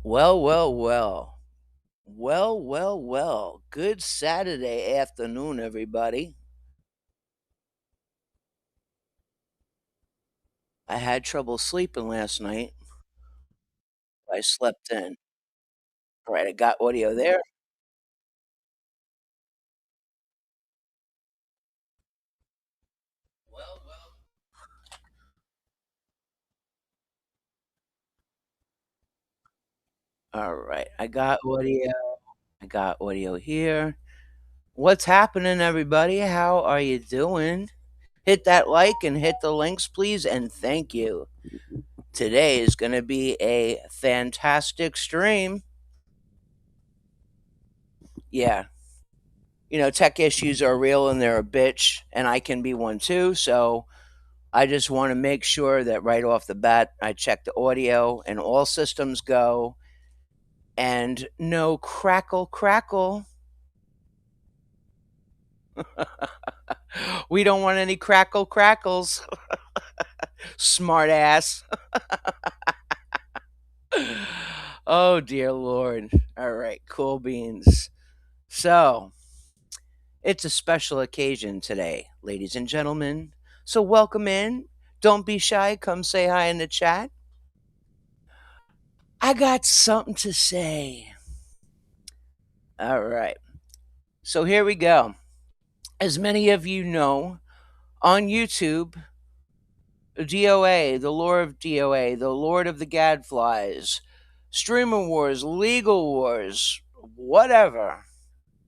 Well, well, well. Well, well, well. Good Saturday afternoon, everybody. I had trouble sleeping last night. I slept in. All right, I got audio there. Well, well. All right, I got audio. I got audio here. What's happening, everybody? How are you doing? Hit that like and hit the links, please, and thank you. Today is going to be a fantastic stream. Yeah, tech issues are real and they're a bitch, and I can be one too. So I just want to make sure that right off the bat, I check the audio and all systems go and no crackle, crackle. We don't want any crackle, crackles. Smart ass. Oh, dear Lord. All right, cool beans. So, it's a special occasion today, ladies and gentlemen. So, welcome in. Don't be shy. Come say hi in the chat. I got something to say. All right. So, here we go. As many of you know, on YouTube, DOA, the lore of DOA, the Lord of the Gadflies, Streamer Wars, Legal Wars, whatever.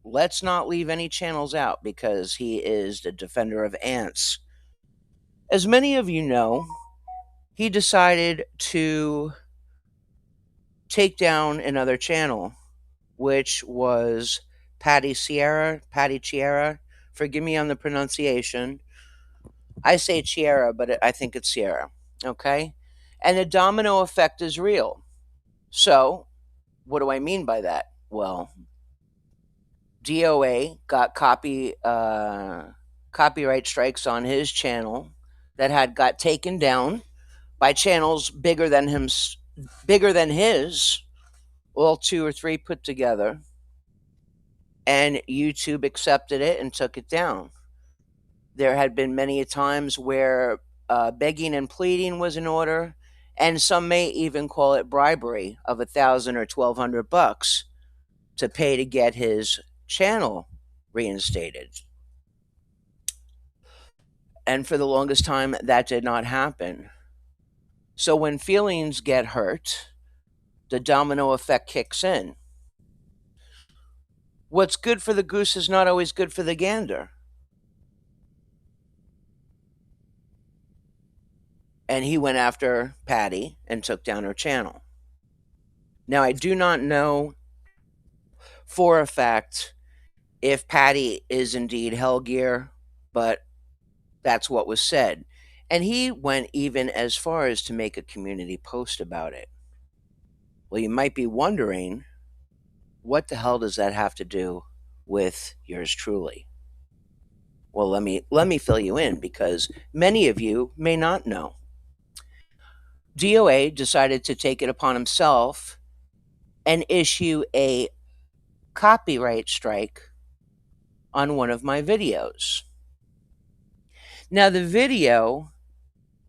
Let's not leave any channels out because he is the defender of ants. As many of you know, he decided to take down another channel, which was Patty Chiara. Forgive me on the pronunciation. I say Chiara, but I think it's Sierra. Okay? And the domino effect is real. So, what do I mean by that? Well, DOA got copyright strikes on his channel that had got taken down by channels bigger than his, all two or three put together, and YouTube accepted it and took it down. There had been many times where begging and pleading was in order, and some may even call it bribery of 1,000 or 1,200 bucks to pay to get his channel reinstated. And for the longest time, that did not happen. So when feelings get hurt, the domino effect kicks in. What's good for the goose is not always good for the gander. And he went after Patty and took down her channel. Now, I do not know for a fact if Patty is indeed Hellgear, but that's what was said. And he went even as far as to make a community post about it. Well, you might be wondering, what the hell does that have to do with yours truly? Well, let me fill you in because many of you may not know. DOA decided to take it upon himself and issue a copyright strike on one of my videos. Now, the video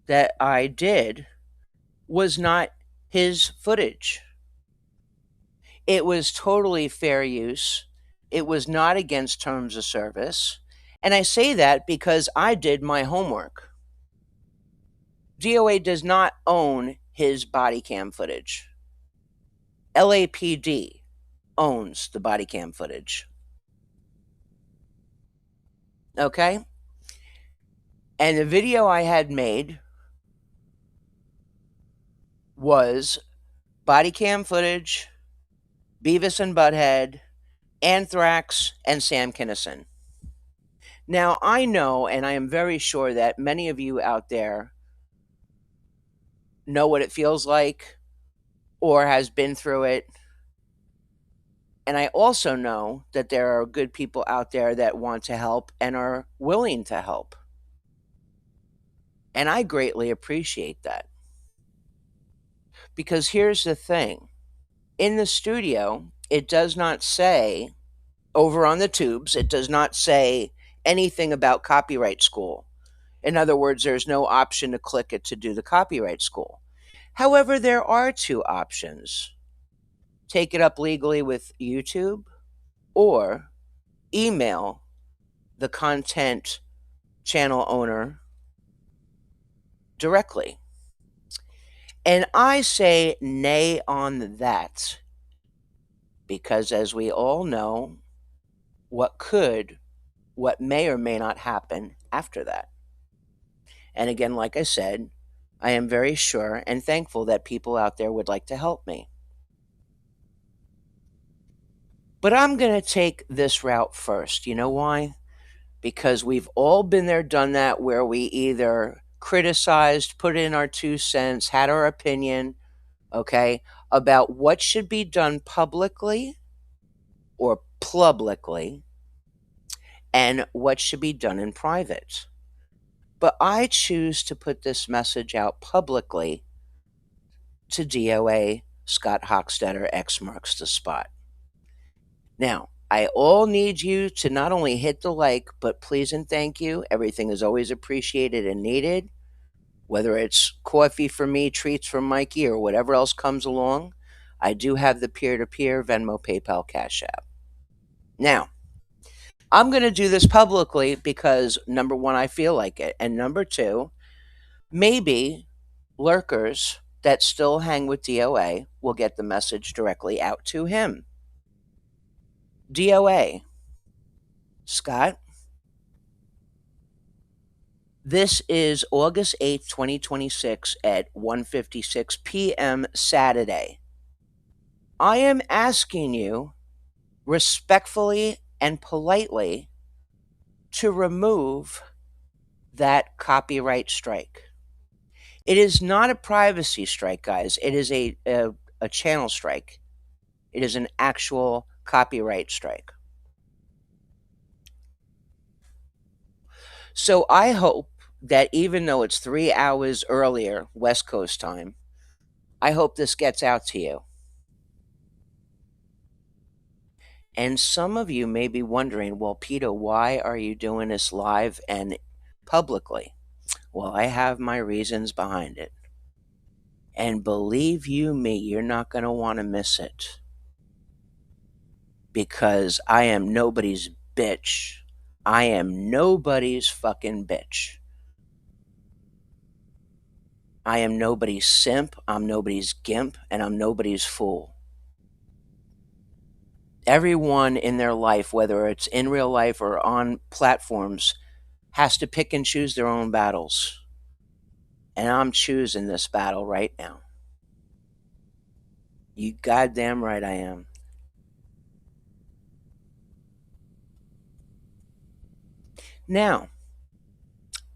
that I did was not his footage. It was totally fair use. It was not against terms of service. And I say that because I did my homework. DOA does not own his body cam footage. LAPD owns the body cam footage. Okay? And the video I had made was body cam footage, Beavis and Butthead, Anthrax, and Sam Kinison. Now, I know, and I am very sure that many of you out there know what it feels like or has been through it. And I also know that there are good people out there that want to help and are willing to help. And I greatly appreciate that. Because here's the thing. In the studio, it does not say, over on the tubes, it does not say anything about copyright school. In other words, there's no option to click it to do the copyright school. However, there are two options: take it up legally with YouTube or email the content channel owner directly. And I say nay on that because, as we all know, what may or may not happen after that. And again, like I said, I am very sure and thankful that people out there would like to help me. But I'm going to take this route first. You know why? Because we've all been there, done that, where we either criticized, put in our 2 cents, had our opinion, okay, about what should be done publicly or publicly and what should be done in private. But I choose to put this message out publicly to DOA Scott Hochstetter, X marks the spot. Now, I all need you to not only hit the like, but please and thank you. Everything is always appreciated and needed. Whether it's coffee for me, treats for Mikey, or whatever else comes along, I do have the peer-to-peer Venmo, PayPal, Cash App. Now, I'm going to do this publicly because, number one, I feel like it. And number two, maybe lurkers that still hang with DOA will get the message directly out to him. DOA, Scott, this is August 8th, 2026 at 1:56 p.m. Saturday. I am asking you respectfully and politely to remove that copyright strike. It is not a privacy strike, guys. It is a channel strike. It is an actual copyright strike. So I hope that even though it's 3 hours earlier, West Coast time, I hope this gets out to you. And some of you may be wondering, well, Peter, why are you doing this live and publicly? Well, I have my reasons behind it. And believe you me, you're not going to want to miss it. Because I am nobody's bitch. I am nobody's fucking bitch. I am nobody's simp, I'm nobody's gimp, and I'm nobody's fool. Everyone in their life, whether it's in real life or on platforms, has to pick and choose their own battles. And I'm choosing this battle right now. You goddamn right I am. Now,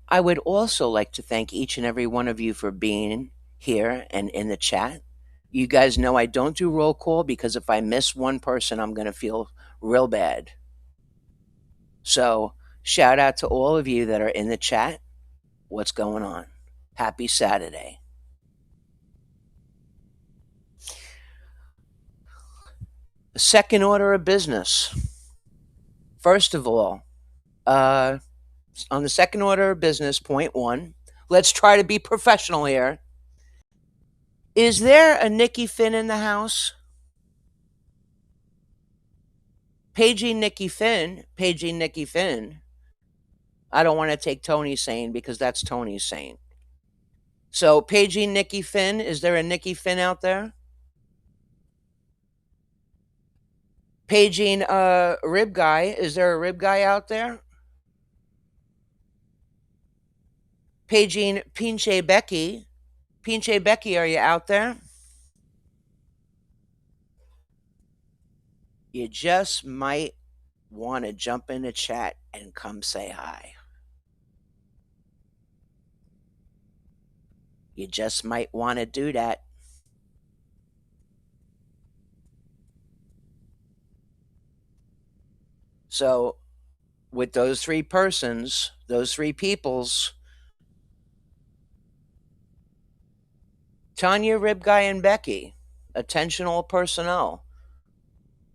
I would also like to thank each and every one of you for being here and in the chat. You guys know I don't do roll call because if I miss one person, I'm going to feel real bad. So, shout out to all of you that are in the chat. What's going on? Happy Saturday. The second order of business. First of all, on the second order of business, point one, let's try to be professional here. Is there a Nikki Finn in the house? Paging Nikki Finn. I don't want to take Tony's saying because that's Tony's saying. So, paging Nikki Finn. Is there a Nikki Finn out there? Paging RIBGUY. Is there a RIBGUY out there? Paging PINCHE BECKY. PINCHE BECKY, are you out there? You just might want to jump in the chat and come say hi. You just might want to do that. So, with those three persons, those three peoples, Tonya, RIBGUY, and Becky, Attention all personnel.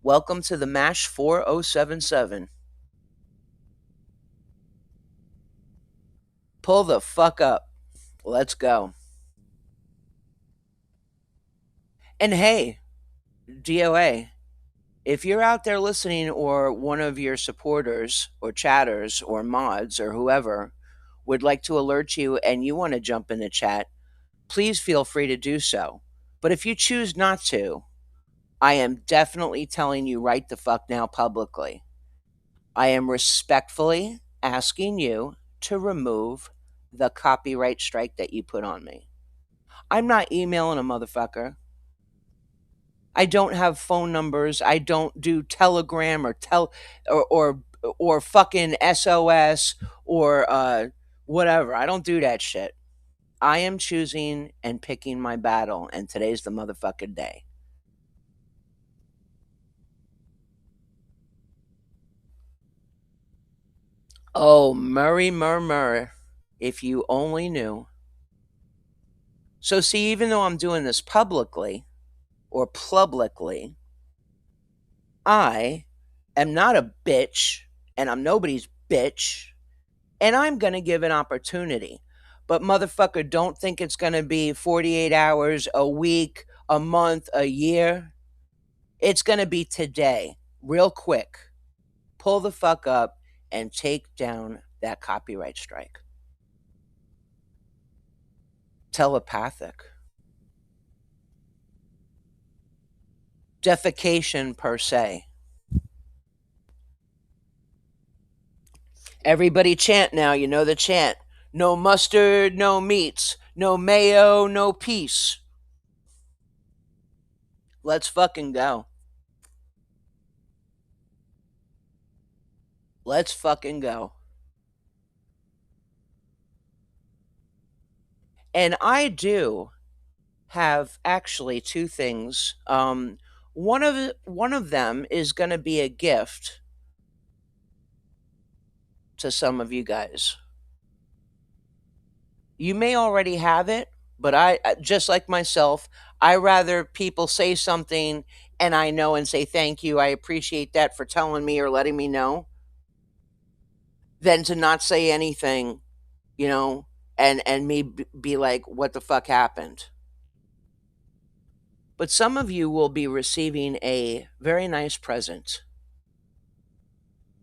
Welcome to the MASH 4077. Pull the fuck up. Let's go. And hey, DOA, if you're out there listening or one of your supporters or chatters or mods or whoever would like to alert you and you want to jump in the chat, please feel free to do so. But if you choose not to, I am definitely telling you right the fuck now publicly. I am respectfully asking you to remove the copyright strike that you put on me. I'm not emailing a motherfucker. I don't have phone numbers. I don't do Telegram or fucking SOS or whatever. I don't do that shit. I am choosing and picking my battle, and today's the motherfucking day. Oh, Murray Murmur, if you only knew. So see, even though I'm doing this publicly or publicly, I am not a bitch and I'm nobody's bitch, and I'm going to give an opportunity. But motherfucker, don't think it's going to be 48 hours, a week, a month, a year. It's going to be today, real quick. Pull the fuck up and take down that copyright strike. Telepathic. Defecation per se. Everybody chant now. You know the chant. No mustard, no meats. No mayo, no peace. Let's fucking go. Let's fucking go. And I do have actually two things. One of them is going to be a gift to some of you guys. You may already have it, but I just like myself, I rather people say something and I know and say thank you. I appreciate that for telling me or letting me know, than to not say anything, you know, and me be like, what the fuck happened? But some of you will be receiving a very nice present.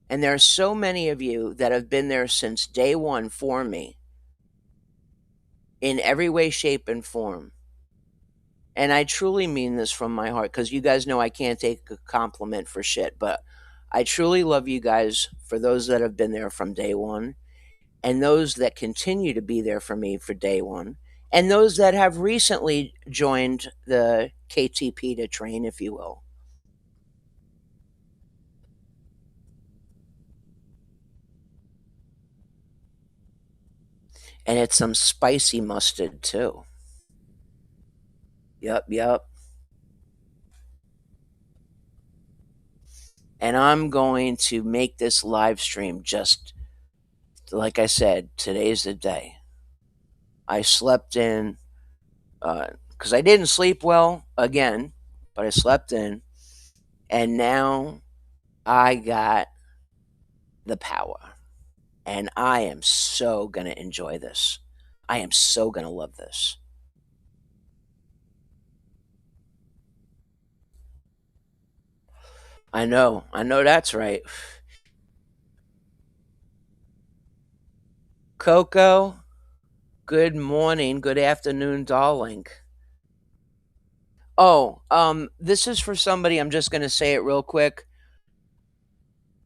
And there are so many of you that have been there since day one for me in every way, shape, and form. And I truly mean this from my heart, because you guys know I can't take a compliment for shit, but I truly love you guys for those that have been there from day one, and those that continue to be there for me for day one, and those that have recently joined the KTP to train, if you will. And it's some spicy mustard too. Yep. And I'm going to make this live stream just like I said, today's the day. I slept in because I didn't sleep well again, but I slept in, and now I got the power, and I am so gonna enjoy this. I am so gonna love this. I know that's right. Coco, good morning, good afternoon, darling. Oh, this is for somebody. I'm just gonna say it real quick.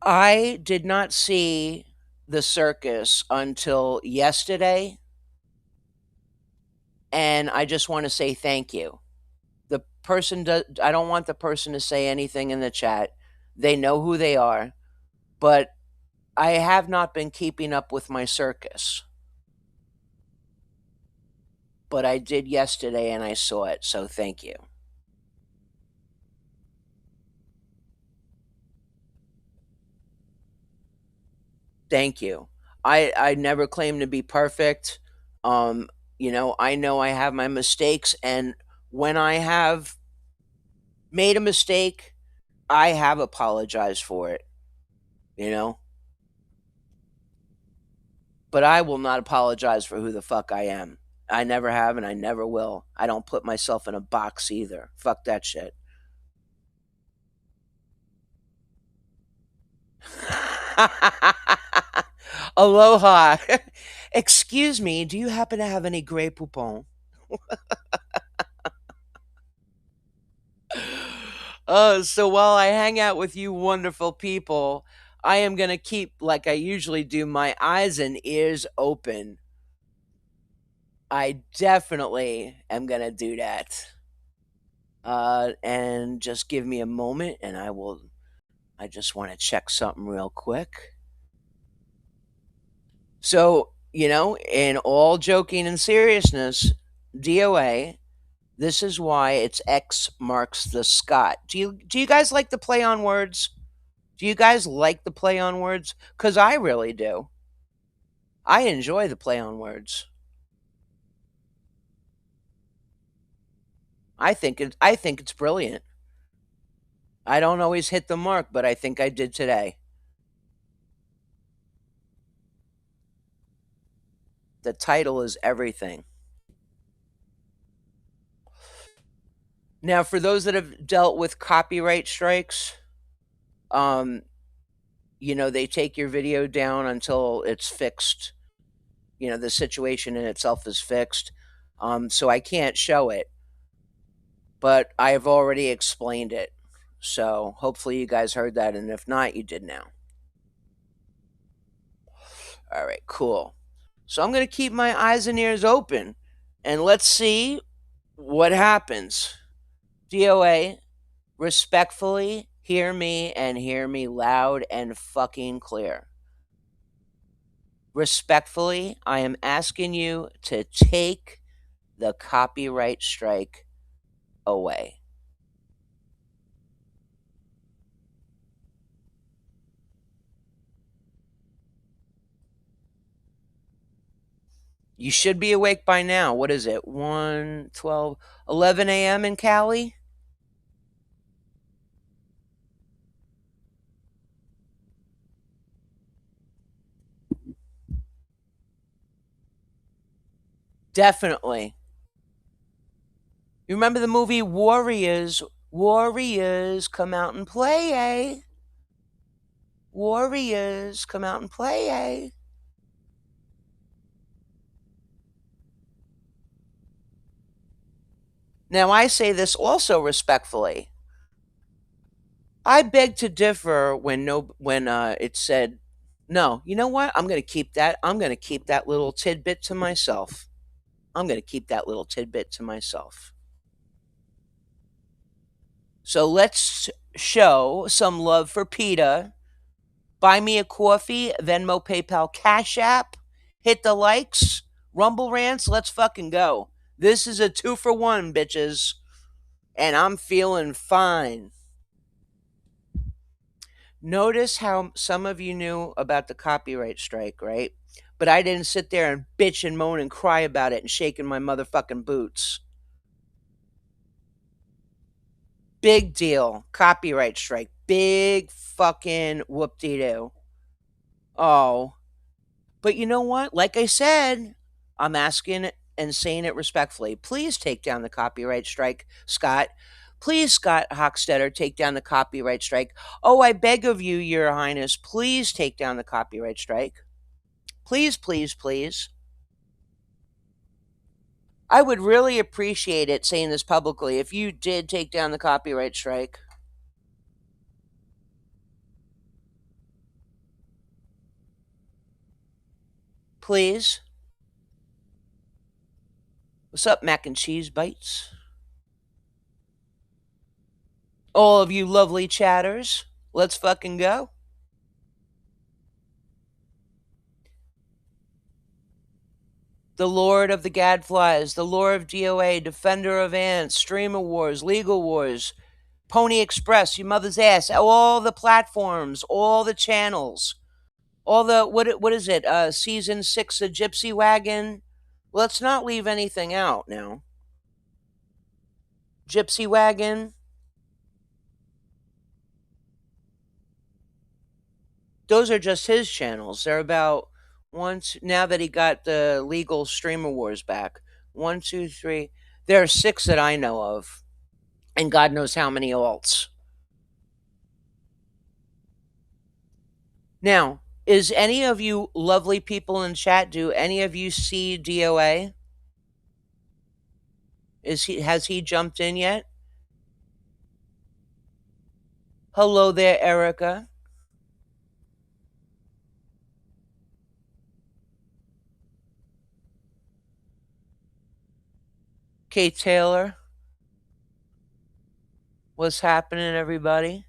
I did not see the circus until yesterday, and I just want to say thank you. The person does, I don't want the person to say anything in the chat. They know who they are, but I have not been keeping up with my circus. But I did yesterday and I saw it, so thank you. Thank you. I never claim to be perfect. You know I have my mistakes, and when I have Made a mistake. I have apologized for it, you know? But I will not apologize for who the fuck I am. I never have and I never will. I don't put myself in a box either. Fuck that shit. Aloha. Excuse me, do you happen to have any Grey Poupon? So while I hang out with you wonderful people, I am going to keep, like I usually do, my eyes and ears open. I definitely am going to do that. And just give me a moment and I just want to check something real quick. So, in all joking and seriousness, DOA, this is why it's X marks the Scott. Do you guys like the play on words? Do you guys like the play on words? Cuz I really do. I enjoy the play on words. I think it's brilliant. I don't always hit the mark, but I think I did today. The title is everything. Now, for those that have dealt with copyright strikes, um, they take your video down until it's fixed. The situation in itself is fixed. So I can't show it, but I've already explained it. So hopefully you guys heard that, and if not, you did now. All right, cool. So I'm going to keep my eyes and ears open, and let's see what happens. DOA, respectfully, hear me and hear me loud and fucking clear. Respectfully, I am asking you to take the copyright strike away. You should be awake by now. What is it? 1, 12, 11 a.m. in Cali? Definitely. You remember the movie Warriors? Warriors, come out and play, eh? Warriors, come out and play, eh? Now, I say this also respectfully. I beg to differ when it said, no, you know what? I'm going to keep that. I'm going to keep that little tidbit to myself. I'm going to keep that little tidbit to myself. So let's show some love for PETA. Buy me a coffee, Venmo, PayPal, Cash App. Hit the likes. Rumble rants. Let's fucking go. This is a 2-for-1, bitches. And I'm feeling fine. Notice how some of you knew about the copyright strike, right? But I didn't sit there and bitch and moan and cry about it and shaking my motherfucking boots. Big deal. Copyright strike. Big fucking whoop-de-doo. Oh. But you know what? Like I said, I'm asking and saying it respectfully. Please take down the copyright strike, Scott. Please, Scott Hochstetter, take down the copyright strike. Oh, I beg of you, Your Highness, please take down the copyright strike. Please, please, please. I would really appreciate it saying this publicly if you did take down the copyright strike. Please. What's up, mac and cheese bites? All of you lovely chatters, let's fucking go. The Lord of the Gadflies, the Lord of DOA, Defender of Ants, Streamer Wars, Legal Wars, Pony Express, you mother's ass, all the platforms, all the channels, all the, what is it, Season 6 of Gypsy Wagon? Let's not leave anything out now. Gypsy Wagon, Those are just his channels. They're about now that he got the legal streamer wars back. One, two, three. There are six that I know of, and God knows how many alts. Now, is any of you lovely people in chat, do any of you see DOA? Has he jumped in yet? Hello there, Erica. Kate Taylor. What's happening, everybody?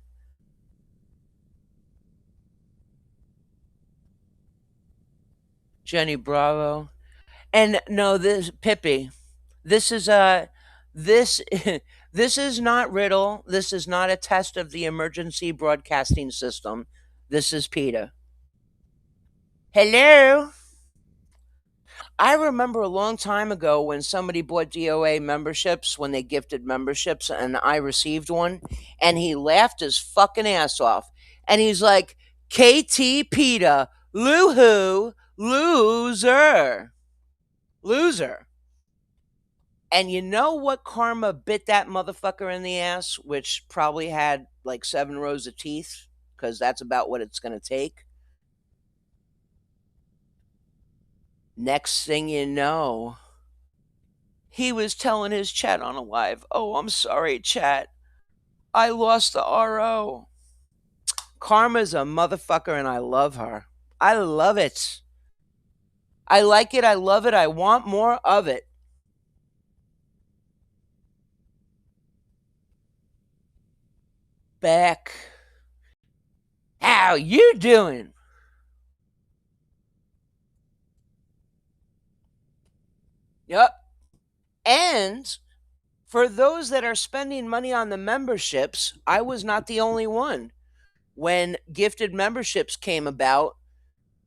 Jenny Bravo. And no, this Pippi. This is this this is not riddle. This is not a test of the emergency broadcasting system. This is PETA. Hello. I remember a long time ago when somebody bought DOA memberships, when they gifted memberships, and I received one, and he laughed his fucking ass off. And he's like, KT PETA, loo-hoo, loser. Loser. And you know what karma bit that motherfucker in the ass, which probably had like 7 rows of teeth, because that's about what it's going to take? Next thing you know, he was telling his chat on a live, oh, I'm sorry, chat. I lost the RO. Karma's a motherfucker, and I love her. I love it. I like it. I love it. I want more of it. Beck, how you doing? Yep. And for those that are spending money on the memberships, I was not the only one. When gifted memberships came about,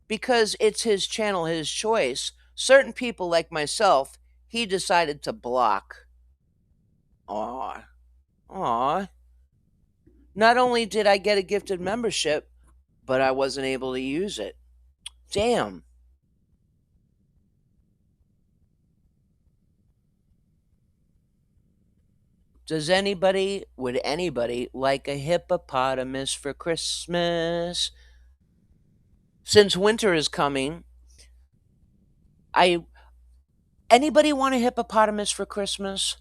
because it's his channel, his choice, certain people like myself, he decided to block. Aw. Aw. Not only did I get a gifted membership, but I wasn't able to use it. Damn. Would anybody like a hippopotamus for Christmas? Since winter is coming, anybody want a hippopotamus for Christmas?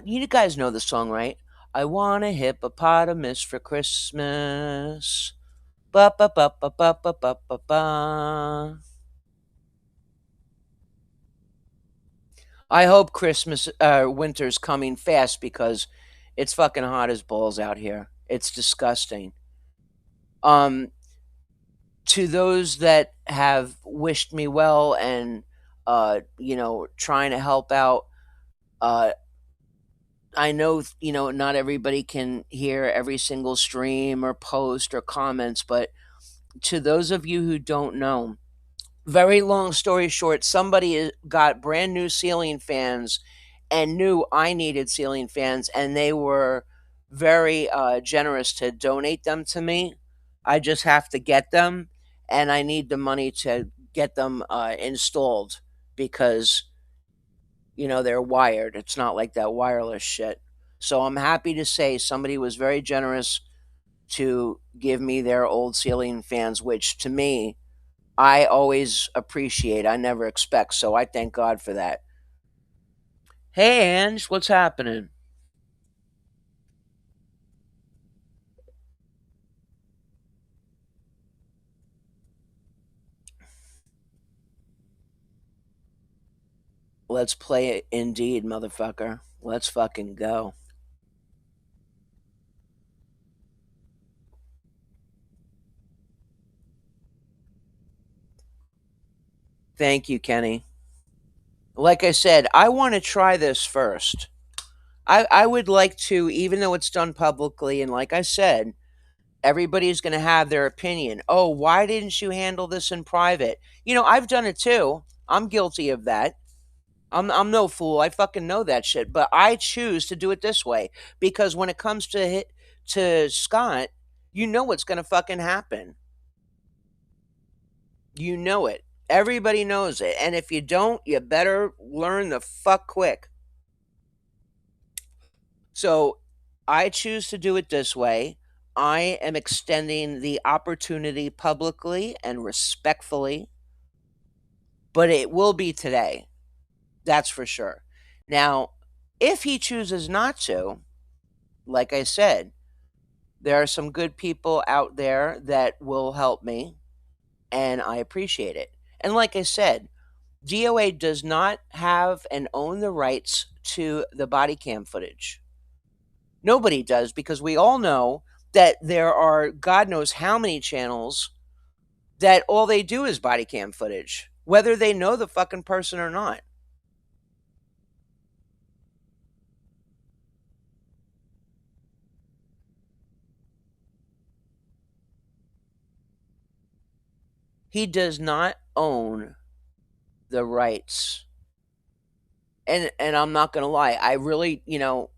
You guys know the song, right? I want a hippopotamus for Christmas. Ba ba ba ba ba ba ba ba ba. I hope winter's coming fast because it's fucking hot as balls out here. It's disgusting. To those that have wished me well and trying to help out, I know, not everybody can hear every single stream or post or comments, but to those of you who don't know, very long story short, somebody got brand new ceiling fans and knew I needed ceiling fans, and they were very generous to donate them to me. I just have to get them, and I need the money to get them installed because they're wired. It's not like that wireless shit. So I'm happy to say somebody was very generous to give me their old ceiling fans, which to me, I always appreciate. I never expect. So I thank God for that. Hey, Ange, what's happening? Let's play it indeed, motherfucker. Let's fucking go. Thank you, Kenny. Like I said, I want to try this first. I would like to, even though it's done publicly, and like I said, everybody's going to have their opinion. Oh, why didn't you handle this in private? I've done it too. I'm guilty of that. I'm no fool. I fucking know that shit. But I choose to do it this way because when it comes to Scott, you know what's going to fucking happen. You know it. Everybody knows it. And if you don't, you better learn the fuck quick. So I choose to do it this way. I am extending the opportunity publicly and respectfully, but it will be today. That's for sure. Now, if he chooses not to, like I said, there are some good people out there that will help me, and I appreciate it. And like I said, DOA does not have and own the rights to the body cam footage. Nobody does, because we all know that there are God knows how many channels that all they do is body cam footage, whether they know the fucking person or not. He does not own the rights. And I'm not going to lie. I really,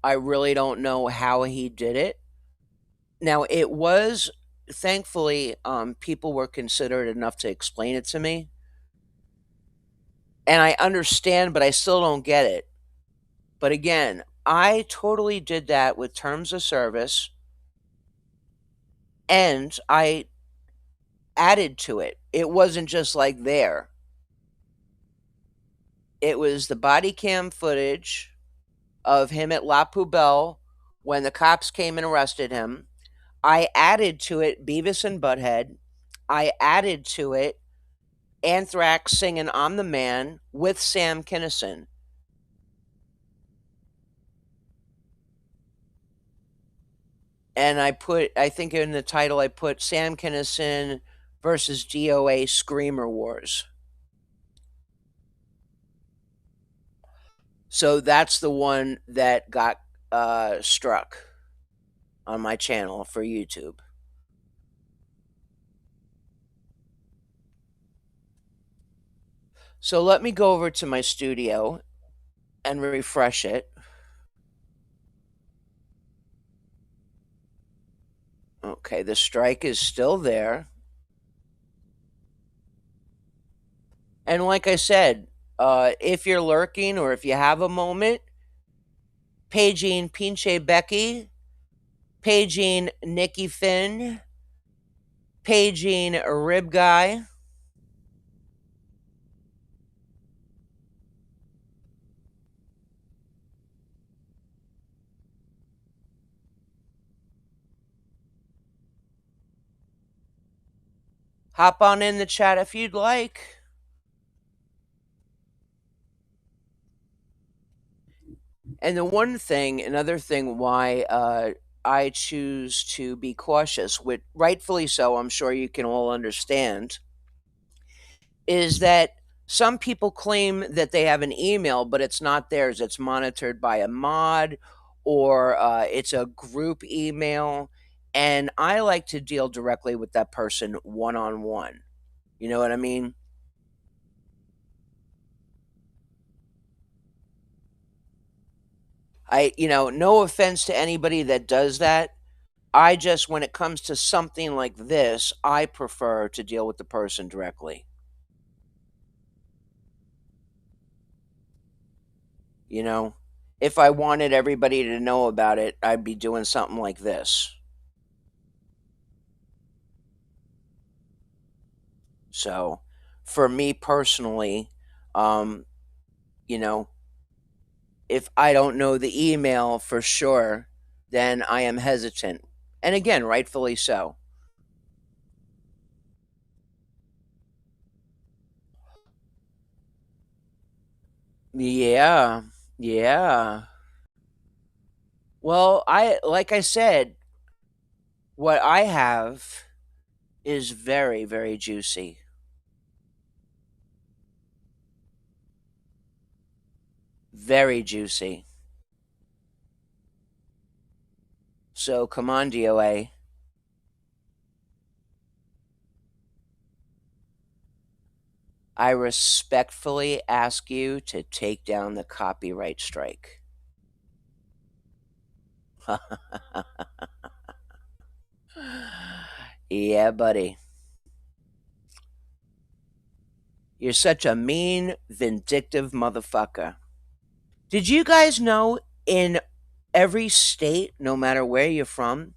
I really don't know how he did it. Now, it was thankfully people were considerate enough to explain it to me. And I understand, but I still don't get it. But again, I totally did that with terms of service, and I added to it. It wasn't just like there. It was the body cam footage of him at La Poubelle when the cops came and arrested him. I added to it Beavis and Butthead. I added to it Anthrax singing I'm the Man with Sam Kinison. And I think in the title, I put Sam Kinison versus DOA Screamer Wars. So that's the one that got struck on my channel for YouTube. So let me go over to my studio and refresh it. Okay, the strike is still there. And like I said, if you're lurking or if you have a moment, paging Pinche Becky, paging Nikki Finn, paging RIBGUY. Hop on in the chat if you'd like. And the another thing why I choose to be cautious, with rightfully so, I'm sure you can all understand, is that some people claim that they have an email, but it's not theirs. It's monitored by a mod, or it's a group email. And I like to deal directly with that person one on one. You know what I mean? No offense to anybody that does that. I just, when it comes to something like this, I prefer to deal with the person directly. You know, if I wanted everybody to know about it, I'd be doing something like this. So, for me personally, um, you know, if I don't know the email for sure, then I am hesitant. And again, rightfully so. Yeah. Yeah. Well, like I said, what I have is very, very juicy. Very juicy. So come on, DOA. I respectfully ask you to take down the copyright strike. Yeah, buddy. You're such a mean, vindictive motherfucker. Did you guys know in every state, no matter where you're from,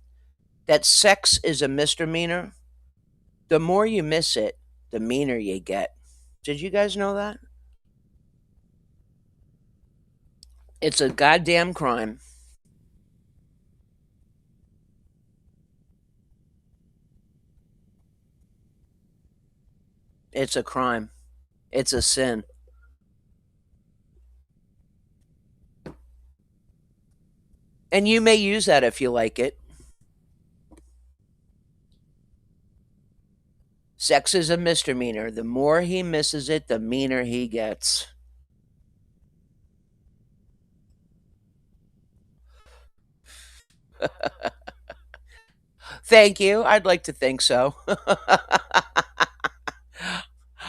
that sex is a misdemeanor? The more you miss it, the meaner you get. Did you guys know that? It's a goddamn crime. It's a crime. It's a sin. And you may use that if you like it. Sex is a misdemeanor. The more he misses it, the meaner he gets. Thank you. I'd like to think so.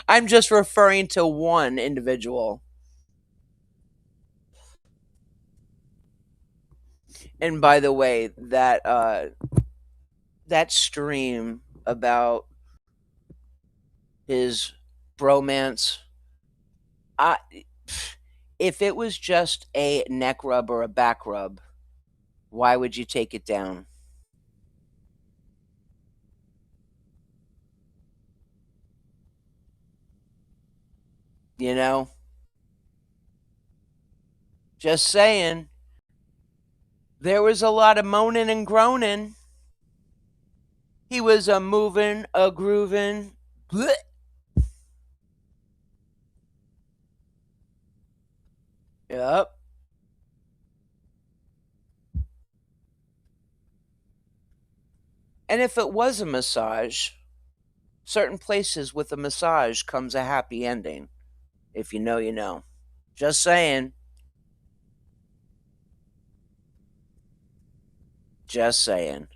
I'm just referring to one individual. And by the way, that stream about his bromance, I if it was just a neck rub or a back rub, why would you take it down? You know? Just saying. There was a lot of moaning and groaning. He was a moving, a grooving. Blech. Yep. And if it was a massage, certain places with a massage comes a happy ending. If you know, you know. Just saying. Just saying.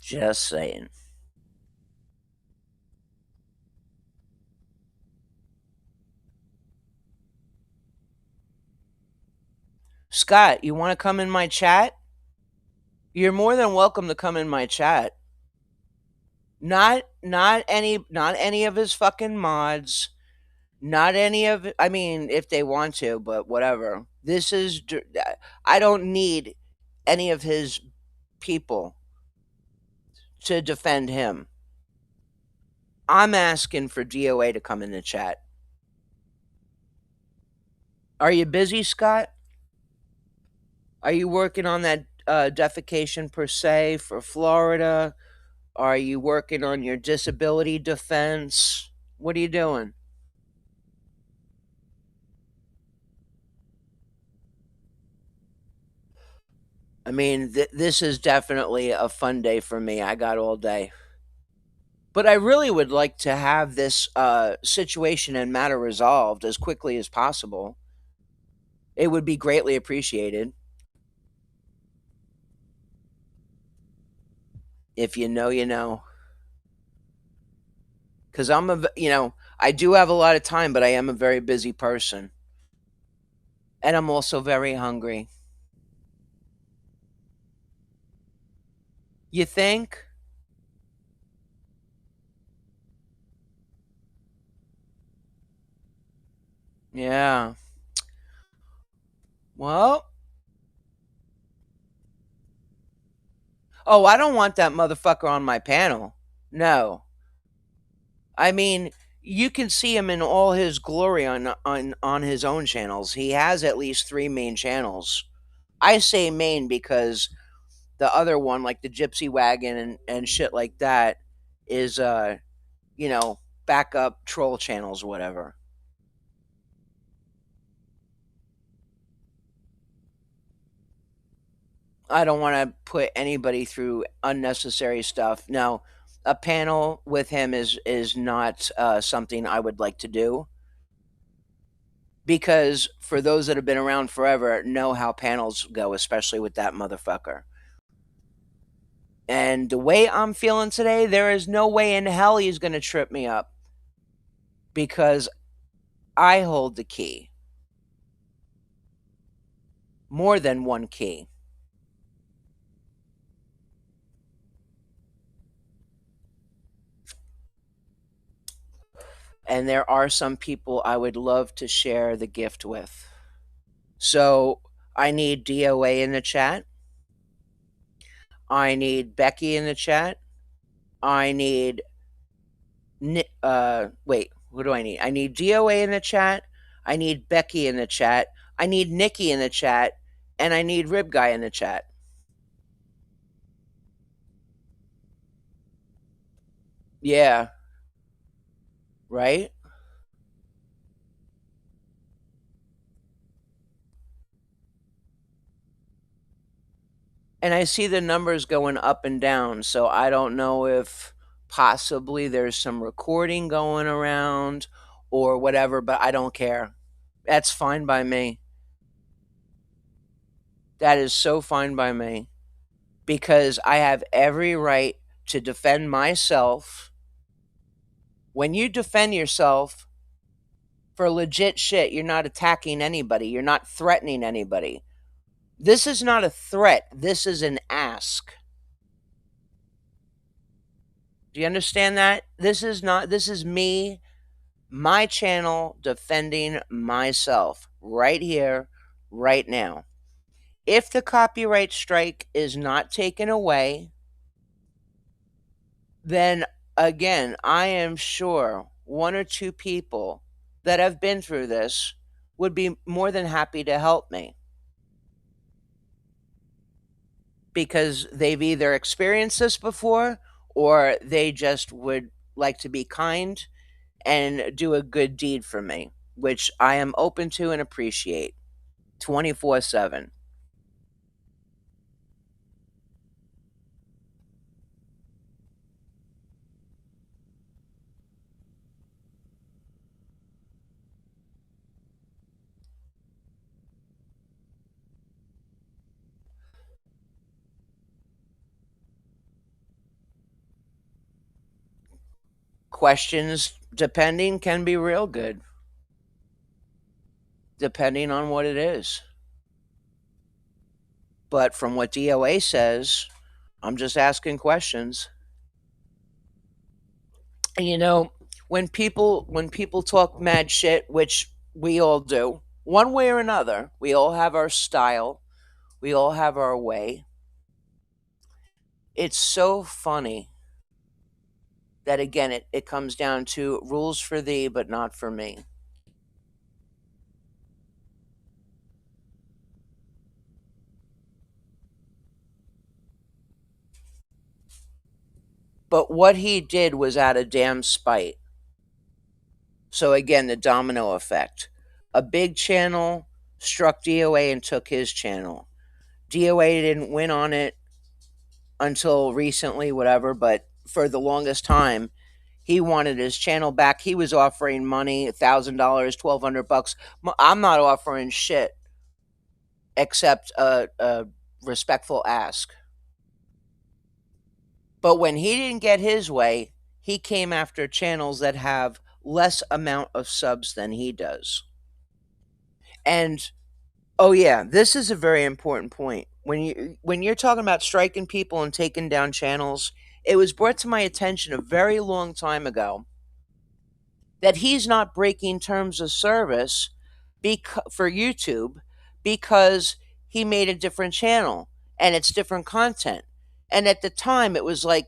Just saying. Scott, you want to come in my chat? You're more than welcome to come in my chat. Not any of his fucking mods. Not any of I mean, if they want to, but whatever. I don't need any of his people to defend him. I'm asking for DOA to come in the chat. Are you busy, Scott? Are you working on that defecation per se for Florida? Are you working on your disability defense? What are you doing? I mean, this is definitely a fun day for me. I got all day. But I really would like to have this situation and matter resolved as quickly as possible. It would be greatly appreciated. If you know, you know. Because I do have a lot of time, but I am a very busy person. And I'm also very hungry. You think? Yeah. Well, oh, I don't want that motherfucker on my panel. No. I mean, you can see him in all his glory on his own channels. He has at least 3 main channels. I say main because the other one, like the Gypsy Wagon and shit like that, is you know, backup troll channels or whatever. I don't want to put anybody through unnecessary stuff. Now, a panel with him is not something I would like to do because for those that have been around forever know how panels go, especially with that motherfucker. And the way I'm feeling today, there is no way in hell he's going to trip me up because I hold the key. More than one key. And there are some people I would love to share the gift with. So I need DOA in the chat. I need Becky in the chat. I need wait, what do I need? I need DOA in the chat. I need Becky in the chat. I need Nikki in the chat, and I need RIBGUY in the chat. Yeah, right? And I see the numbers going up and down, so I don't know if possibly there's some recording going around or whatever, but I don't care. That's fine by me. That is so fine by me because I have every right to defend myself. When you defend yourself for legit shit, you're not attacking anybody, you're not threatening anybody. This is not a threat, this is an ask. Do you understand that? This is me, my channel, defending myself right here, right now. If the copyright strike is not taken away, then again, I am sure one or two people that have been through this would be more than happy to help me because they've either experienced this before or they just would like to be kind and do a good deed for me, which I am open to and appreciate 24/7. Questions, depending, can be real good, depending on what it is. But from what DOA says, I'm just asking questions. And when people talk mad shit, which we all do, one way or another, we all have our style, we all have our way. It's so funny that again it comes down to rules for thee but not for me. But what he did was out of damn spite. So again, the domino effect. A big channel struck DOA and took his channel. DOA didn't win on it until recently, whatever, but for the longest time, he wanted his channel back. He was offering money, $1,000, $1,200. I'm not offering shit except a respectful ask. But when he didn't get his way, he came after channels that have less amount of subs than he does. And oh yeah, this is a very important point. When you're talking about striking people and taking down channels, it was brought to my attention a very long time ago that he's not breaking terms of service for YouTube because he made a different channel and it's different content. And at the time, it was like,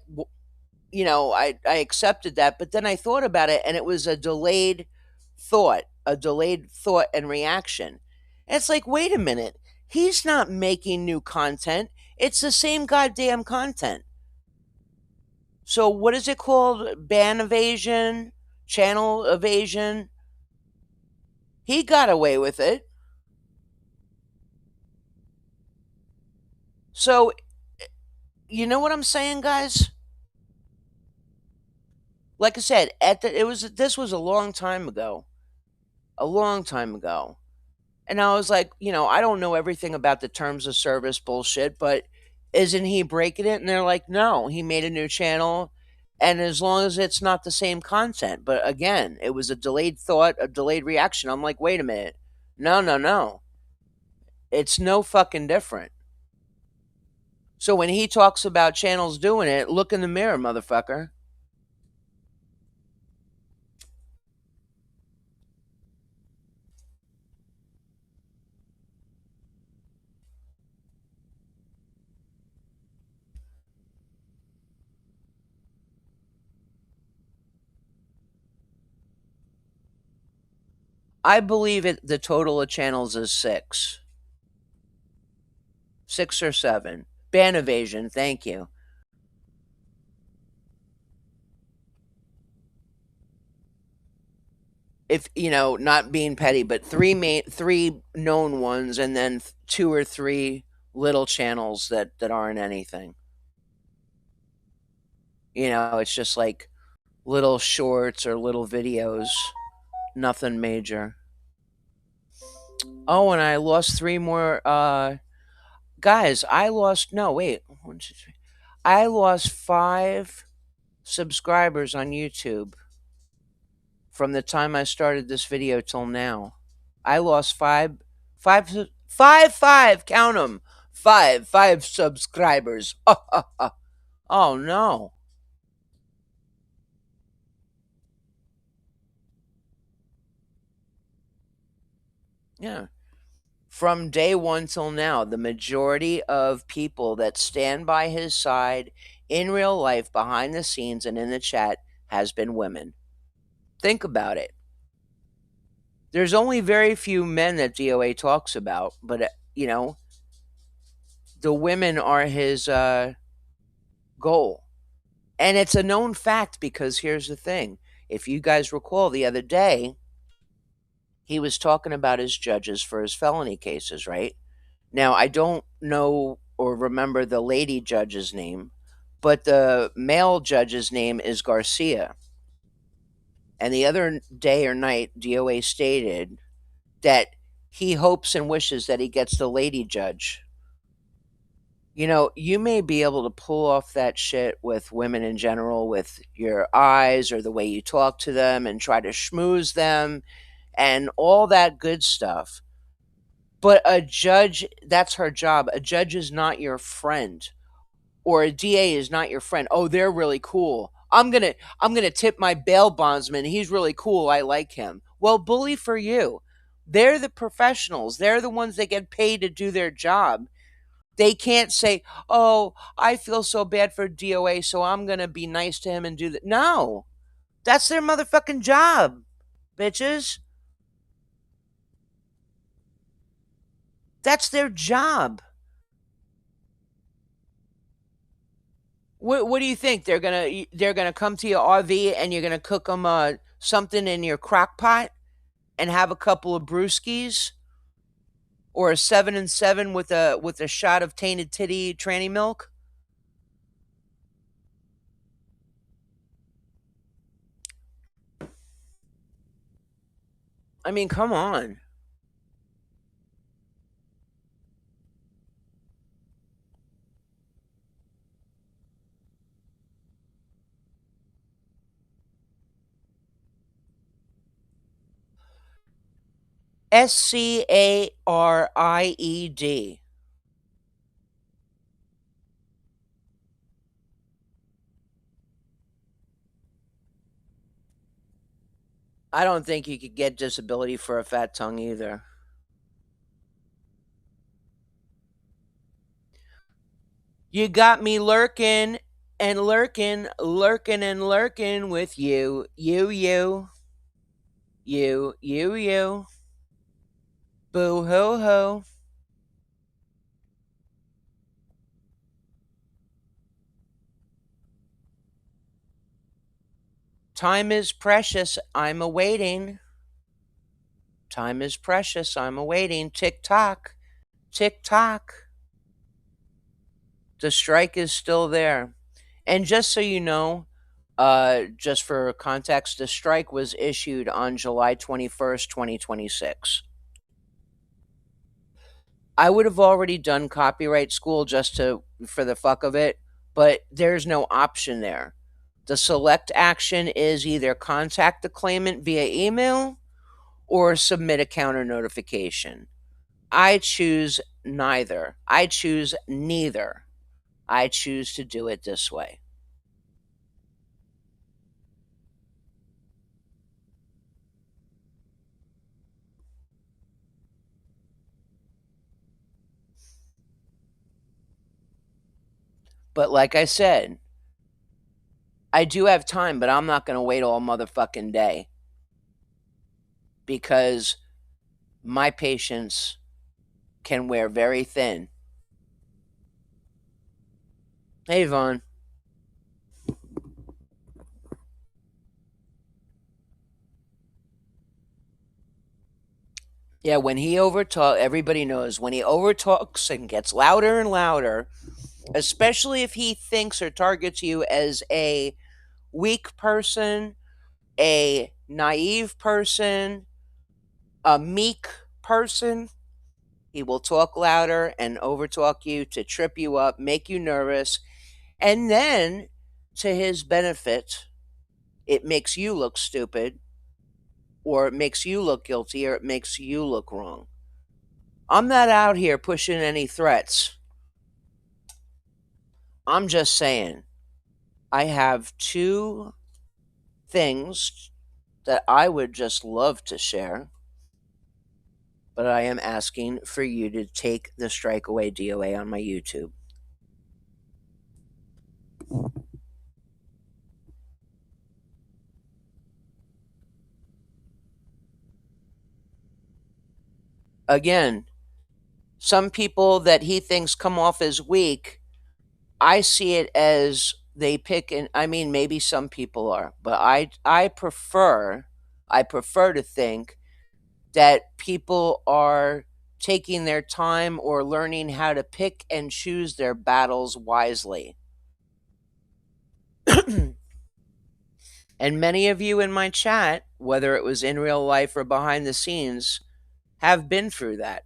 I accepted that, but then I thought about it and it was a delayed thought and reaction. And it's like, wait a minute, he's not making new content. It's the same goddamn content. So what is it called? Ban evasion, channel evasion. He got away with it. So, you know what I'm saying, guys? Like I said, this was a long time ago. A long time ago. And I was like, I don't know everything about the terms of service bullshit, but Isn't he breaking it? And they're like, no, he made a new channel. And as long as it's not the same content. But again, it was a delayed thought, a delayed reaction. I'm like, wait a minute. No, no, no. It's no fucking different. So when he talks about channels doing it, look in the mirror, motherfucker. I believe the total of channels is 6. 6 or 7. Ban evasion, thank you. If not being petty, but three known ones, and then 2 or 3 little channels that aren't anything. It's just like little shorts or little videos, nothing major. Oh, and I lost 3 more. Guys, I lost. No, wait. 1, 2, 3. I lost 5 subscribers on YouTube from the time I started this video till now. I lost 5, 5, 5, 5. Count them. 5 subscribers. Oh no. Yeah. From day one till now, the majority of people that stand by his side in real life, behind the scenes, and in the chat has been women. Think about it. There's only very few men that DOA talks about, but, the women are his goal. And it's a known fact because here's the thing. If you guys recall the other day, he was talking about his judges for his felony cases, right? Now, I don't know or remember the lady judge's name, but the male judge's name is Garcia. And the other day or night, DOA stated that he hopes and wishes that he gets the lady judge. You may be able to pull off that shit with women in general with your eyes or the way you talk to them and try to schmooze them and all that good stuff. But a judge, that's her job. A judge is not your friend, or a DA is not your friend. Oh, they're really cool. I'm gonna tip my bail bondsman. He's really cool. I like him. Well, bully for you. They're the professionals. They're the ones that get paid to do their job. They can't say, "Oh, I feel so bad for DOA, so I'm gonna be nice to him and do that." No, that's their motherfucking job, bitches. That's their job. What do you think? They're gonna come to your RV and you're gonna cook them something in your crock pot and have a couple of brewskis or a 7 and 7 with a shot of tainted titty tranny milk? I mean, come on. SCARIED. I don't think you could get disability for a fat tongue either. You got me lurking and lurking, lurking and lurking with you. You. Boo hoo hoo. Time is precious. I'm awaiting. Time is precious. I'm awaiting. Tick tock. Tick tock. The strike is still there. And just so you know, just for context, the strike was issued on July 21st, 2026. I would have already done copyright school just to for the fuck of it, but there's no option there. The select action is either contact the claimant via email or submit a counter notification. I choose neither. I choose neither. I choose to do it this way. But like I said, I do have time, but I'm not going to wait all motherfucking day because my patience can wear very thin. Hey, Vaughn. Yeah, when he overtalks, everybody knows when he overtalks and gets louder and louder, especially if he thinks or targets you as a weak person, a naive person, a meek person, he will talk louder and overtalk you to trip you up, make you nervous, and then, to his benefit, it makes you look stupid, or it makes you look guilty, or it makes you look wrong. I'm not out here pushing any threats. I'm just saying, I have two things that I would just love to share, but I am asking for you to take the strike away DOA on my YouTube. Again, some people that he thinks come off as weak, I see it as they pick, and I mean maybe some people are, but I prefer to think that people are taking their time or learning how to pick and choose their battles wisely. And many of you in my chat, whether it was in real life or behind the scenes, have been through that.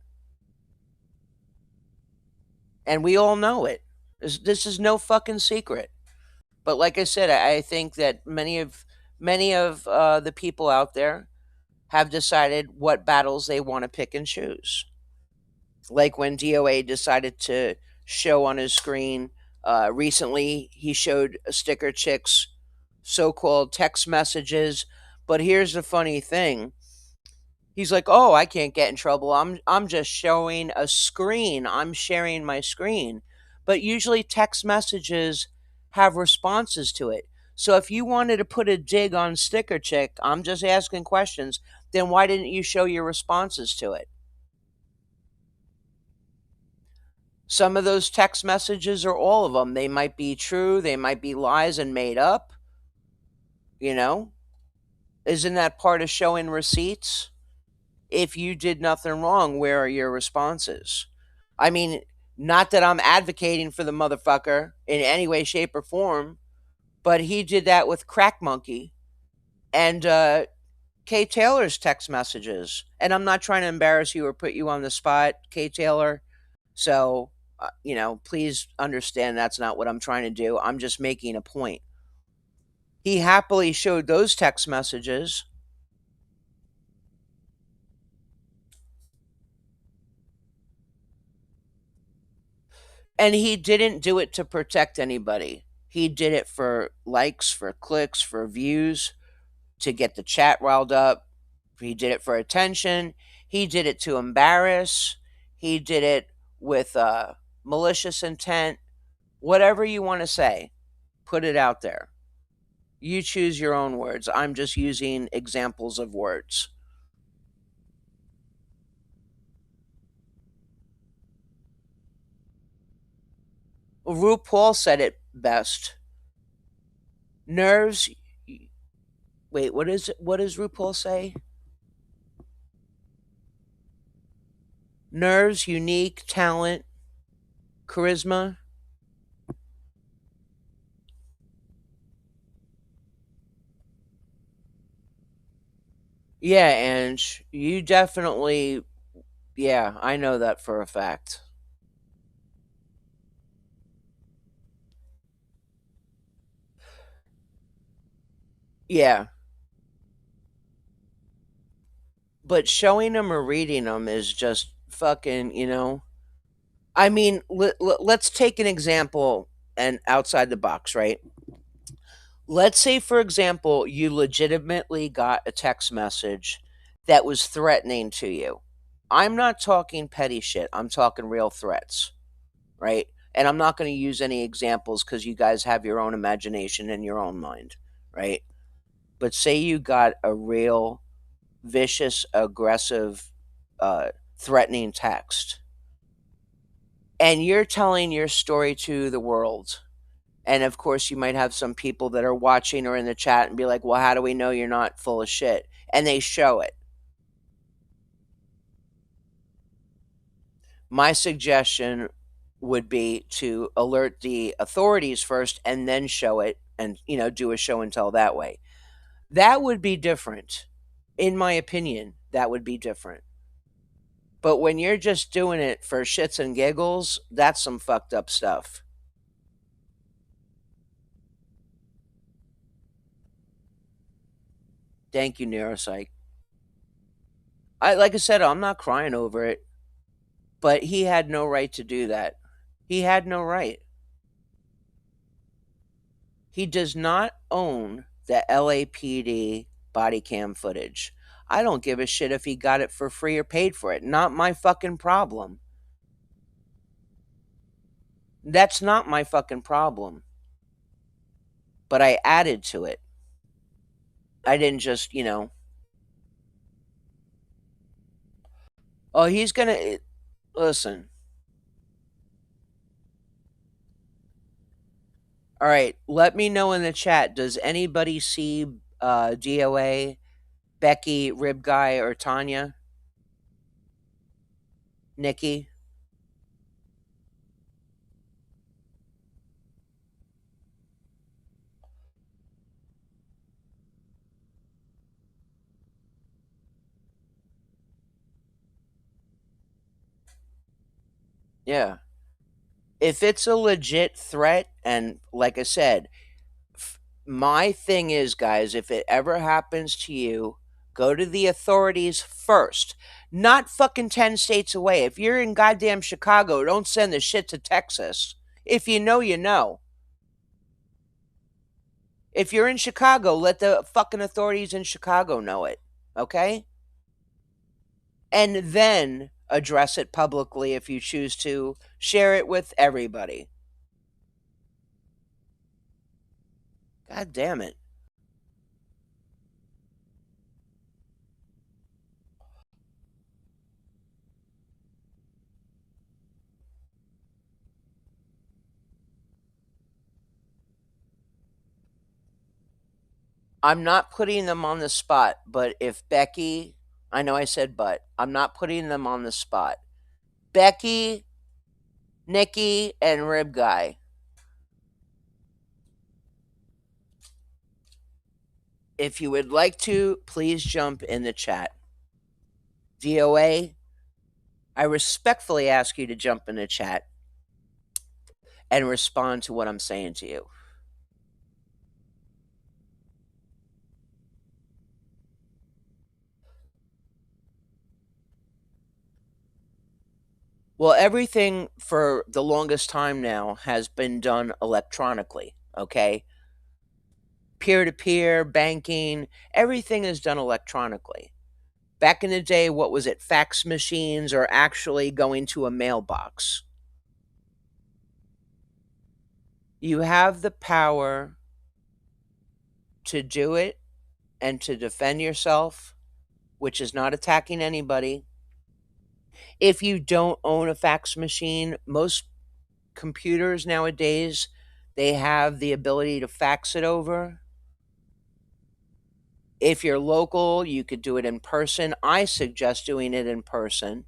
And we all know it. This is no fucking secret. But like I said, I think that many of the people out there have decided what battles they want to pick and choose. Like when DOA decided to show on his screen recently, he showed Sticker Chick's so-called text messages. But here's the funny thing: he's like, "Oh, I can't get in trouble. I'm just showing a screen. I'm sharing my screen." But usually text messages have responses to it. So if you wanted to put a dig on Sticker Chick, I'm just asking questions, then why didn't you show your responses to it? Some of those text messages, or all of them, they might be true, they might be lies and made up, you know? Isn't that part of showing receipts? If you did nothing wrong, where are your responses? I mean, not that I'm advocating for the motherfucker in any way, shape, or form, but he did that with Crack Monkey and Kay Taylor's text messages. And I'm not trying to embarrass you or put you on the spot, Kay Taylor. So, please understand that's not what I'm trying to do. I'm just making a point. He happily showed those text messages. And he didn't do it to protect anybody. He did it for likes, for clicks, for views, to get the chat riled up. He did it for attention. He did it to embarrass. He did it with malicious intent. Whatever you want to say, put it out there. You choose your own words. I'm just using examples of words. RuPaul said it best. Nerves. Wait, what does RuPaul say? Nerves, unique, talent, charisma. Yeah, and you definitely Yeah, I know that for a fact. Yeah, but showing them or reading them is just fucking, you know. I mean, let's take an example and outside the box, right? Let's say, for example, you legitimately got a text message that was threatening to you. I'm not talking petty shit, I'm talking real threats, right? And I'm not going to use any examples because you guys have your own imagination and your own mind, right? But say you got a real vicious, aggressive, threatening text, and you're telling your story to the world. And of course, you might have some people that are watching or in the chat and be like, well, how do we know you're not full of shit? And they show it. My suggestion would be to alert the authorities first and then show it and, you know, do a show and tell that way. That would be different. In my opinion, that would be different. But when you're just doing it for shits and giggles, that's some fucked up stuff. Thank you, Neuropsych. Like I said, I'm not crying over it, but he had no right to do that. He had no right. He does not own the LAPD body cam footage. I don't give a shit if he got it for free or paid for it. Not my fucking problem. That's not my fucking problem. But I added to it. I didn't just, you know, oh, he's gonna listen. All right, let me know in the chat. Does anybody see DOA, Becky, RIBGUY, or Tonya? Nikki? Yeah. If it's a legit threat, and like I said, my thing is, guys, if it ever happens to you, go to the authorities first. Not fucking 10 states away. If you're in goddamn Chicago, don't send the shit to Texas. If you know, you know. If you're in Chicago, let the fucking authorities in Chicago know it. Okay? And then address it publicly if you choose to. Share it with everybody. God damn it. I'm not putting them on the spot, but if Becky, I know I said but, I'm not putting them on the spot. Becky, Nikki, and Rib Guy, if you would like to, please jump in the chat. DOA, I respectfully ask you to jump in the chat and respond to what I'm saying to you. Well, everything for the longest time now has been done electronically, okay? Peer to peer, banking, everything is done electronically. Back in the day, what was it? Fax machines or actually going to a mailbox. You have the power to do it and to defend yourself, which is not attacking anybody. If you don't own a fax machine, most computers nowadays, they have the ability to fax it over. If you're local, you could do it in person. I suggest doing it in person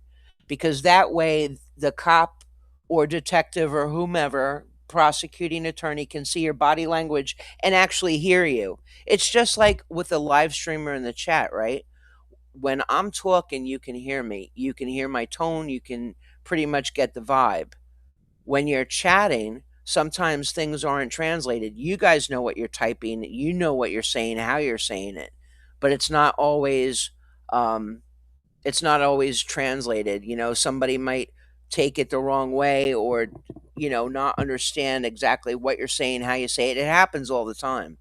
because that way the cop or detective or whomever, prosecuting attorney, can see your body language and actually hear you. It's just like with the live streamer in the chat, right? when I'm talking, you can hear me. You can hear my tone. You can pretty much get the vibe. When you're chatting, sometimes things aren't translated. You guys know what you're typing. You know what you're saying, how you're saying it, but um, it's not always translated. You know, somebody might take it the wrong way, or not understand exactly what you're saying, how you say it. It happens all the time.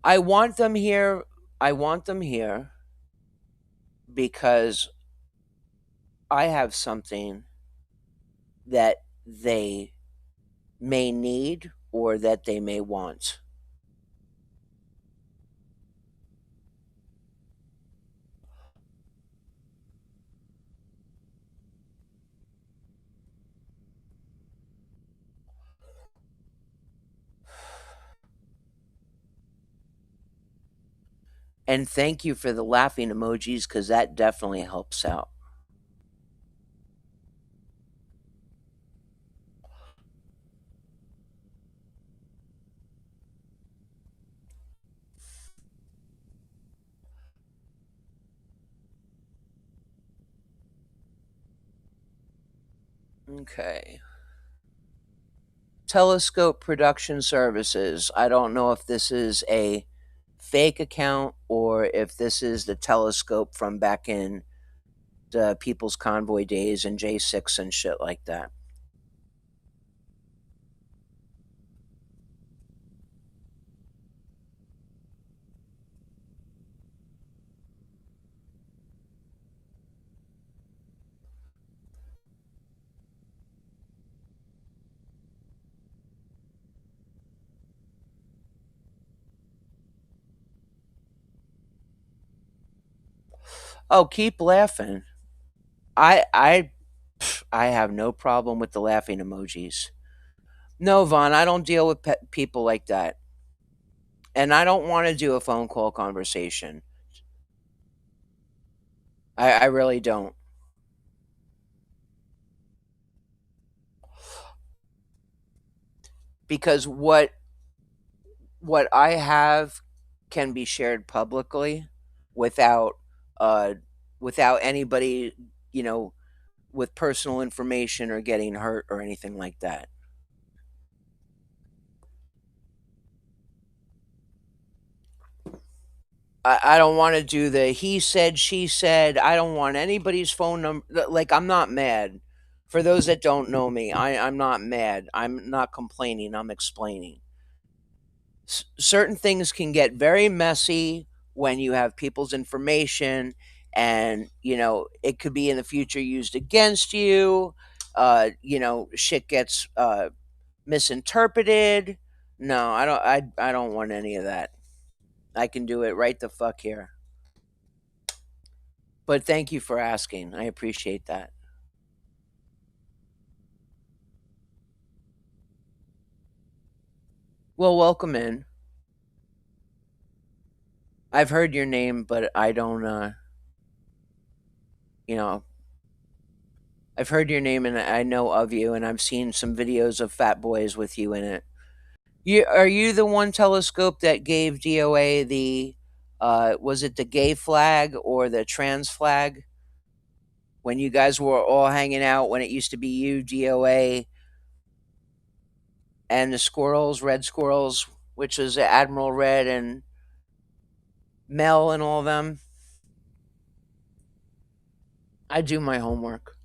I want them here. I want them here because I have something that they may need or that they may want. And thank you for the laughing emojis because that definitely helps out. Okay. Telescope Production Services. I don't know if this is a fake account or if this is the telescope from back in the People's Convoy days and J6 and shit like that. Oh, keep laughing. I I I have no problem with the laughing emojis. No, Vaughn, I don't deal with people like that. And I don't want to do a phone call conversation. I really don't. Because what I have can be shared publicly without uh without anybody, you know, with personal information or getting hurt or anything like that. I don't want to do the he said, she said. I don't want anybody's phone number. Like, I'm not mad. For those that don't know me, I'm not mad. I'm not complaining. I'm explaining. Certain things can get very messy when you have people's information, and it could be in the future used against you. Shit gets misinterpreted. No, I don't want any of that. I can do it right the fuck here. But thank you for asking. I appreciate that. Well, welcome in. I've heard your name, but I don't you know, I've heard your name and I know of you, and I've seen some videos of fat boys with you in it. Are you the one telescope that gave DOA the was it the gay flag or the trans flag when you guys were all hanging out when it used to be you, DOA, and the squirrels, red squirrels, which was Admiral Red and Mel and all of them? I do my homework.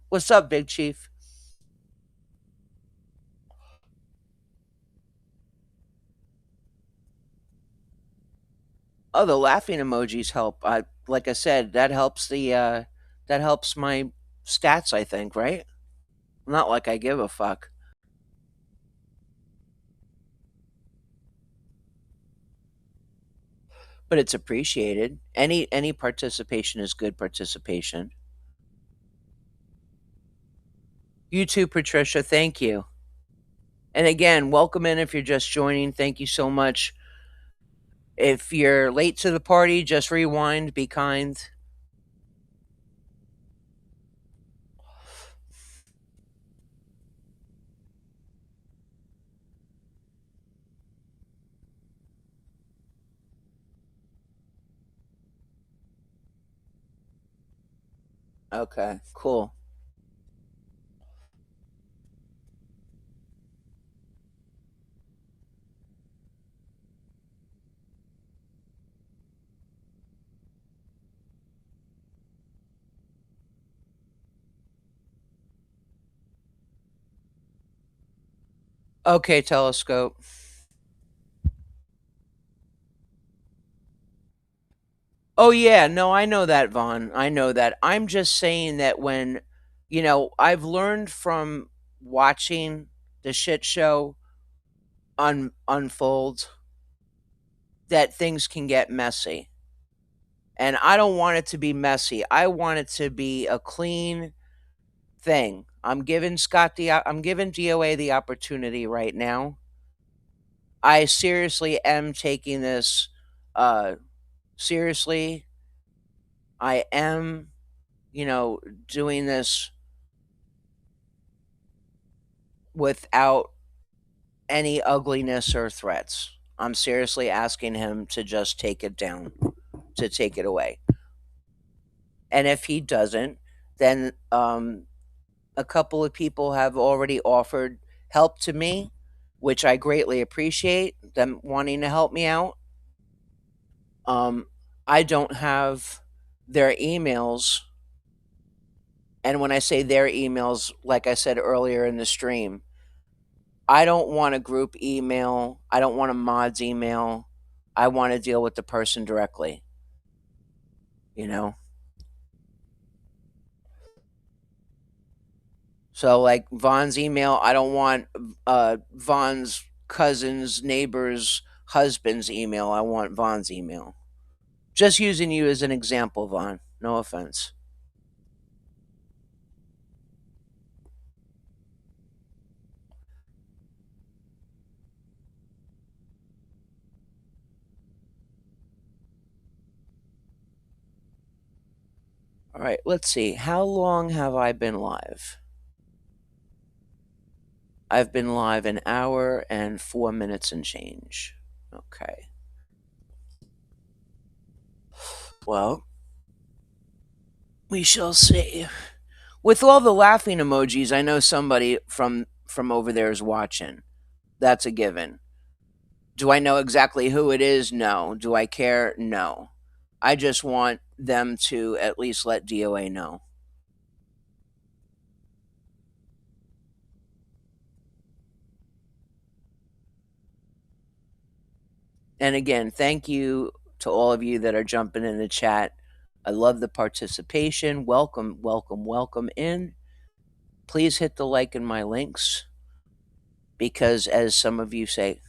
What's up, Big Chief? Oh, the laughing emojis help. Like I said, that helps my stats, I think, right? Not like I give a fuck. But it's appreciated. Any participation is good participation. You too, Patricia. Thank you. And again, welcome in if you're just joining. Thank you so much. If you're late to the party, just rewind. Be kind. Okay, cool. Okay, telescope. Oh yeah, no, I know that, Vaughn. I know that. I'm just saying that when, I've learned from watching the shit show unfold that things can get messy. And I don't want it to be messy. I want it to be a clean thing. I'm giving DOA the opportunity right now. I seriously am taking this uh seriously. I am, doing this without any ugliness or threats. I'm seriously asking him to just take it down, to take it away. And if he doesn't, then a couple of people have already offered help to me, which I greatly appreciate them wanting to help me out. Um, I don't have their emails. And when I say their emails, like I said earlier in the stream, I don't want a group email. I don't want a mods email. I want to deal with the person directly, you know? So, like Vaughn's email, I don't want Vaughn's cousin's, neighbor's, husband's email. I want Vaughn's email. Just using you as an example, Vaughn. No offense. All right, let's see. How long have I been live? I've been live an hour and 4 minutes and change. Okay. Well, we shall see. With all the laughing emojis, I know somebody from over there is watching. That's a given. Do I know exactly who it is? No. Do I care? No. I just want them to at least let DOA know. And again, thank you to all of you that are jumping in the chat. I love the participation. Welcome, welcome, welcome in. Please hit the like in my links because, as some of you say,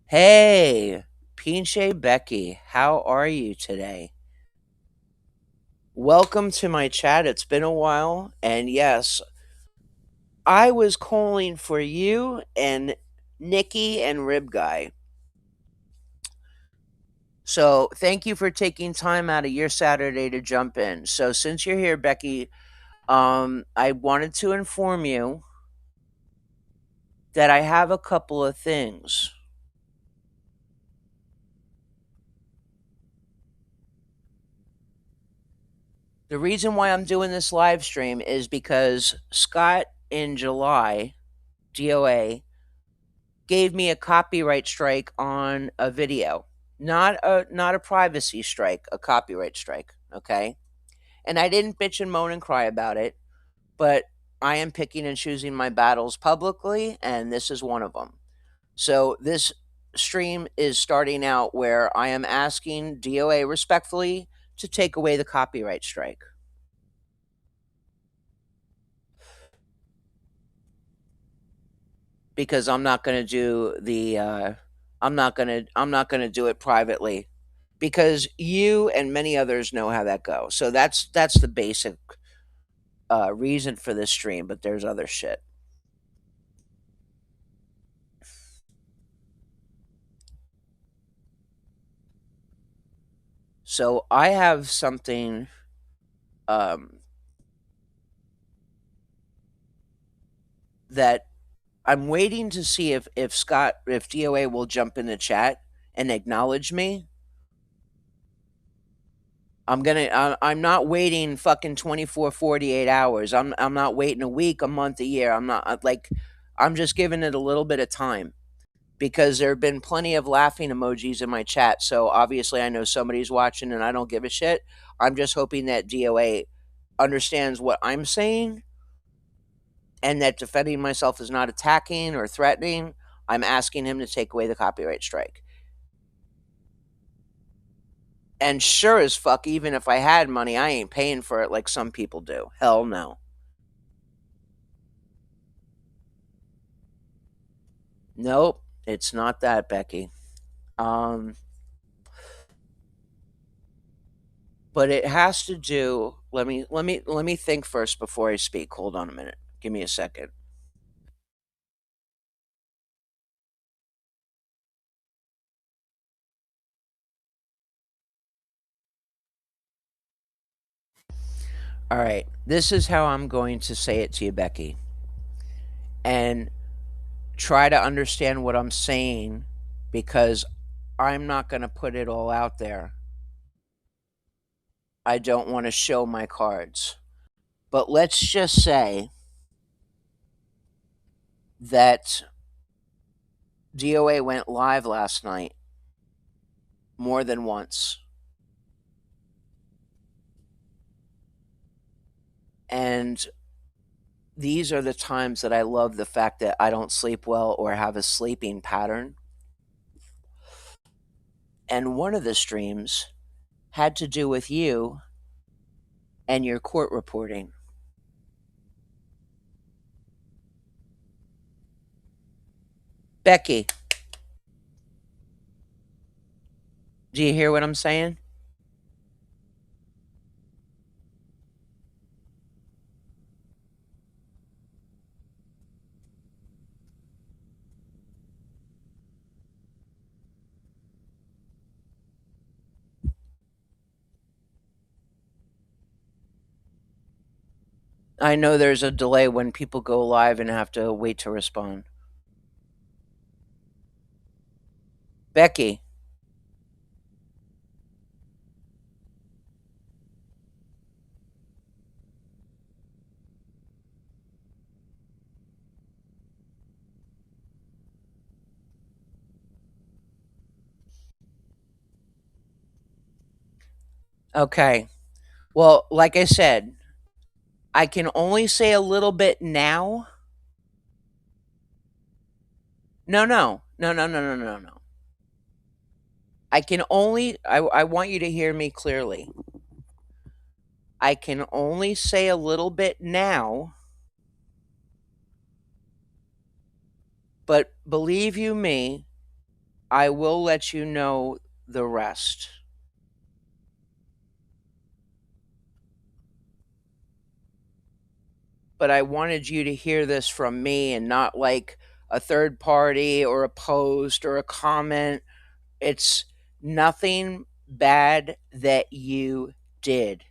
hey, PINCHE Becky, how are you today? Welcome to my chat. It's been a while. And yes, I was calling for you and Nikki and RIBGUY. So thank you for taking time out of your Saturday to jump in. So since you're here, Becky, I wanted to inform you that I have a couple of things. The reason why I'm doing this live stream is because Scott in July, DOA, gave me a copyright strike on a video. Not a privacy strike, a copyright strike, okay? And I didn't bitch and moan and cry about it, but I am picking and choosing my battles publicly, and this is one of them. So this stream is starting out where I am asking DOA respectfully to take away the copyright strike. Because I'm not going to do the I'm not going to do it privately because you and many others know how that goes. So that's the basic reason for this stream, but there's other shit. So I have something um, that I'm waiting to see if DOA will jump in the chat and acknowledge me. I'm not waiting fucking 24, 48 hours. I'm not waiting a week, a month, a year. I'm not like I'm just giving it a little bit of time because there have been plenty of laughing emojis in my chat. So obviously I know somebody's watching and I don't give a shit. I'm just hoping that DOA understands what I'm saying and that defending myself is not attacking or threatening. I'm asking him to take away the copyright strike. And sure as fuck, even if I had money, I ain't paying for it like some people do. Hell no. Nope, it's not that, Becky. Um, but it has to do. Let me think first before I speak. Hold on a minute. Give me a second. All right, this is how I'm going to say it to you, Becky, and try to understand what I'm saying because I'm not going to put it all out there. I don't want to show my cards. But let's just say that DOA went live last night more than once. And these are the times that I love the fact that I don't sleep well or have a sleeping pattern. And one of the streams had to do with you and your court reporting. Becky, do you hear what I'm saying? I know there's a delay when people go live and have to wait to respond. Becky, okay. Well, like I said, I can only say a little bit now. No, no. No, no, no, no, no, no. I want you to hear me clearly. I can only say a little bit now, but believe you me, I will let you know the rest. But I wanted you to hear this from me and not like a third party or a post or a comment. It's nothing bad that you did.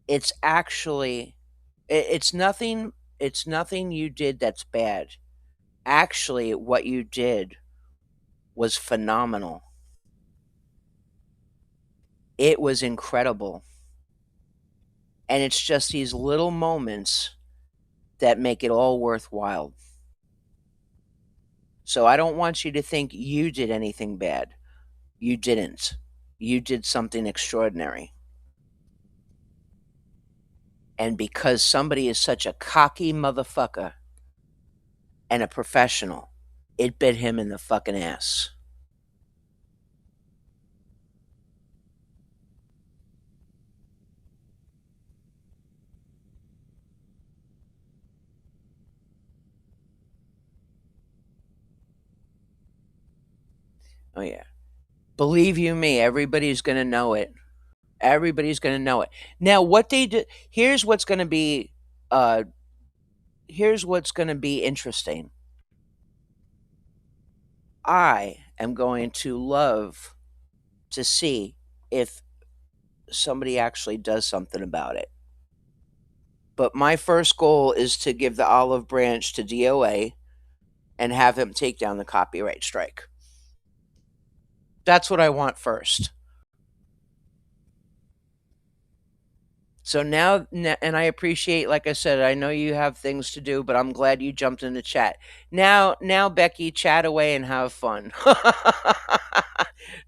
It's actually it's nothing you did that's bad. Actually, what you did was phenomenal. It was incredible. And it's just these little moments that make it all worthwhile. So I don't want you to think you did anything bad. You didn't. You did something extraordinary. And because somebody is such a cocky motherfucker and a professional, it bit him in the fucking ass. Oh, yeah. Believe you me, everybody's going to know it. Everybody's going to know it. Now, what they do, uh, here's what's going to be interesting. I am going to love to see if somebody actually does something about it. But my first goal is to give the olive branch to DOA and have him take down the copyright strike. That's what I want first. So now, and I appreciate, like I said, I know you have things to do, but I'm glad you jumped in the chat. Now, Becky, chat away and have fun.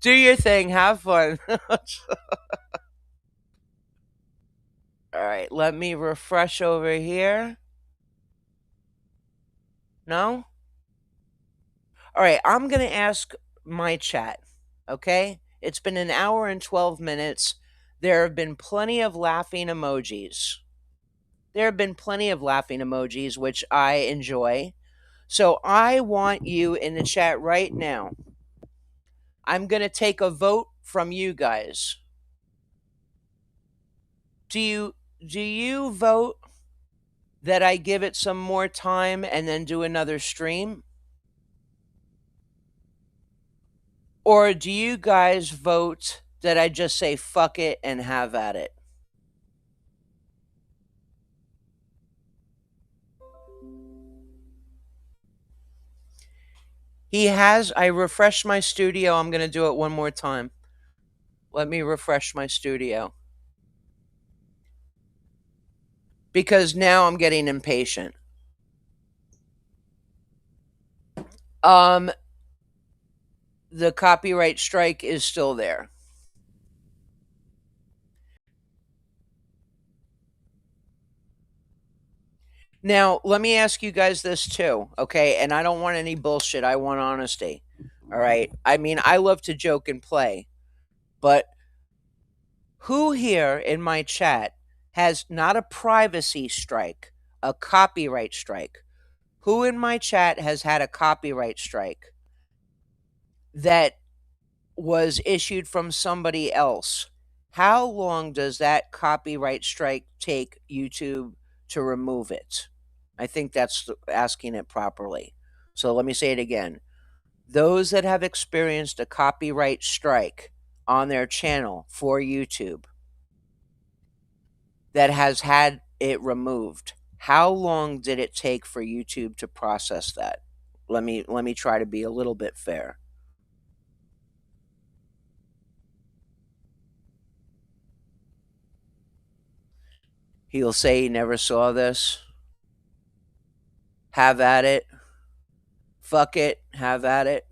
Do your thing, have fun. All right, let me refresh over here. No? All right, I'm going to ask my chat, okay? It's been an hour and 12 minutes. There have been plenty of laughing emojis. There have been plenty of laughing emojis, which I enjoy. So I want you in the chat right now. I'm going to take a vote from you guys. Do you vote that I give it some more time and then do another stream? Or do you guys vote that I just say fuck it and have at it? I refreshed my studio. I'm going to do it one more time. Let me refresh my studio. Because now I'm getting impatient. The copyright strike is still there. Now, let me ask you guys this too, okay? And I don't want any bullshit. I want honesty. All right? I mean, I love to joke and play. But who here in my chat has not a privacy strike, a copyright strike? Who in my chat has had a copyright strike that was issued from somebody else? How long does that copyright strike take YouTube to remove it? I think that's asking it properly. So let me say it again. Those that have experienced a copyright strike on their channel for YouTube that has had it removed, how long did it take for YouTube to process that? Let me try to be a little bit fair. He'll say he never saw this. Have at it. Fuck it. Have at it.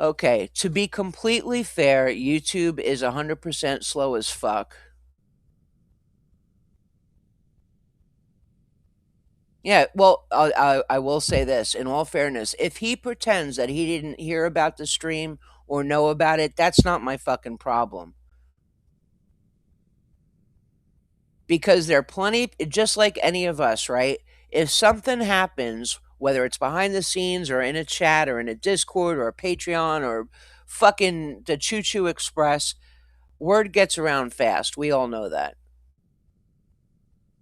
Okay, to be completely fair, YouTube is 100% slow as fuck. Yeah, well, I will say this in all fairness. If he pretends that he didn't hear about the stream or know about it, that's not my fucking problem. Because there are plenty, just like any of us, right? If something happens, whether it's behind the scenes or in a chat or in a Discord or a Patreon or fucking the Choo Choo Express, word gets around fast. We all know that.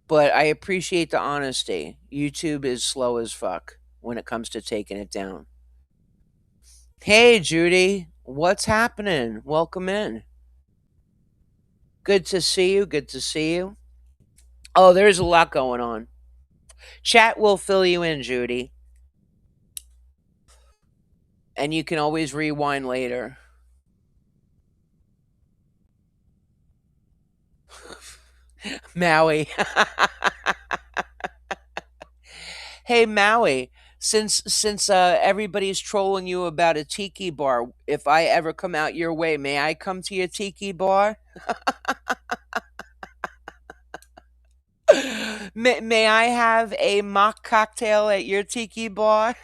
But I appreciate the honesty. YouTube is slow as fuck when it comes to taking it down. Hey, Judy. What's happening? Welcome in. Good to see you. Good to see you. Oh, there's a lot going on. Chat will fill you in, Judy. And you can always rewind later. Maui. Hey, Maui. Since everybody's trolling you about a tiki bar, if I ever come out your way, may I come to your tiki bar? May I have a mock cocktail at your tiki bar?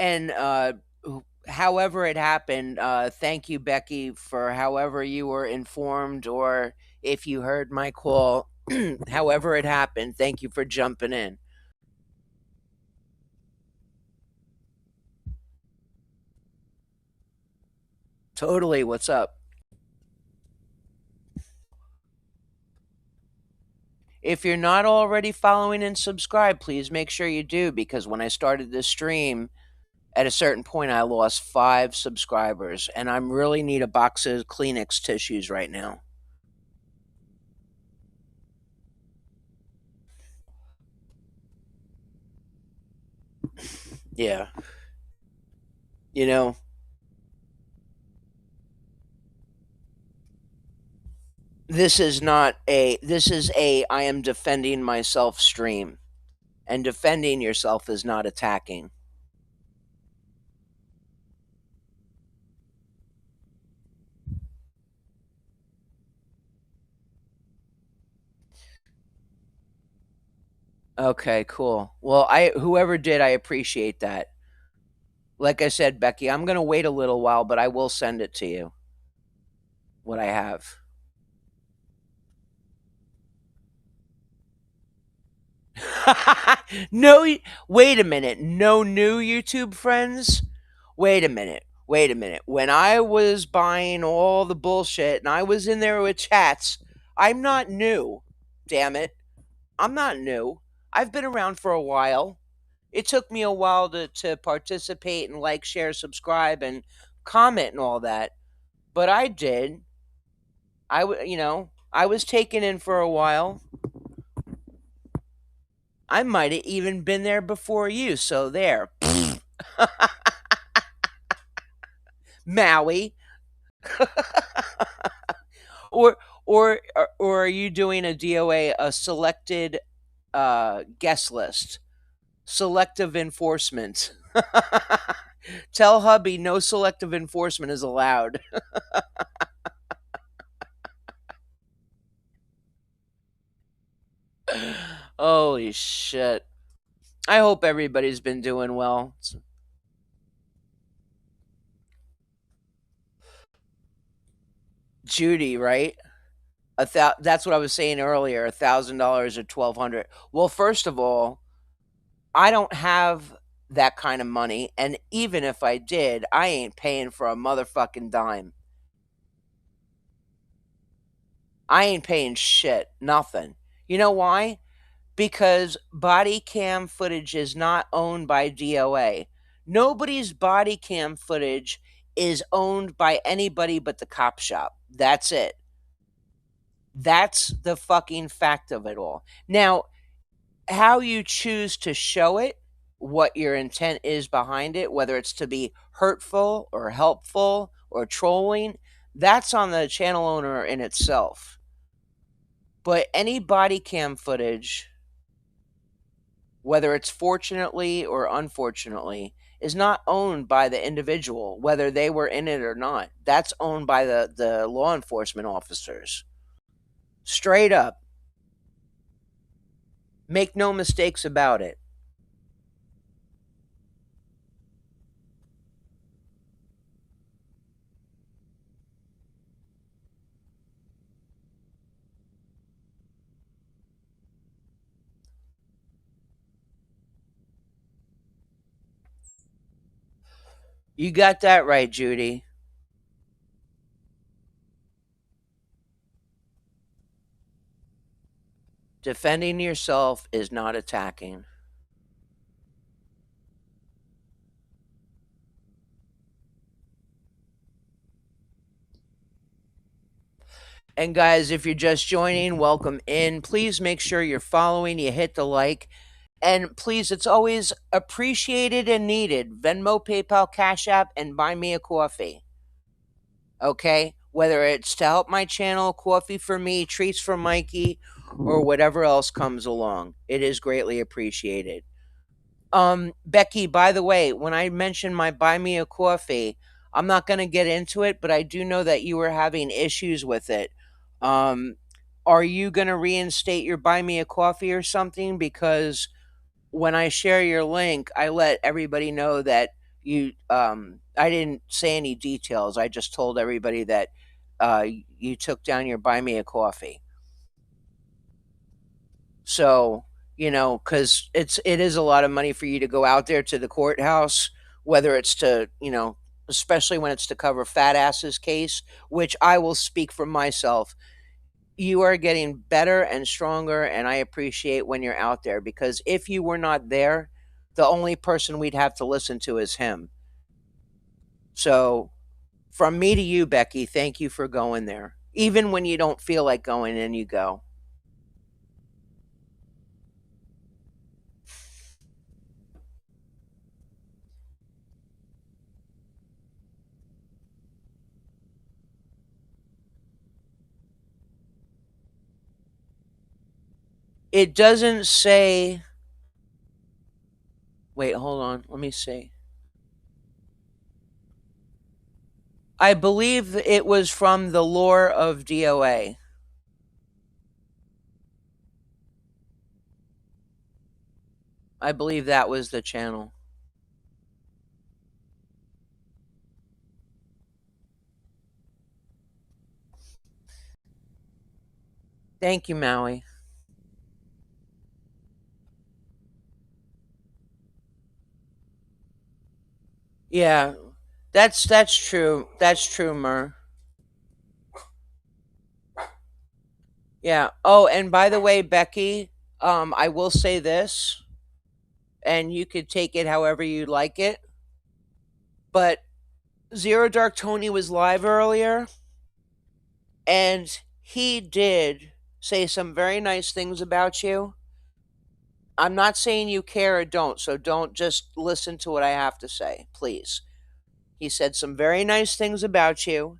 And however it happened, thank you, Becky, for however you were informed or if you heard my call. However it happened, thank you for jumping in. Totally. What's up? If you're not already following and subscribed, please make sure you do because when I started this stream, at a certain point, I lost 5 subscribers, and I really need a box of Kleenex tissues right now. Yeah. You know, this is a I am defending myself stream. And defending yourself is not attacking. Okay, cool. Well, I whoever did, I appreciate that. Like I said, Becky, I'm going to wait a little while, but I will send it to you. What I have. No, wait a minute. No new YouTube friends? Wait a minute. Wait a minute. When I was buying all the bullshit and I was in there with chats, I'm not new. Damn it. I'm not new. I've been around for a while. It took me a while to participate and like, share, subscribe, and comment and all that. But I did. I was taken in for a while. I might have even been there before you, so there. Maui. or or are you doing a DOA, a selected guest list? Selective enforcement. Tell hubby no selective enforcement is allowed. Holy shit. I hope everybody's been doing well. Judy, right? That's what I was saying earlier. $1,000 or 1,200. Well, first of all, I don't have that kind of money, and even if I did, I ain't paying for a motherfucking dime. I ain't paying shit, nothing. You know why? Because body cam footage is not owned by DOA. Nobody's body cam footage is owned by anybody but the cop shop. That's it. That's the fucking fact of it all. Now, how you choose to show it, what your intent is behind it, whether it's to be hurtful or helpful or trolling, that's on the channel owner in itself. But any body cam footage, whether it's fortunately or unfortunately, is not owned by the individual, whether they were in it or not. That's owned by the law enforcement officers. Straight up. Make no mistakes about it. You got that right, Judy. Defending yourself is not attacking. And guys, if you're just joining, welcome in. Please make sure you're following, you hit the like. And please, it's always appreciated and needed. Venmo, PayPal, Cash App, and buy me a coffee. Okay? Whether it's to help my channel, coffee for me, treats for Mikey, or whatever else comes along. It is greatly appreciated. Becky, by the way, when I mentioned my buy me a coffee, I'm not going to get into it, but I do know that you were having issues with it. Um, are you going to reinstate your buy me a coffee or something? Because when I share your link, I let everybody know that I didn't say any details. I just told everybody that you took down your buy me a coffee. So, because it is a lot of money for you to go out there to the courthouse, whether it's to, especially when it's to cover Fat Ass's case, which I will speak for myself. You are getting better and stronger, and I appreciate when you're out there, because if you were not there, the only person we'd have to listen to is him. So, from me to you, Becky, thank you for going there. Even when you don't feel like going in, you go. It doesn't say. Wait, hold on. Let me see. I believe it was from the lore of DOA. I believe that was the channel. Thank you, Maui. Yeah, that's true. That's true, Mur. Yeah. Oh, and by the way, Becky, I will say this, and you could take it however you like it. But Zero Dark Tony was live earlier, and he did say some very nice things about you. I'm not saying you care or don't, so don't just listen to what I have to say, please. He said some very nice things about you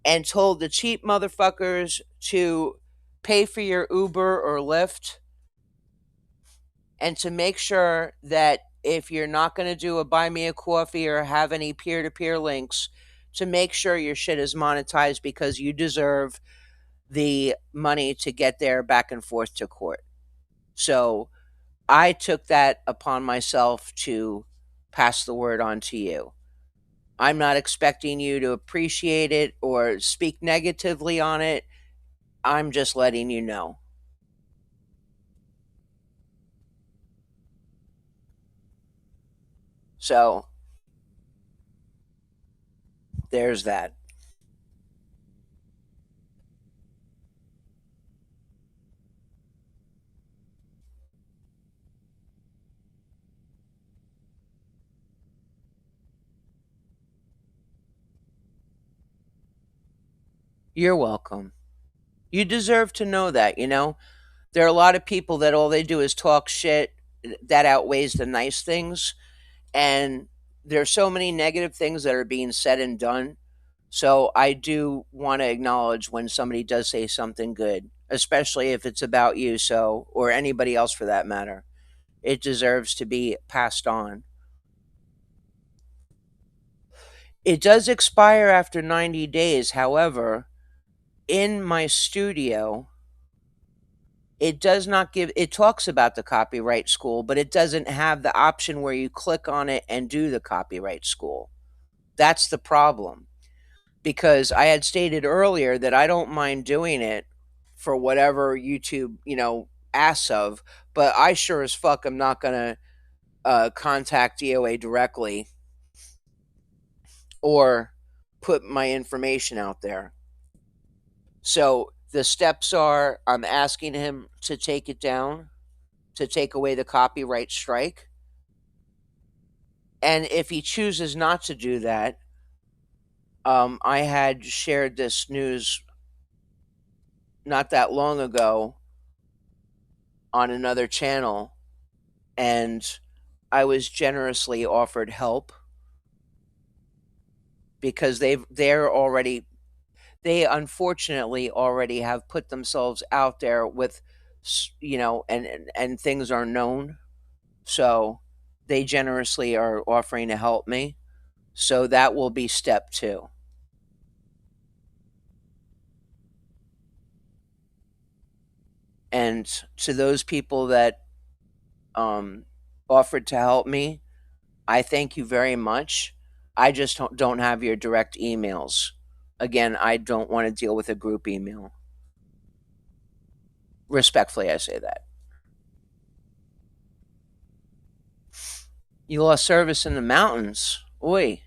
and told the cheap motherfuckers to pay for your Uber or Lyft, and to make sure that if you're not going to do a buy me a coffee or have any peer to peer links, to make sure your shit is monetized, because you deserve the money to get there back and forth to court. So I took that upon myself to pass the word on to you. I'm not expecting you to appreciate it or speak negatively on it. I'm just letting you know. So there's that. You're welcome. You deserve to know that, you know? There are a lot of people that all they do is talk shit that outweighs the nice things. And there's so many negative things that are being said and done. So I do want to acknowledge when somebody does say something good, especially if it's about you, so, or anybody else for that matter. It deserves to be passed on. It does expire after 90 days. However, in my studio, it does not give, it talks about the copyright school, but it doesn't have the option where you click on it and do the copyright school. That's the problem. Because I had stated earlier that I don't mind doing it for whatever YouTube, asks of, but I sure as fuck am not going to contact DOA directly or put my information out there. So the steps are, I'm asking him to take it down, to take away the copyright strike. And if he chooses not to do that, I had shared this news not that long ago on another channel, and I was generously offered help because they unfortunately already have put themselves out there with, and things are known. So they generously are offering to help me. So that will be step 2. And to those people that um, offered to help me, I thank you very much. I just don't have your direct emails. Again, I don't want to deal with a group email. Respectfully, I say that. You lost service in the mountains. Oi.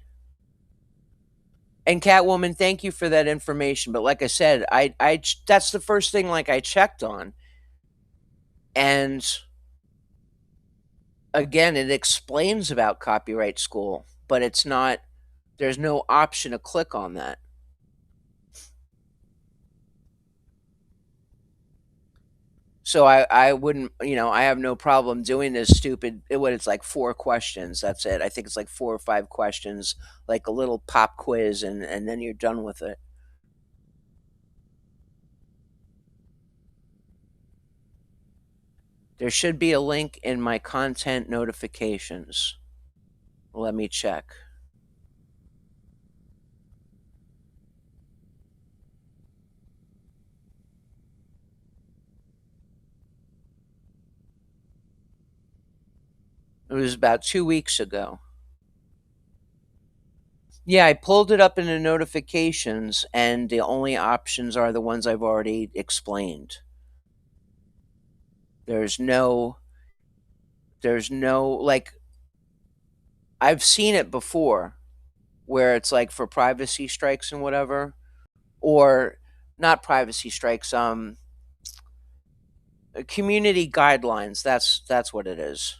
And Catwoman, thank you for that information. But like I said, that's the first thing like I checked on, and again, it explains about copyright school, but it's not. There's no option to click on that. So I wouldn't, I have no problem doing this stupid. What it's like 4 questions. That's it. I think it's like 4 or 5 questions, like a little pop quiz, and then you're done with it. There should be a link in my content notifications. Let me check. It was about 2 weeks ago. Yeah, I pulled it up in the notifications, and the only options are the ones I've already explained. There's no, like, I've seen it before where it's like for privacy strikes and whatever, or not privacy strikes, community guidelines. That's what it is.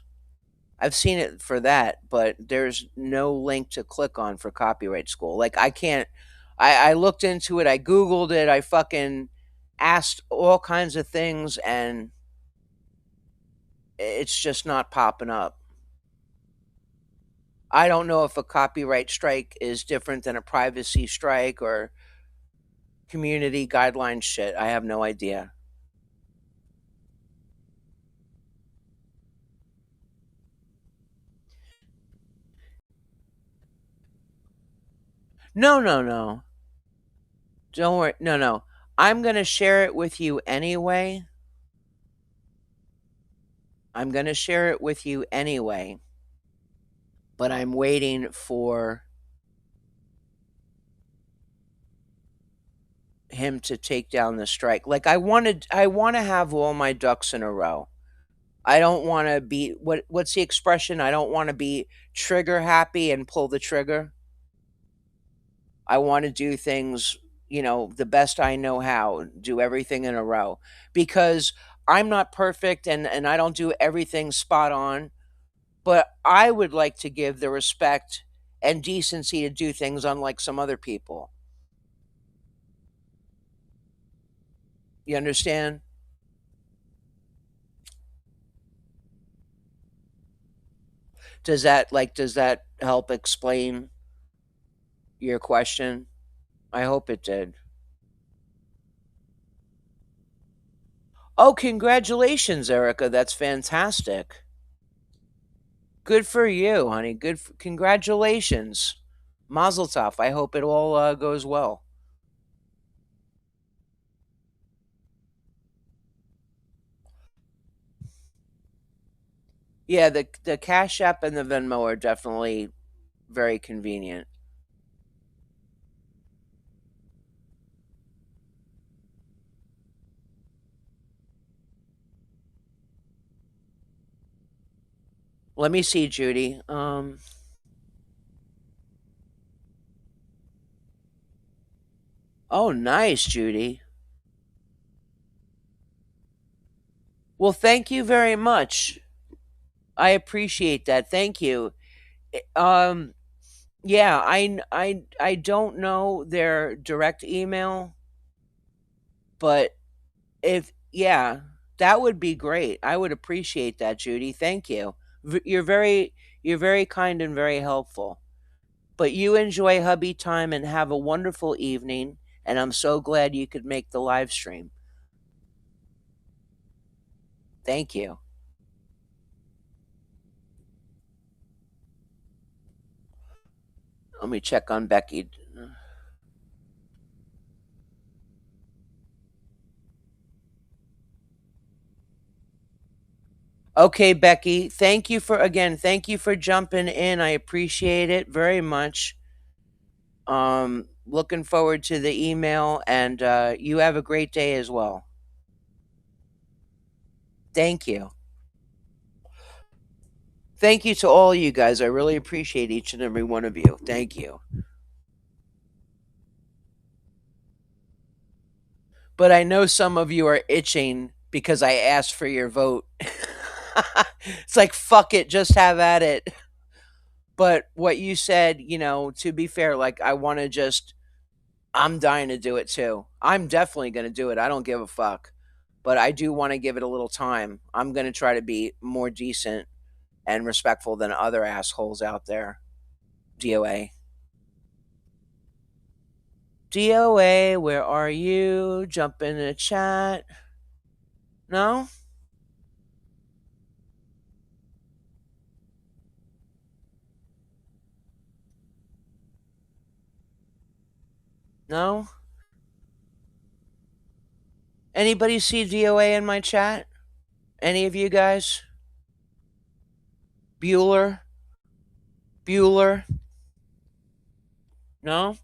I've seen it for that, but there's no link to click on for copyright school. Like I can't. I looked into it. I googled it. I fucking asked all kinds of things, and it's just not popping up. I don't know if a copyright strike is different than a privacy strike or community guideline shit. I have no idea. No, no, no. Don't worry. No, no. I'm going to share it with you anyway. I'm going to share it with you anyway. But I'm waiting for him to take down the strike. Like I want to have all my ducks in a row. I don't want to be what's the expression? I don't want to be trigger happy and pull the trigger. I want to do things, the best I know how, do everything in a row because I'm not perfect and I don't do everything spot on, but I would like to give the respect and decency to do things unlike some other people. You understand? Does that help explain your question? I hope it did. Oh, congratulations, Erica. That's fantastic. Good for you, honey. Congratulations. Mazel tov. I hope it all goes well. Yeah, the Cash App and the Venmo are definitely very convenient. Let me see, Judy. Oh, nice, Judy. Well, thank you very much. I appreciate that. Thank you. Um, yeah, I don't know their direct email, but if yeah, that would be great. I would appreciate that, Judy. Thank you. You're very kind and very helpful. But you enjoy hubby time and have a wonderful evening, and I'm so glad you could make the live stream. Thank you. Let me check on Becky. Okay, Becky, thank you for jumping in. I appreciate it very much. Looking forward to the email, and you have a great day as well. Thank you. Thank you to all you guys. I really appreciate each and every one of you. Thank you. But I know some of you are itching because I asked for your vote. It's like, fuck it, just have at it. But what you said, to be fair, like, I'm dying to do it too. I'm definitely going to do it. I don't give a fuck. But I do want to give it a little time. I'm going to try to be more decent and respectful than other assholes out there. DOA. DOA, where are you? Jump in the chat. No? No? Anybody see DOA in my chat? Any of you guys? Bueller? Bueller? No?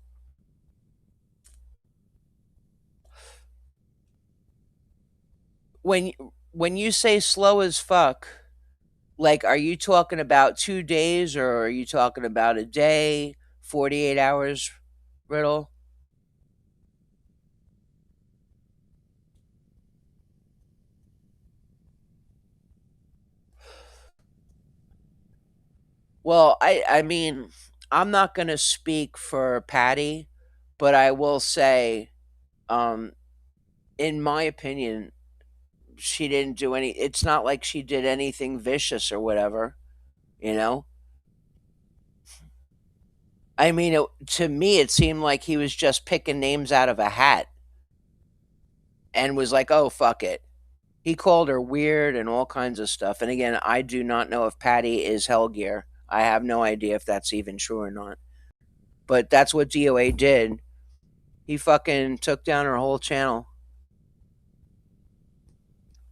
When when you say slow as fuck, like, are you talking about 2 days or are you talking about a day, 48 hours, Riddle? Well, I mean, I'm not going to speak for Patty, but I will say, um, in my opinion, she didn't do it's not like she did anything vicious or whatever, you know? I mean, to me, it seemed like he was just picking names out of a hat and was like, oh, fuck it. He called her weird and all kinds of stuff. And again, I do not know if Patty is Hellgear. I have no idea if that's even true or not. But that's what DOA did. He fucking took down her whole channel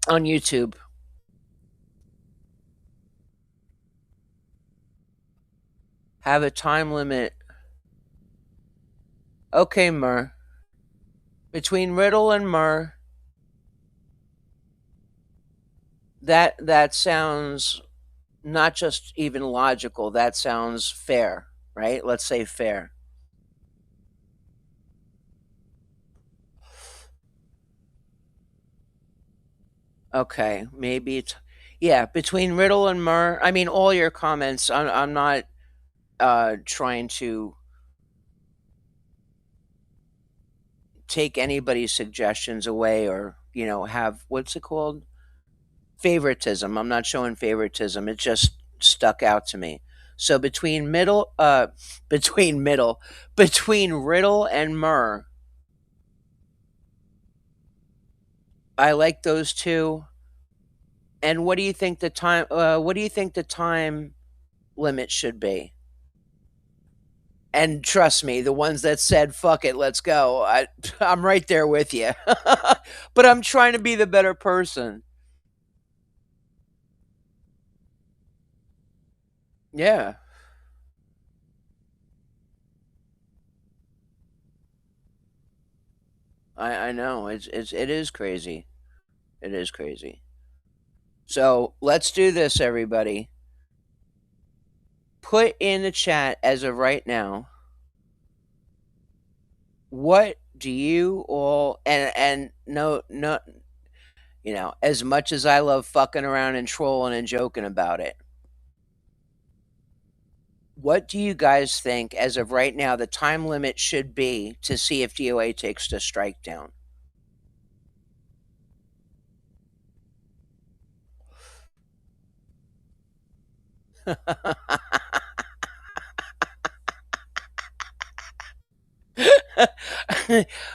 on YouTube. Have a time limit. Okay, Mur. Between Riddle and Mur, that sounds not just even logical. That sounds fair, right? Let's say fair. Okay, maybe it's yeah, between Riddle and Mur. I mean, all your comments. I'm not trying to take anybody's suggestions away or have what's it called favoritism. I'm not showing favoritism. It just stuck out to me. So between Riddle and Mur, I like those two. And what do you think the time? What do you think the time limit should be? And trust me, the ones that said "fuck it, let's go," I'm right there with you. But I'm trying to be the better person. Yeah, I know it is crazy. It is crazy. So let's do this, everybody. Put in the chat as of right now. What do you all and no, as much as I love fucking around and trolling and joking about it, what do you guys think as of right now the time limit should be to see if DOA takes the strike down?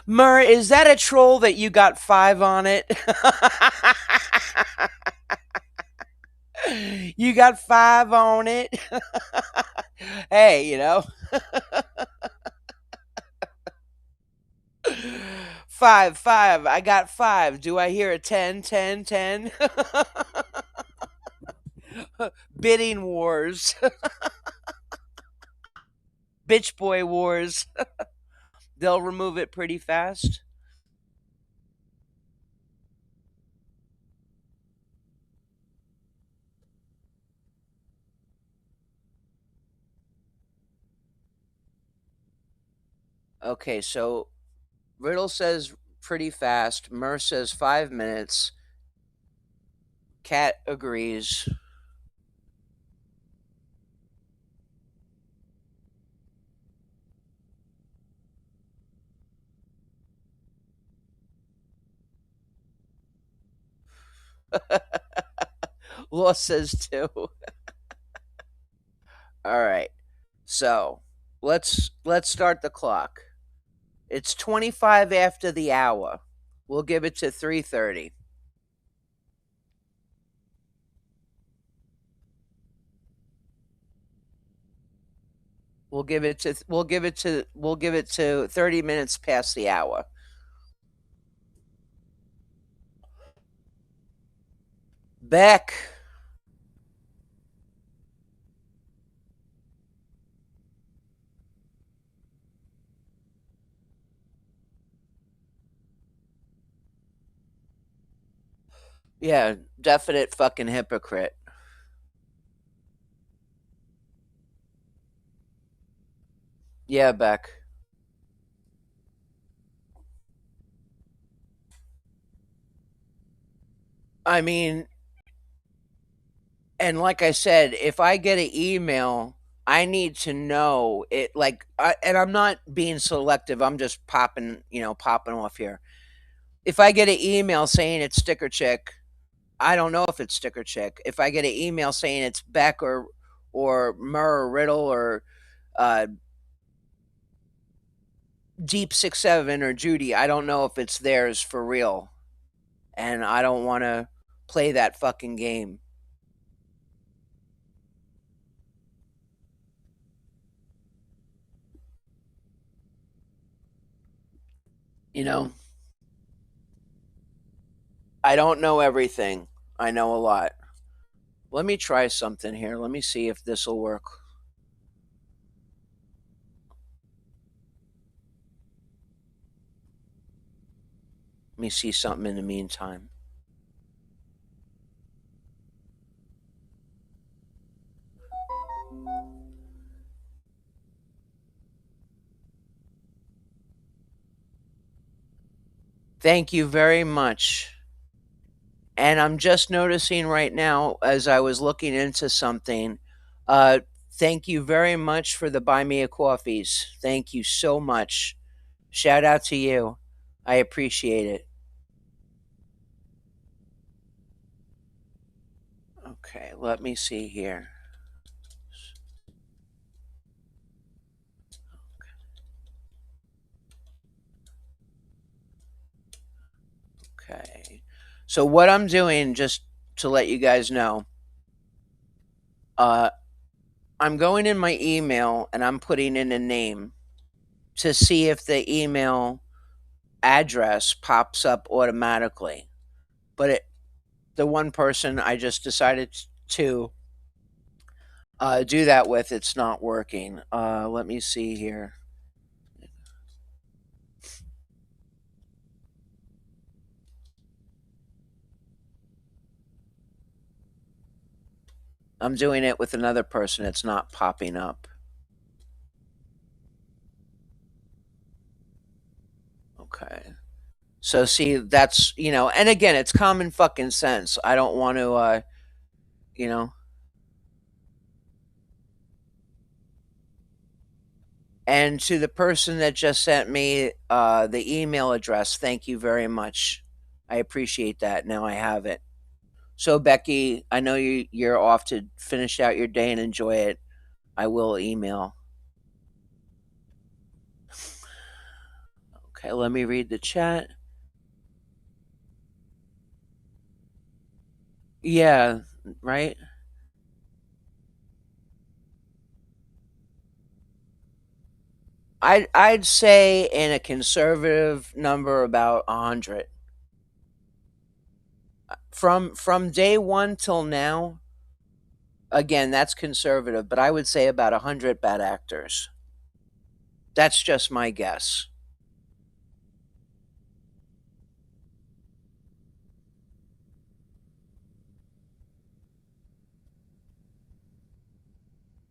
Mur, is that a troll that you got 5 on it? You got 5 on it? Hey, 5, 5. I got 5. Do I hear a 10, 10, 10? Bidding wars. Bitch boy wars. They'll remove it pretty fast. Okay, so Riddle says pretty fast. Mer says 5 minutes. Cat agrees. Law says 2. All right. So let's start the clock. It's 25 after the hour. We'll give it to 3:30. We'll give it to 30 minutes past the hour. Beck. Yeah, definite fucking hypocrite. Yeah, Beck. I mean, and like I said, if I get an email, I need to know it. And I'm not being selective. I'm just popping off here. If I get an email saying it's sticker chick, I don't know if it's sticker chick. If I get an email saying it's Beck or Murr or Riddle or uh, Deep 6-7 or Judy, I don't know if it's theirs for real, and I don't want to play that fucking game. You know, I don't know everything. I know a lot. Let me try something here. Let me see if this will work. Let me see something in the meantime. Thank you very much. And I'm just noticing right now as I was looking into something. Uh, Thank you very much for the buy me a coffees. Thank you so much. Shout out to you. I appreciate it. Okay, let me see here. Okay. So what I'm doing, just to let you guys know, uh, I'm going in my email and I'm putting in a name to see if the email address pops up automatically. But the one person I just decided to do that with, it's not working. Let me see here. I'm doing it with another person. It's not popping up. Okay. So see, that's and again, it's common fucking sense. I don't want to, you know. And to the person that just sent me the email address, thank you very much. I appreciate that. Now I have it. So Becky, I know you're off to finish out your day and enjoy it. I will email. Okay, let me read the chat. Yeah, right? I'd say in a conservative number about 100. From day 1 till now, again, that's conservative, but I would say about 100 bad actors. That's just my guess.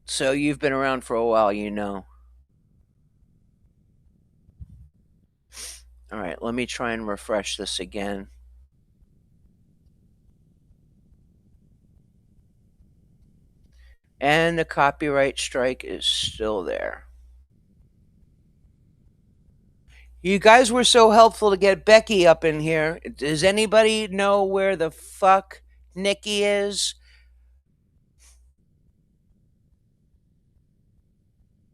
So you've been around for a while, you know. All right, let me try and refresh this again. And the copyright strike is still there. You guys were so helpful to get Becky up in here. Does anybody know where the fuck Nikki is?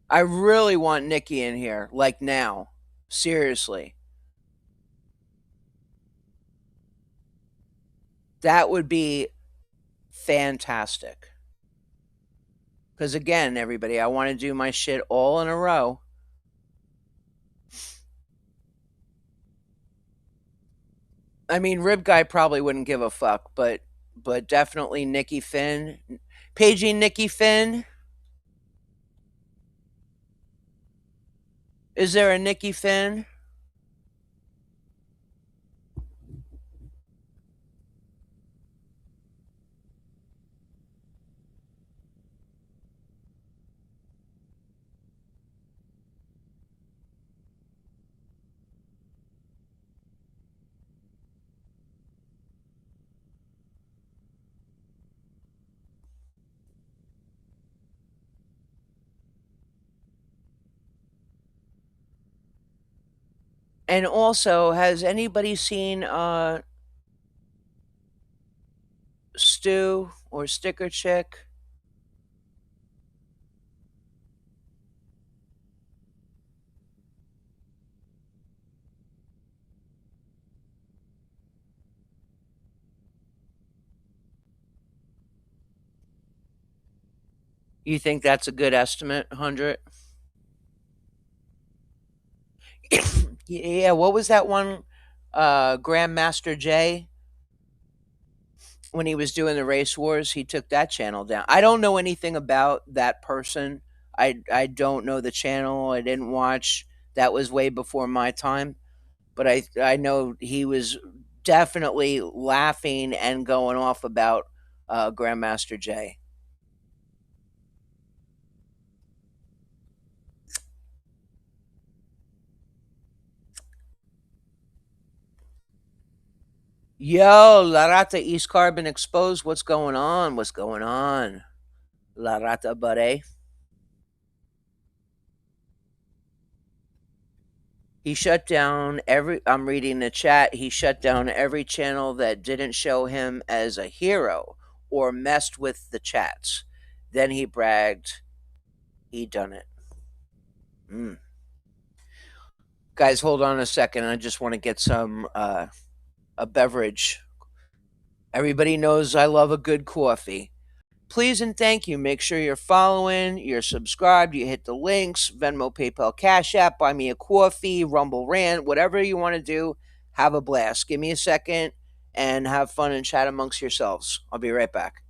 I really want Nikki in here, like now. Seriously. That would be fantastic. Because again, everybody, I want to do my shit all in a row. I mean, RIBGUY probably wouldn't give a fuck, but definitely Nikki Finn. Paging Nikki Finn. Is there a Nikki Finn? And also, has anybody seen Stu or Sticker Chick? You think that's a good estimate, 100? Yeah, what was that one? Grandmaster J, when he was doing the race wars, he took that channel down. I don't know anything about that person. I don't know the channel. I didn't watch. That was way before my time. But I know he was definitely laughing and going off about Grandmaster J. Yo, La Rata East Carbon Exposed. What's going on? What's going on? La Rata Buddy. He shut down every. I'm reading the chat. He shut down every channel that didn't show him as a hero or messed with the chats. Then he bragged he done it. Mm. Guys, hold on a second. I just want to get some a beverage. Everybody knows I love a good coffee. Please and thank you. Make sure you're following, you're subscribed, you hit the links, Venmo, PayPal, Cash App, buy me a coffee, Rumble Rant, whatever you want to do. Have a blast. Give me a second and have fun and chat amongst yourselves. I'll be right back.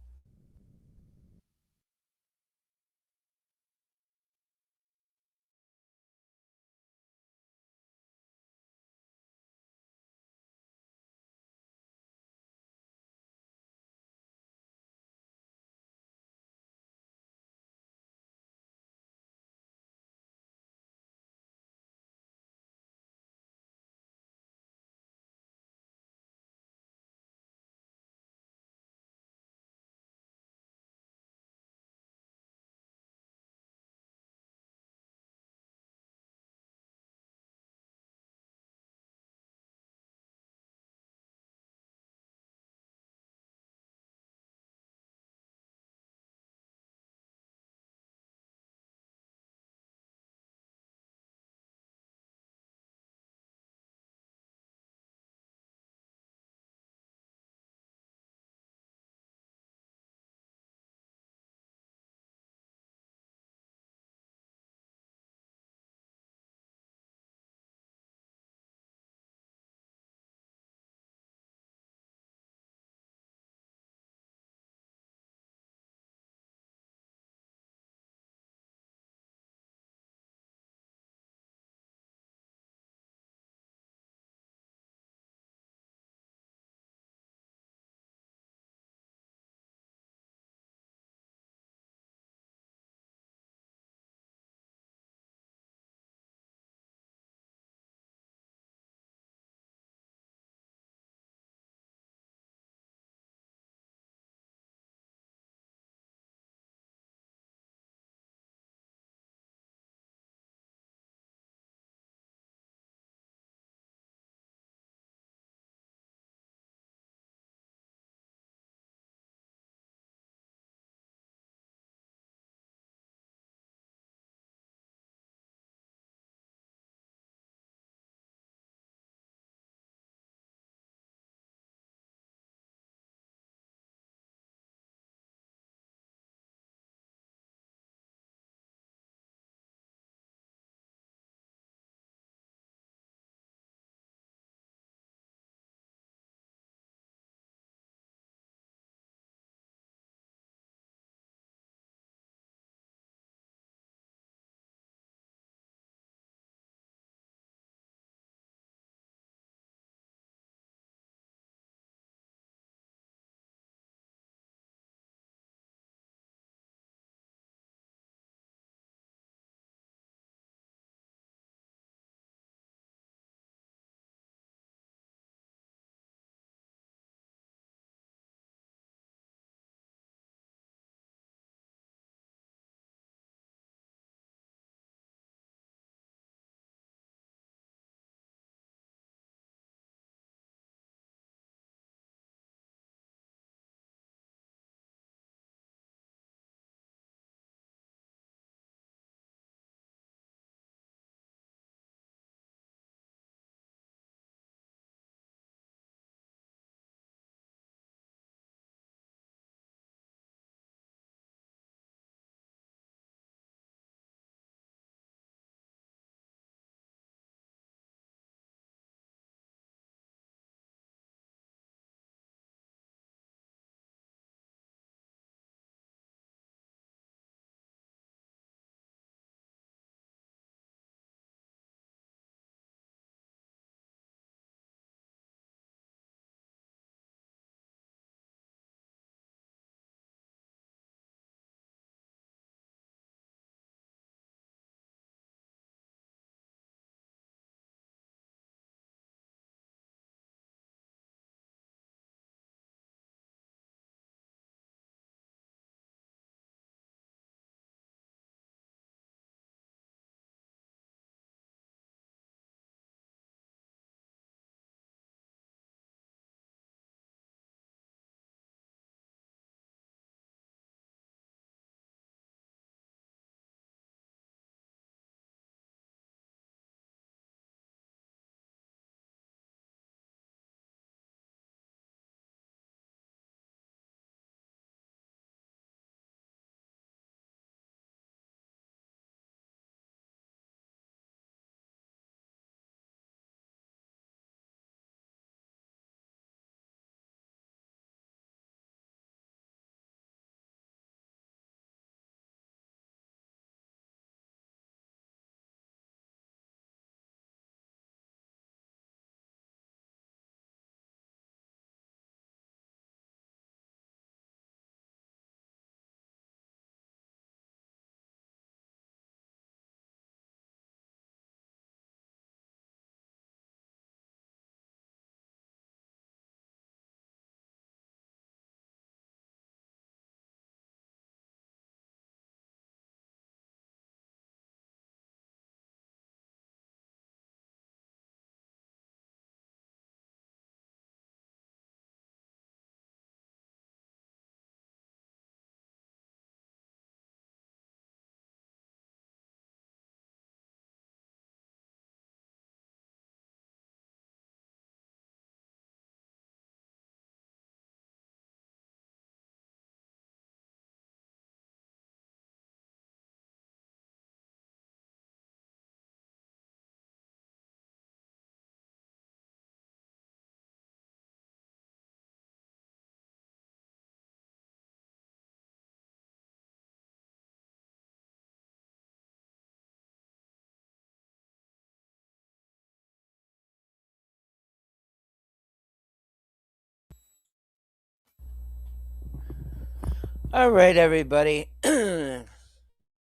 All right, everybody. I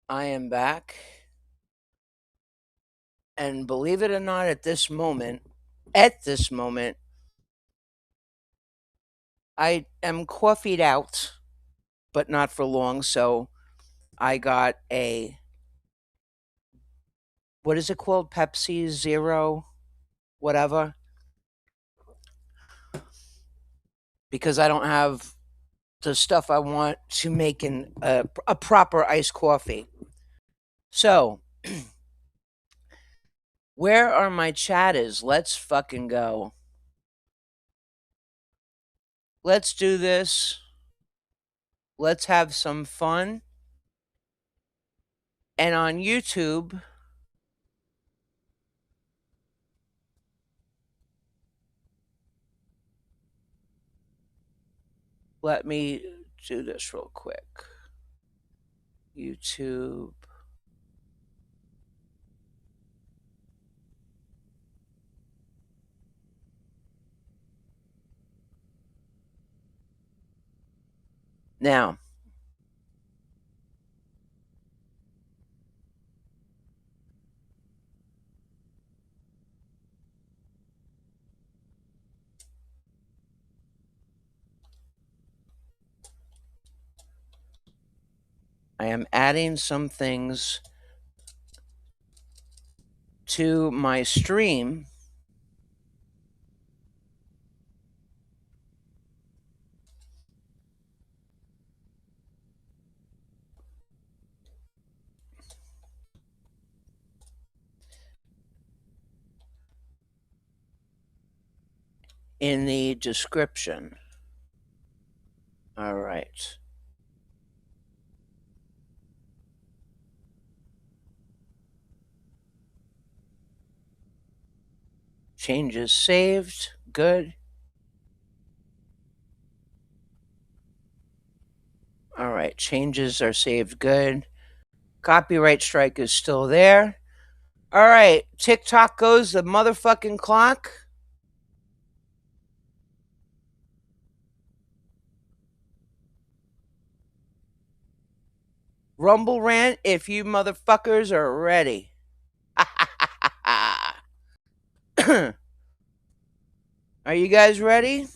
am back. And believe it or not, at this moment, I am coffeeed out, but not for long. So I got what is it called? Pepsi Zero, whatever, because I don't have the stuff I want to make a proper iced coffee. So, where are my chatters? Let's fucking go. Let's do this. Let's have some fun. And on YouTube, let me do this real quick. YouTube. Now, I am adding some things to my stream. In the description. All right. Changes saved. Good. All right. Changes are saved. Good. Copyright strike is still there. All right. TikTok goes the motherfucking clock. Rumble rant if you motherfuckers are ready. Are you guys ready?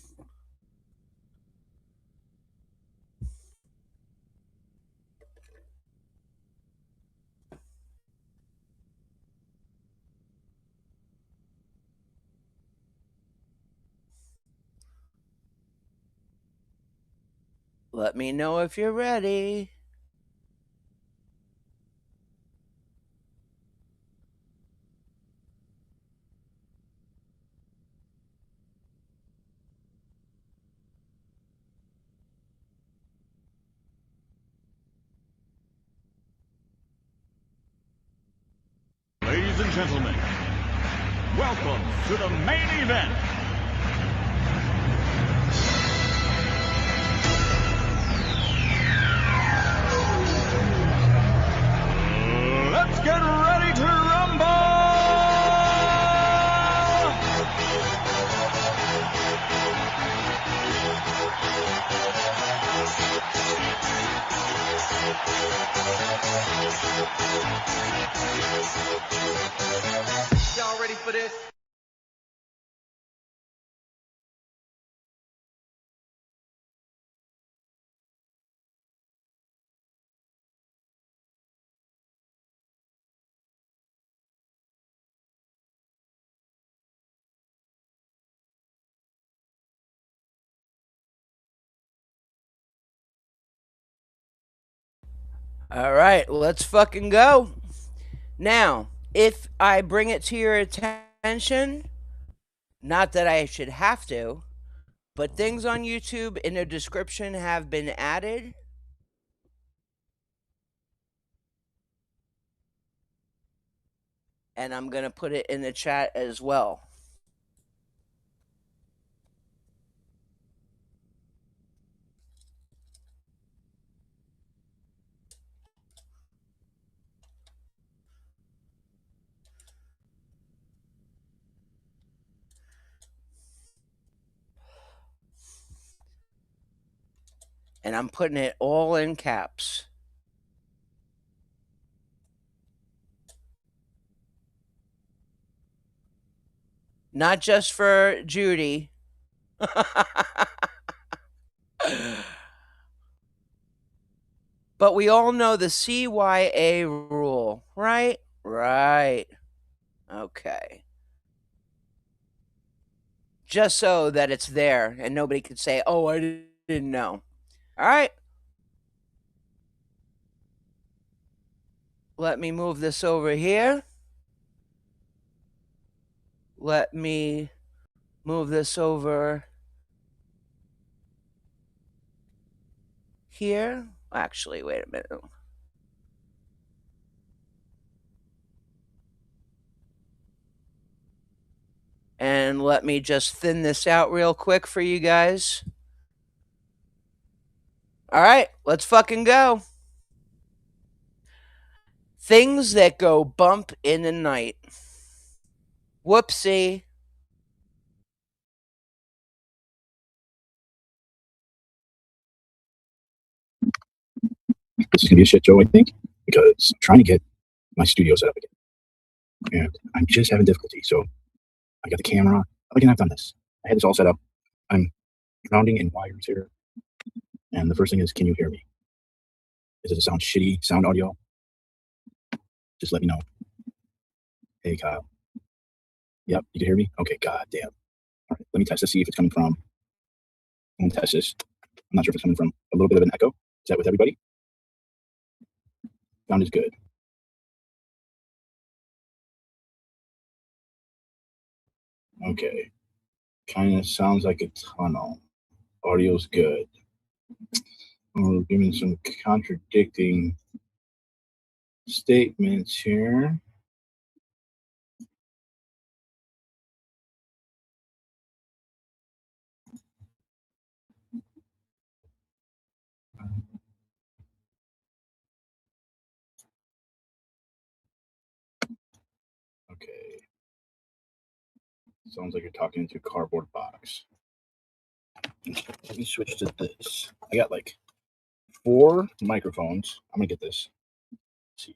Let me know if you're ready. Ladies and gentlemen, welcome to the main event. Let's get ready to rumble! Y'all ready for this? All right, let's fucking go. Now, if I bring it to your attention, not that I should have to, but things on YouTube in the description have been added. And I'm going to put it in the chat as well. And I'm putting it all in caps. Not just for Judy. But we all know the CYA rule, right? Right. Okay. Just so that it's there and nobody could say, oh, I didn't know. All right. Let me move this over here. Let me move this over here. Actually, wait a minute. And let me just thin this out real quick for you guys. All right, let's fucking go. Things that go bump in the night. Whoopsie. This is gonna be a shit show, I think, because I'm trying to get my studio set up again, and I'm just having difficulty. So I got the camera. Again, I've done this. I had this all set up. I'm grounding in wires here, and the first thing is, can you hear me? Is it a sound shitty sound audio? Just let me know. Hey, Kyle. Yep, you can hear me. Okay, goddamn. All right, let me test to see if it's coming from. I'm gonna test this. I'm not sure if it's coming from a little bit of an echo. Is that with everybody? Sound is good. Okay. Kind of sounds like a tunnel. Audio's good. We're giving some contradicting statements here. Okay. Sounds like you're talking into a cardboard box. Let me switch to this. I got like 4 microphones. I'm gonna get this. Let's see.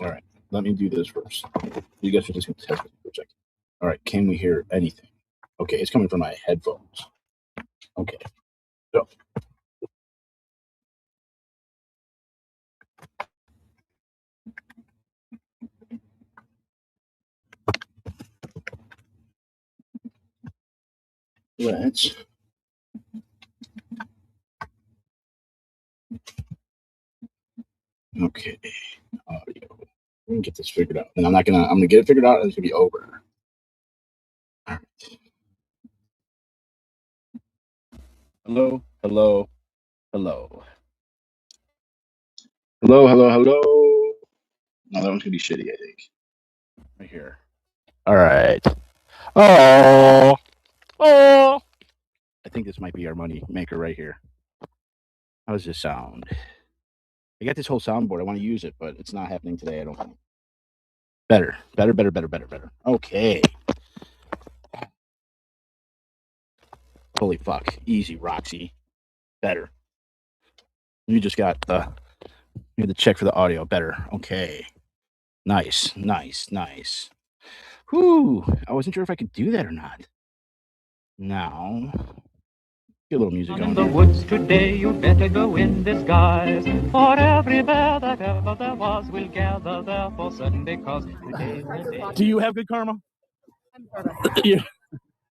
All right, let me do this first. You guys are just gonna test it for a second. All right, can we hear anything? Okay, it's coming from my headphones. Okay, so let's okay audio. Let me get this figured out. And I'm gonna get it figured out and it's gonna be over. All right. Hello, hello, hello. Hello, hello, hello. No, that one's gonna be shitty, I think. Right here. All right. Oh, oh. I think this might be our money maker right here. How does this sound? I got this whole soundboard. I want to use it, but it's not happening today. I don't think. Better, better, better, better, better, better. Okay. Holy fuck. Easy, Roxy. Better. You just got the check for the audio. Better. Okay. Nice, nice, nice. Whew. I wasn't sure if I could do that or not. Now, get a little music on. In the woods today, you better go in disguise. For every bear that ever there was will gather there for certain, because today is the day. Do you have good karma? Yeah.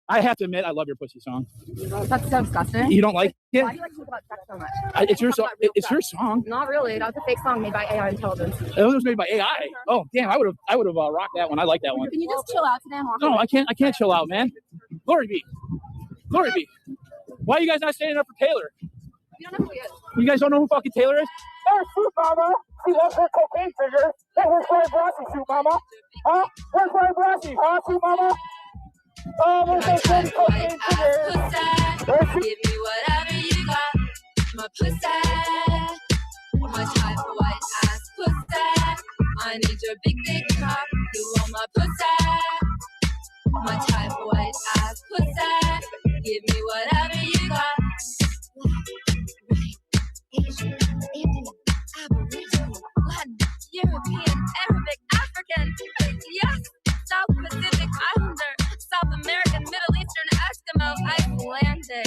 I have to admit, I love your pussy song. That's so disgusting. You don't like it? Why do you like to talk about sex so much? It's your song. It's your song. Not really. That was a fake song made by AI intelligence. It was made by AI. Oh, damn! I would have rocked that one. I like that one. Can you just chill out today and walk No, away? I can't chill out, man. Glory be. Glory be. Why are you guys not standing up for Taylor? You don't know who he is. You guys don't know who fucking Taylor is? Oh, shoot, mama. She loves her cocaine figure. Hey, where's Ray Brassi, shoot, mama? Huh? Where's Ray Brassi? Huh, shoot, mama? Oh, where's those dirty cocaine figures? Give me whatever you got. My pussy. My type of white ass pussy. I need your big dick cock. You want my pussy. My type of white ass pussy. Give me whatever you got. Asian, Indian, Aboriginal, Latin, European, Arabic, African. Yes, South Pacific Islander, South American, Middle Eastern, Eskimo, Icelandic.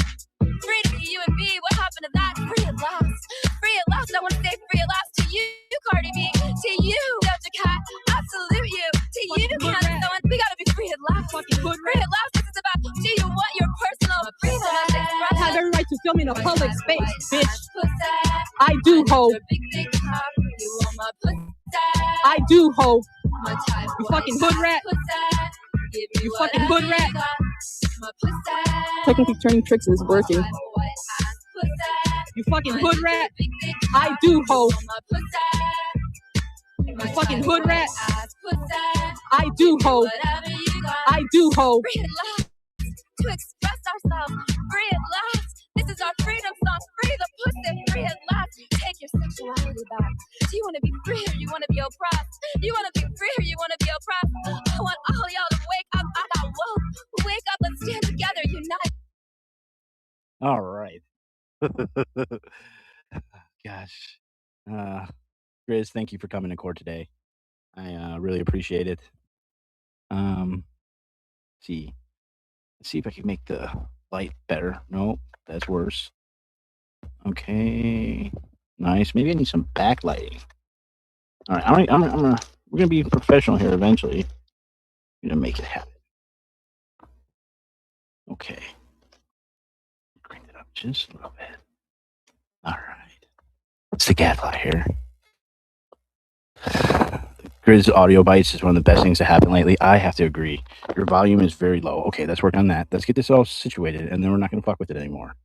Free to be you and me. What happened to that? Free at last. Free at last. I want to say free at last to you, Cardi B. To you, Doja Cat. Absolute you. To you, Canada. We gotta be free at last. Free at last. This is about. Do you want your personal freedom? I have every right to film in a public space, bitch. I do hope. I do hope. You fucking hood rat. You fucking hood rat. Technically, turning tricks is working. You fucking hood rat. I do hope. You fucking hood rat. I do hope. I do hope. Free at last to express ourselves. Free at last. This is our freedom song. Free the pussy. Free at last. Take your sexuality back. Do you want to be free or you want to be oppressed? You want to be free or you want to be oppressed? I want all y'all to wake up. I got woke. Wake up. Let's stand together. Unite. All right. Gosh. Grizz, thank you for coming to court today. I really appreciate it. See. Let's see if I can make the light better. Nope, that's worse. Okay. Nice. Maybe I need some backlighting. All right. We're gonna be professional here eventually. We're gonna make it happen. Okay. Crank it up just a little bit. All right. It's the gadfly here. Grizz Audio Bites is one of the best things to happen lately. I have to agree. Your volume is very low. Okay, let's work on that. Let's get this all situated, and then we're not going to fuck with it anymore.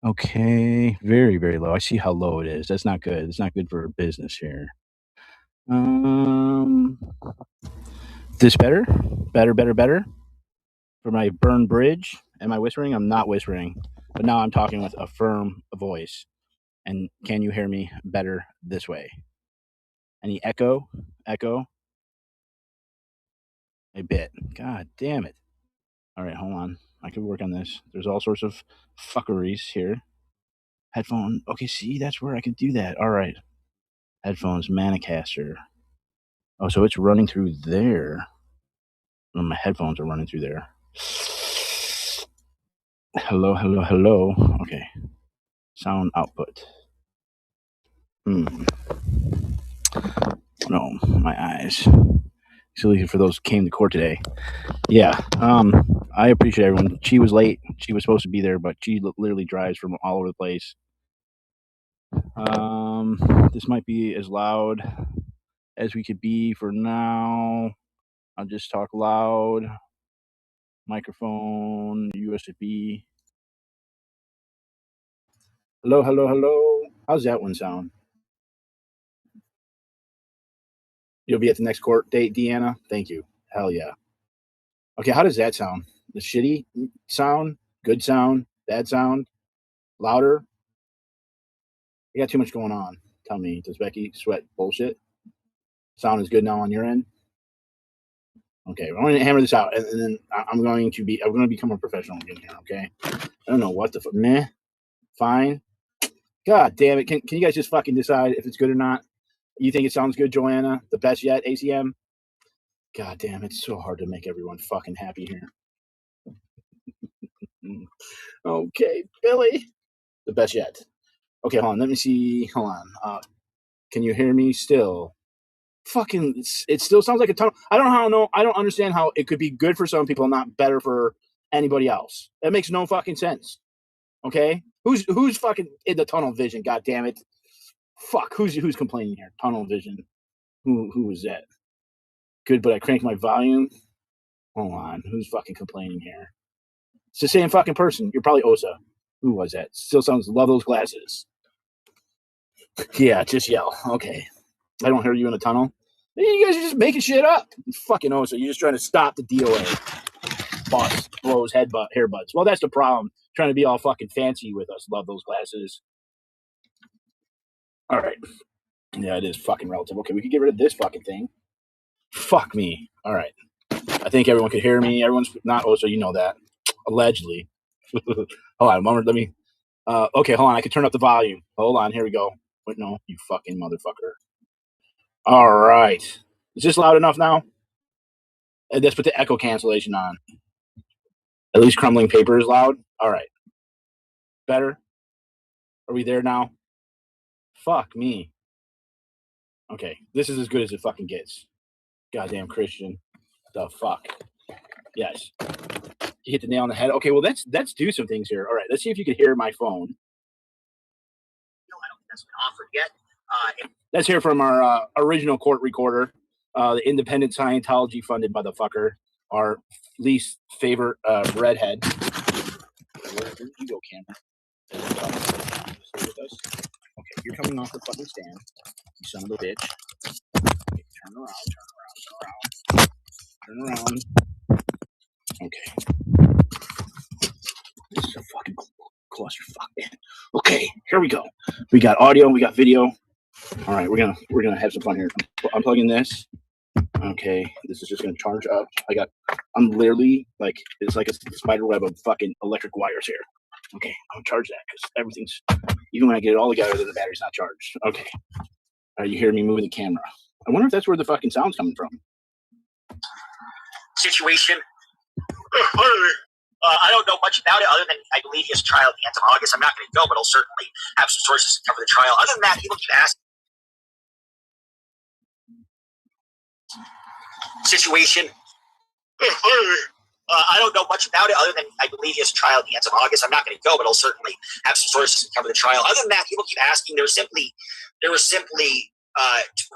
Okay, very, very low. I see how low it is. That's not good. It's not good for business here. This better? Better? For my burn bridge? Am I whispering? I'm not whispering. But now I'm talking with a firm voice. And can you hear me better this way? Any echo? Echo? A bit. God damn it. All right, hold on. I could work on this. There's all sorts of fuckeries here. Headphone. Okay, see, that's where I could do that. All right. Headphones, Manicaster. Oh, so it's running through there. Oh, my headphones are running through there. Hello. Okay. Sound output. No, my eyes. Silly for those who came to court today. Yeah. I appreciate everyone. She was late. She was supposed to be there, but she literally drives from all over the place. This might be as loud as we could be for now. I'll just talk loud. Microphone, USB. Hello. How's that one sound? You'll be at the next court date, Deanna? Thank you. Hell yeah. Okay, how does that sound? The shitty sound? Good sound? Bad sound? Louder? You got too much going on. Tell me, does Becky sweat bullshit? Sound is good now on your end? Okay, I'm going to hammer this out, and then I'm going to become a professional again here, okay? I don't know what the fuck. Meh. Fine. God damn it. Can you guys just fucking decide if it's good or not? You think it sounds good, Joanna? The best yet, ACM? God damn, it's so hard to make everyone fucking happy here. Okay, Billy. The best yet. Okay, hold on. Let me see. Hold on. Can you hear me still? Fucking, it still sounds like a tunnel. I don't understand how it could be good for some people and not better for anybody else. That makes no fucking sense. Okay? Who's fucking in the tunnel vision? God damn it! Fuck. Who's complaining here? Tunnel vision. Who was that? Good, but I cranked my volume. Hold on. Who's fucking complaining here? It's the same fucking person. You're probably Osa. Who was that? Still sounds. Love those glasses. Yeah, just yell. Okay. I don't hear you in a tunnel. You guys are just making shit up. It's fucking Osa. You're just trying to stop the DOA. Boss blows hairbuds. Well, that's the problem. Trying to be all fucking fancy with us. Love those glasses. All right. Yeah, it is fucking relative. Okay, we can get rid of this fucking thing. Fuck me. All right. I think everyone could hear me. Everyone's not. Oh, so you know that. Allegedly. Hold on a moment. Let me. Okay, hold on. I can turn up the volume. Hold on. Here we go. Wait, no, you fucking motherfucker. All right. Is this loud enough now? And let's put the echo cancellation on. At least crumbling paper is loud. All right. Better? Are we there now? Fuck me. Okay. This is as good as it fucking gets. Goddamn Christian. The fuck. Yes. You hit the nail on the head. Okay, well, let's do some things here. All right. Let's see if you can hear my phone. No, I don't think that's been offered yet. Let's hear from our original court recorder, the independent Scientology funded motherfucker, our least favorite redhead. Where you go, camera? Stay with us. Okay, you're coming off the fucking stand, you son of a bitch. Okay, turn around. Okay. This is a fucking clusterfuck, man. Okay, here we go. We got audio, we got video. All right, we're gonna have some fun here. I'm plugging this. Okay, this is just gonna charge up. I'm literally like, it's like a spider web of fucking electric wires here. Okay, I'm gonna charge that because everything's, even when I get it all together, the battery's not charged. Okay, are you hearing me moving the camera? I wonder if that's where the fucking sound's coming from. Situation. I don't know much about it other than I believe he has a trial at the end of August. I'm not going to go, but I'll certainly have some sources to cover the trial. Other than that, people keep asking. Situation. I don't know much about it other than I believe he has a trial at the end of August. I'm not going to go, but I'll certainly have some sources to cover the trial. Other than that, people keep asking. There were simply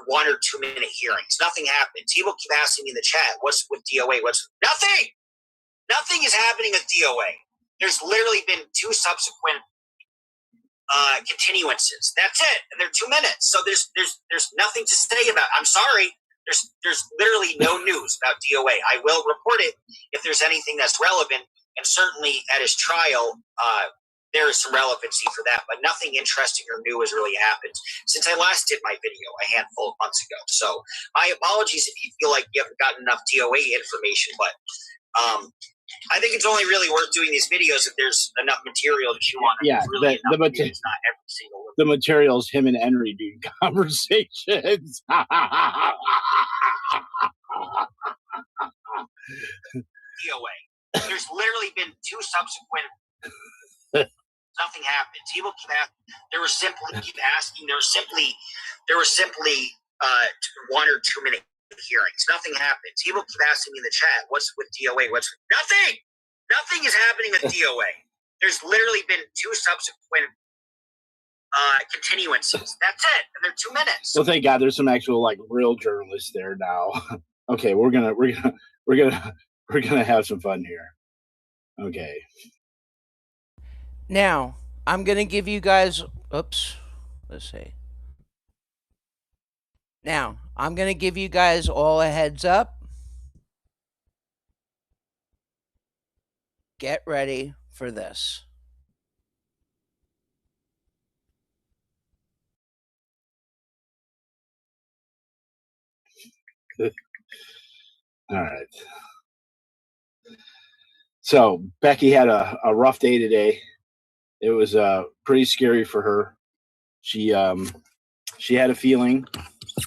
1 or 2 minute hearings. Nothing happened. People keep asking me in the chat, what's with DOA? Nothing? Nothing is happening with DOA. There's literally been 2 subsequent continuances. That's it, and they're 2 minutes. So there's nothing to say about. I'm sorry. There's literally no news about DOA. I will report it if there's anything that's relevant, and certainly at his trial, there is some relevancy for that. But nothing interesting or new has really happened since I last did my video a handful of months ago. So my apologies if you feel like you haven't gotten enough DOA information, but I think it's only really worth doing these videos if there's enough material to chew on. Yeah, really the materials him and Henry do conversations. DOA. There's literally been 2 subsequent. Nothing happened. People keep asking. There were simply 1 or 2 minute hearings. Nothing happened. People keep asking me in the chat, what's with DOA? Nothing? Nothing is happening with DOA. There's literally been 2 subsequent continuances. That's it. And they're 2 minutes. Well, thank God there's some actual like real journalists there now. Okay, we're gonna have some fun here. Okay. Now, I'm gonna give you guys let's see. Now, I'm going to give you guys all a heads up. Get ready for this. All right. So Becky had a rough day today. It was pretty scary for her. She had a feeling,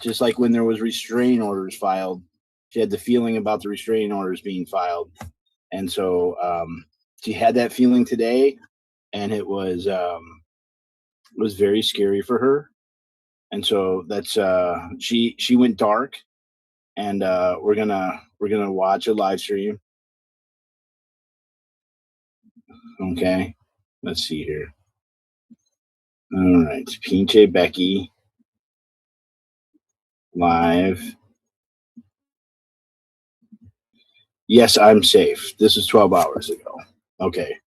just like when there was restraining orders filed, she had the feeling about the restraining orders being filed. And so she had that feeling today, and it was very scary for her. And so that's she went dark, and we're gonna watch a live stream. Okay, let's see here. All right, PINCHE Becky live. Yes, I'm safe. This is 12 hours ago. Okay.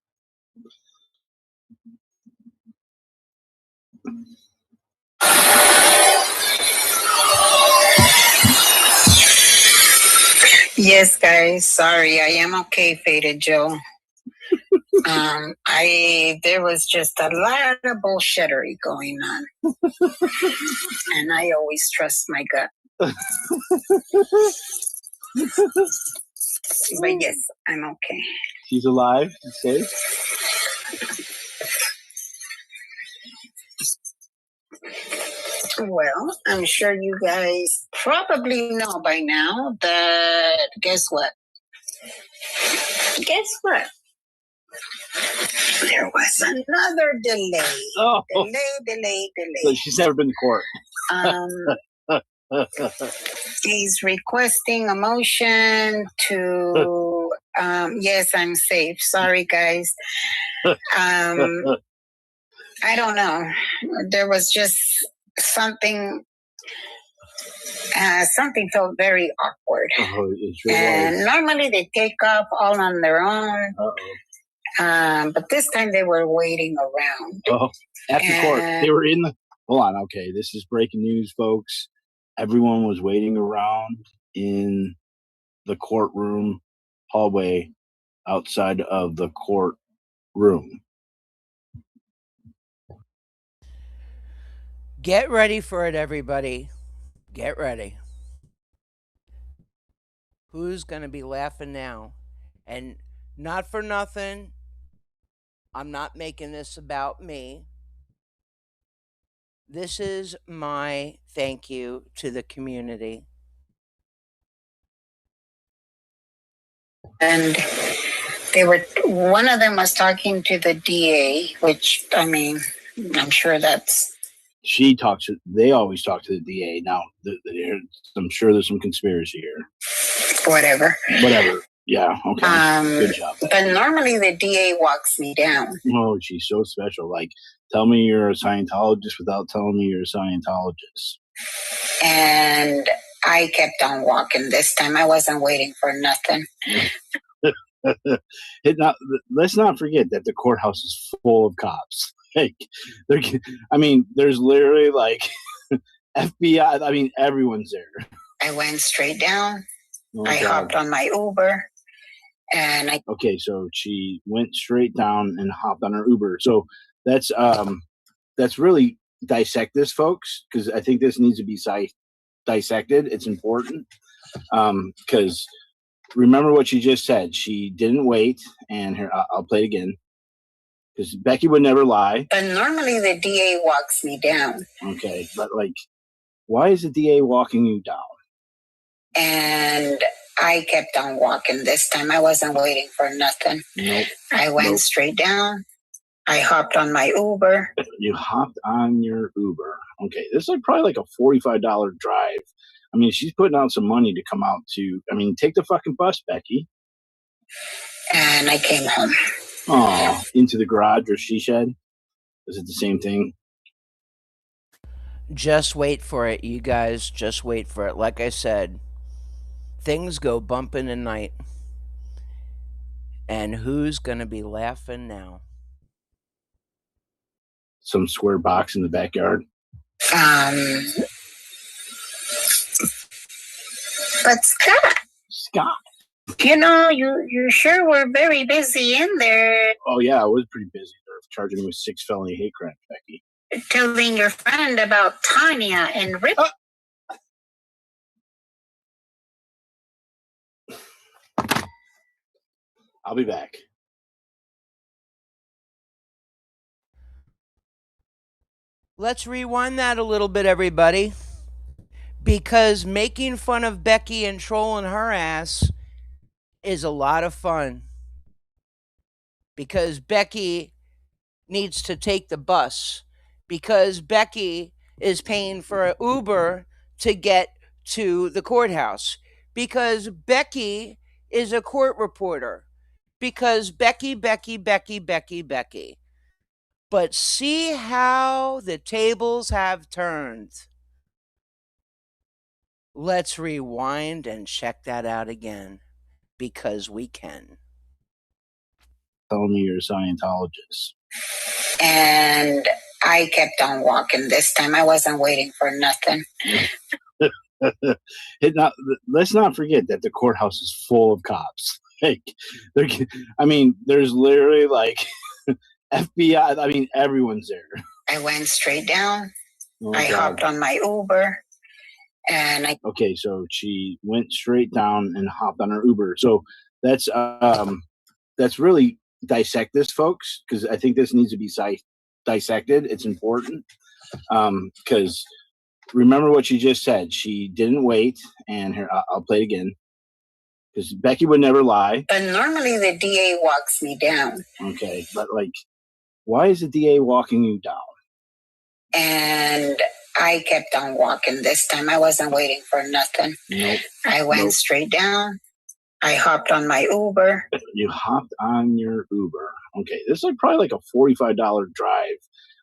Yes, guys. Sorry, I am okay, Faded Joe. There was just a lot of bullshittery going on, and I always trust my gut. But yes, I'm okay. She's alive and safe. Well, I'm sure you guys probably know by now that guess what? Guess what? There was another delay. Oh, Delay. so she's never been to court. He's requesting a motion to, yes, I'm safe. Sorry, guys. I don't know. There was just something felt very awkward. Oh, it sure And was. normally they take off all on their own. But this time they were waiting around. Oh, after court, they were in the. Hold on. Okay, this is breaking news, folks. Everyone was waiting around in the courtroom hallway outside of the courtroom. Get ready for it, everybody. Get ready. Who's going to be laughing now? And not for nothing, I'm not making this about me. This is my thank you to the community. And one of them was talking to the DA, which, I mean, I'm sure that's. They always talk to the DA. Now, I'm sure there's some conspiracy here. Whatever. Yeah, okay. Good job. But normally the DA walks me down. Oh, she's so special. Like, tell me you're a Scientologist without telling me you're a Scientologist. And I kept on walking this time. I wasn't waiting for nothing. Let's not forget that the courthouse is full of cops. Like, there's literally like FBI. I mean, everyone's there. I went straight down. I hopped on my Uber. Okay, so she went straight down and hopped on her Uber. So that's really dissect this, folks, because I think this needs to be dissected. It's important because remember what she just said. She didn't wait, and here I'll play it again because Becky would never lie. But normally the DA walks me down. Okay, but like, why is the DA walking you down? And I kept on walking this time. I wasn't waiting for nothing. Nope. I went straight down. I hopped on my Uber. You hopped on your Uber. Okay, this is probably like a $45 drive. I mean, she's putting out some money to come out to. I mean, take the fucking bus, Becky. And I came home. Oh, into the garage or she shed? Is it the same thing? Just wait for it, you guys. Just wait for it. Like I said, things go bump in the night. And who's going to be laughing now? Some square box in the backyard. But Scott, you know, you sure were very busy in there. Oh yeah, I was pretty busy. They're charging me with 6 felony hate crimes, Becky. Telling your friend about TONYA and RIBGUY. I'll be back. Let's rewind that a little bit, everybody. Because making fun of Becky and trolling her ass is a lot of fun. Because Becky needs to take the bus. Because Becky is paying for an Uber to get to the courthouse. Because Becky is a court reporter. Because Becky. But see how the tables have turned. Let's rewind and check that out again, because we can. Tell me you're a Scientologist. And I kept on walking this time. I wasn't waiting for nothing. Let's not forget that the courthouse is full of cops. Like, there's literally like FBI. I mean, everyone's there. I went straight down. I hopped on my Uber. Okay, so she went straight down and hopped on her Uber. So Let's really dissect this, folks, because I think this needs to be dissected. It's important because remember what she just said. She didn't wait, and here I'll play it again because Becky would never lie. But normally the DA walks me down. Okay, but like, why is the DA walking you down? And I kept on walking this time. I wasn't waiting for nothing. Nope. I went straight down. I hopped on my Uber. You hopped on your Uber. Okay, this is like probably like a $45 drive.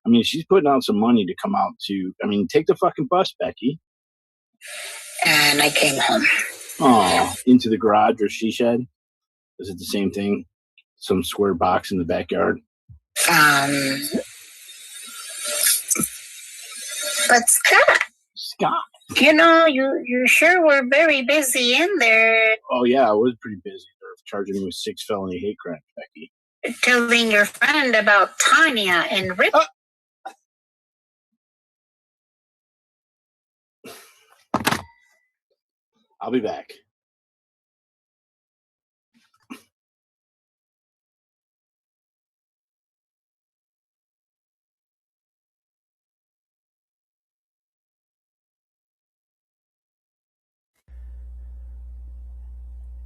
I mean, she's putting out some money to come out to. I mean, take the fucking bus, Becky. And I came home. Oh, into the garage or she shed? Is it the same thing? Some square box in the backyard? But Scott, you know, you sure were very busy in there. Oh yeah, I was pretty busy. They're charging me with 6 felony hate crimes, Becky. Telling your friend about Tonya and RIBGUY. I'll be back.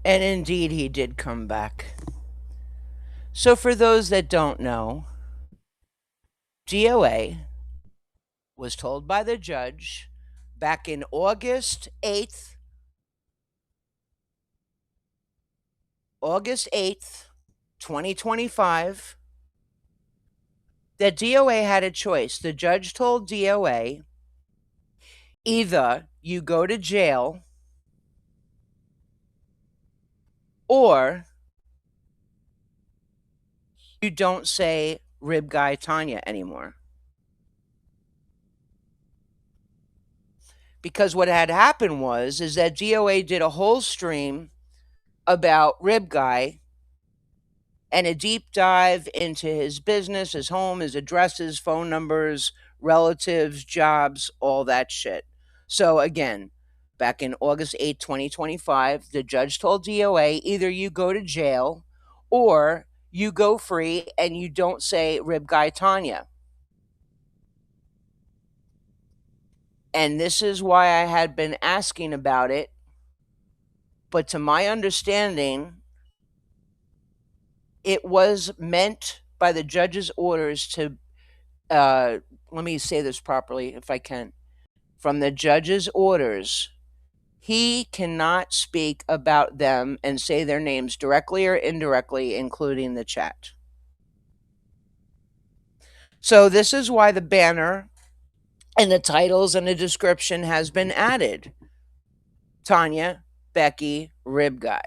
And indeed, he did come back. So for those that don't know, DOA was told by the judge back in August 8th, 2025, that DOA had a choice. The judge told DOA, either you go to jail or you don't say RIBGUY Tonya anymore. Because what had happened is that DOA did a whole stream about RIBGUY and a deep dive into his business, his home, his addresses, phone numbers, relatives, jobs, all that shit. So again, back in August 8, 2025, the judge told DOA, either you go to jail or you go free and you don't say RIBGUY Tonya. And this is why I had been asking about it. But to my understanding, it was meant by the judge's orders to, let me say this properly if I can. From the judge's orders, he cannot speak about them and say their names directly or indirectly, including the chat. So this is why the banner and the titles and the description has been added. Tonya, Becky, RIBGUY.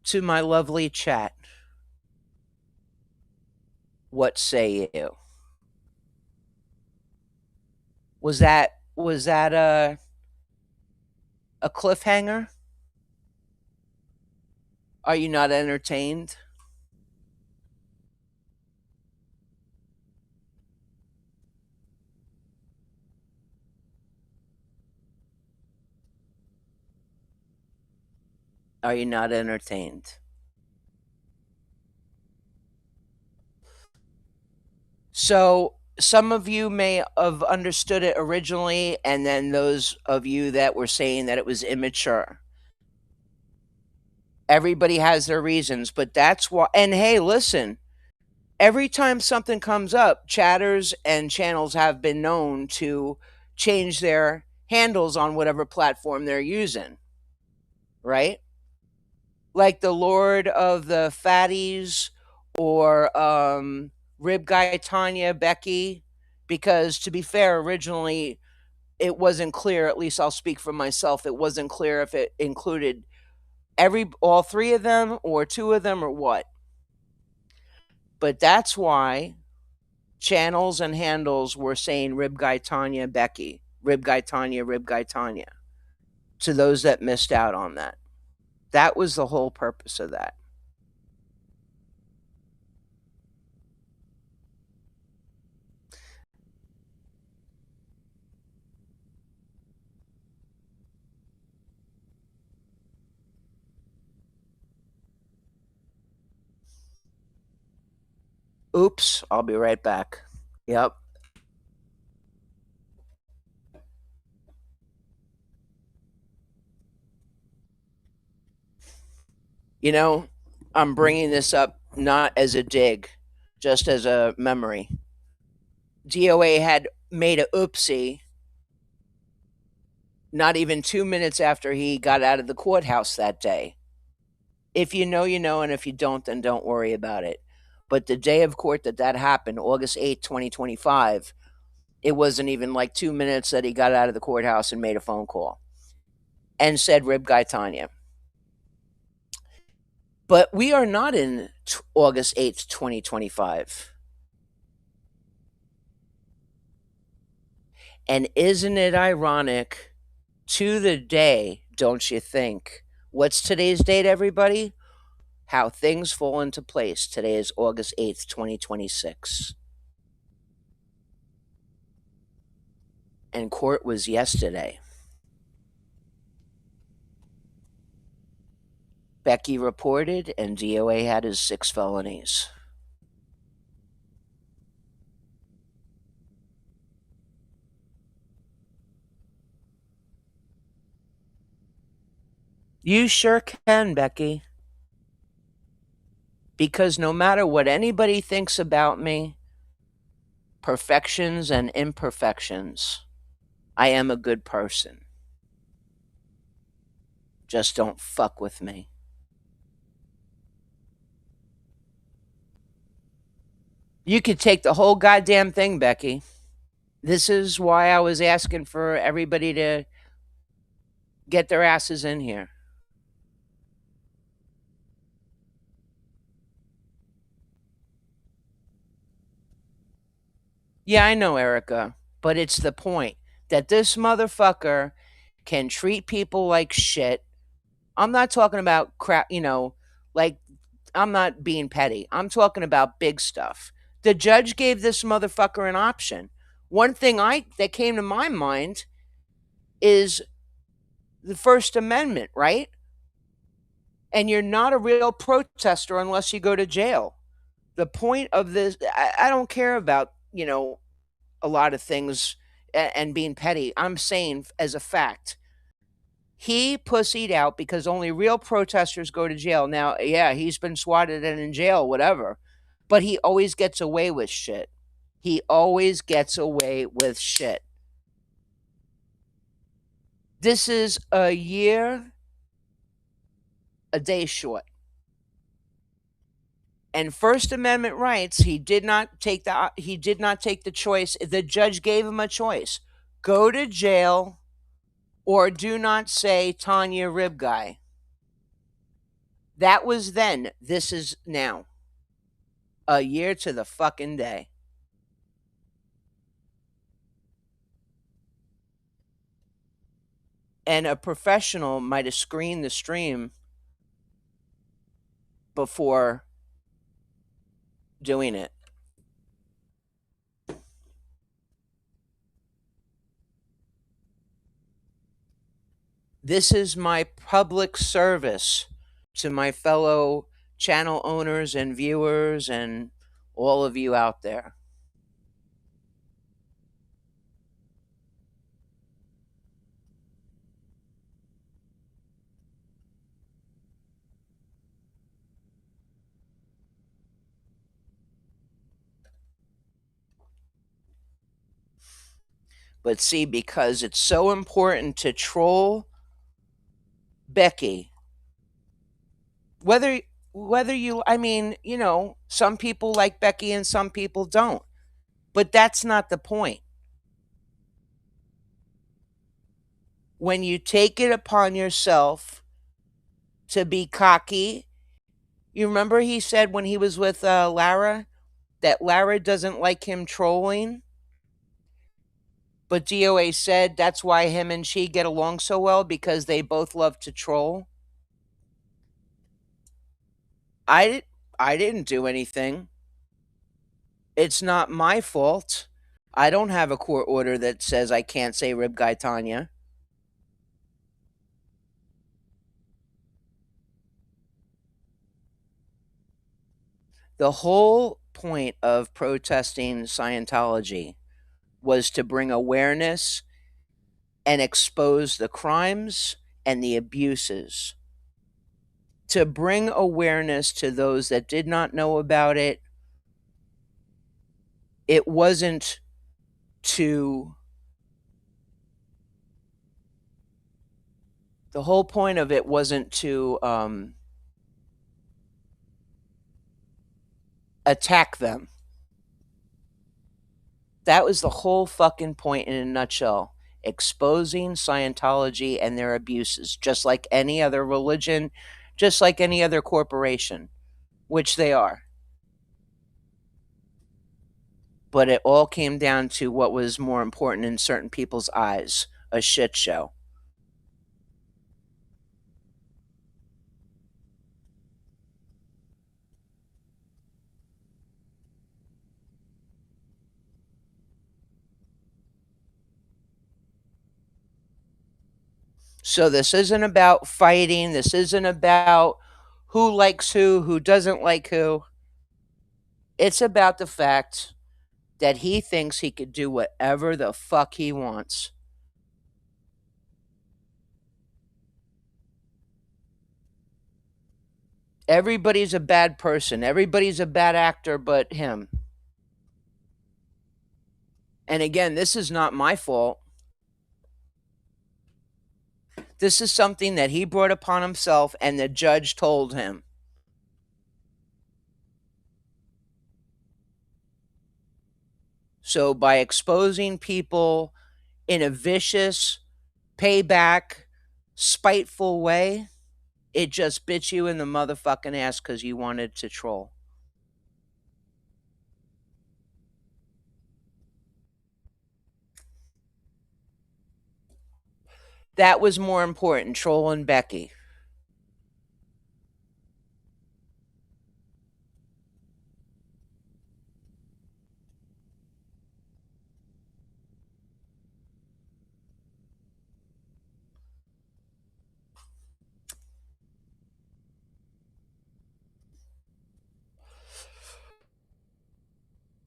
To my lovely chat, what say you? Was that a cliffhanger? Are you not entertained? Are you not entertained? So some of you may have understood it originally, and then those of you that were saying that it was immature. Everybody has their reasons, but that's why. And hey, listen, every time something comes up, chatters and channels have been known to change their handles on whatever platform they're using, right? Like the Lord of the Fatties or RIBGUY Tonya, Becky, because to be fair, originally it wasn't clear, at least I'll speak for myself, it wasn't clear if it included all 3 of them or 2 of them or what. But that's why channels and handles were saying RIBGUY Tonya, Becky, RIBGUY Tonya, RIBGUY Tonya, to those that missed out on that. That was the whole purpose of that. Oops, I'll be right back. Yep. You know, I'm bringing this up not as a dig, just as a memory. DOA had made a oopsie not even 2 minutes after he got out of the courthouse that day. If you know, you know, and if you don't, then don't worry about it. But the day of court that happened, August 8th, 2025, it wasn't even like 2 minutes that he got out of the courthouse and made a phone call and said, RIBGUY TONYA. But we are not in August 8th, 2025. And isn't it ironic to the day, don't you think? What's today's date, everybody? How things fall into place. Today is August 8th, 2026. And court was yesterday. Becky reported, and DOA had his 6 felonies. You sure can, Becky. Because no matter what anybody thinks about me, perfections and imperfections, I am a good person. Just don't fuck with me. You could take the whole goddamn thing, Becky. This is why I was asking for everybody to get their asses in here. Yeah, I know, Erica, but it's the point that this motherfucker can treat people like shit. I'm not talking about crap, like, I'm not being petty. I'm talking about big stuff. The judge gave this motherfucker an option. One thing that came to my mind is the First Amendment, right? And you're not a real protester unless you go to jail. The point of this, I don't care about, a lot of things and being petty. I'm saying as a fact, he pussied out because only real protesters go to jail. Now, yeah, he's been swatted and in jail, whatever, but he always gets away with shit. He always gets away with shit. This is a year, a day short. And First Amendment rights, he did not take the choice. The judge gave him a choice. Go to jail or do not say Tonya RIBGUY. That was then. This is now. A year to the fucking day. And a professional might have screened the stream before doing it. This is my public service to my fellow channel owners and viewers and all of you out there. But see, because it's so important to troll Becky, whether you, some people like Becky and some people don't, but that's not the point. When you take it upon yourself to be cocky, you remember he said when he was with Lara that Lara doesn't like him trolling, but DOA said that's why him and she get along so well, because they both love to troll. I didn't do anything. It's not my fault. I don't have a court order that says I can't say RIBGUY Tonya. The whole point of protesting Scientology was to bring awareness and expose the crimes and the abuses. To bring awareness to those that did not know about it. It wasn't to. The whole point of it wasn't to attack them. That was the whole fucking point in a nutshell. Exposing Scientology and their abuses, just like any other religion, just like any other corporation, which they are. But it all came down to what was more important in certain people's eyes, a shit show. So this isn't about fighting. This isn't about who likes who doesn't like who. It's about the fact that he thinks he could do whatever the fuck he wants. Everybody's a bad person. Everybody's a bad actor but him. And again, this is not my fault. This is something that he brought upon himself and the judge told him. So by exposing people in a vicious, payback, spiteful way, it just bit you in the motherfucking ass because you wanted to troll. That was more important, trolling Becky.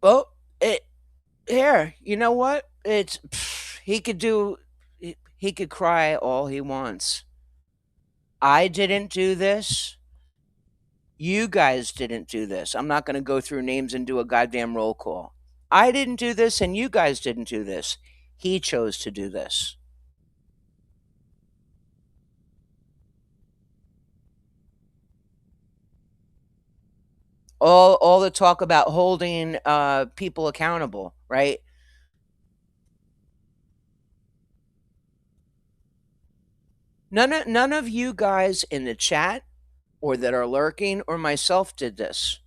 Well, here, you know what? He could do, he could cry all he wants. I didn't do this. You guys didn't do this. I'm not going to go through names and do a goddamn roll call. I didn't do this and you guys didn't do this. He chose to do this. All the talk about holding people accountable, right? None of you guys in the chat or that are lurking or myself did this.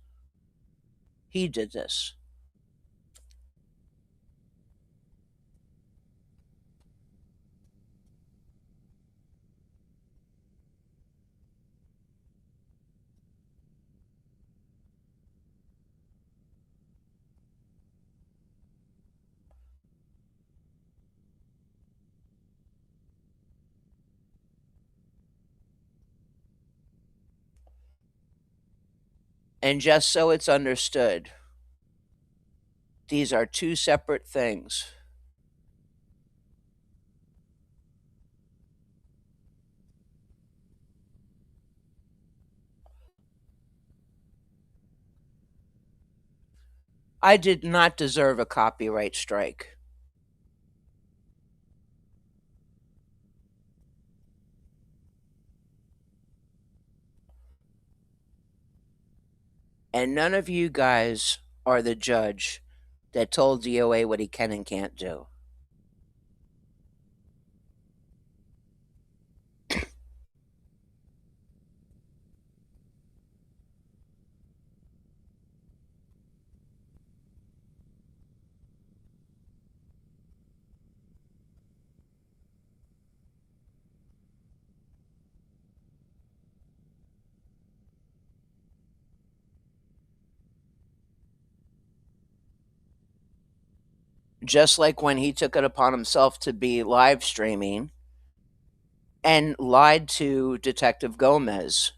He did this. And just so it's understood, these are two separate things. I did not deserve a copyright strike. And none of you guys are the judge that told DOA what he can and can't do. just like when he took it upon himself to be live streaming and lied to Detective Gomez.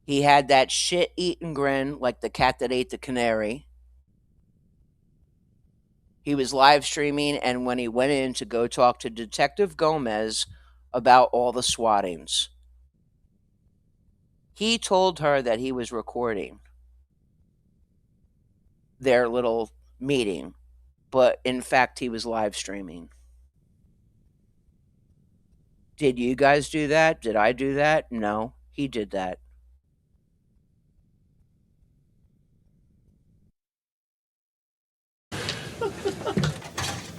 He had that shit-eating grin like the cat that ate the canary. He was live streaming, and when he went in to go talk to Detective Gomez about all the swattings, he told her that he was recording their little meeting, but in fact, he was live streaming. Did you guys do that? Did I do that? No, he did that.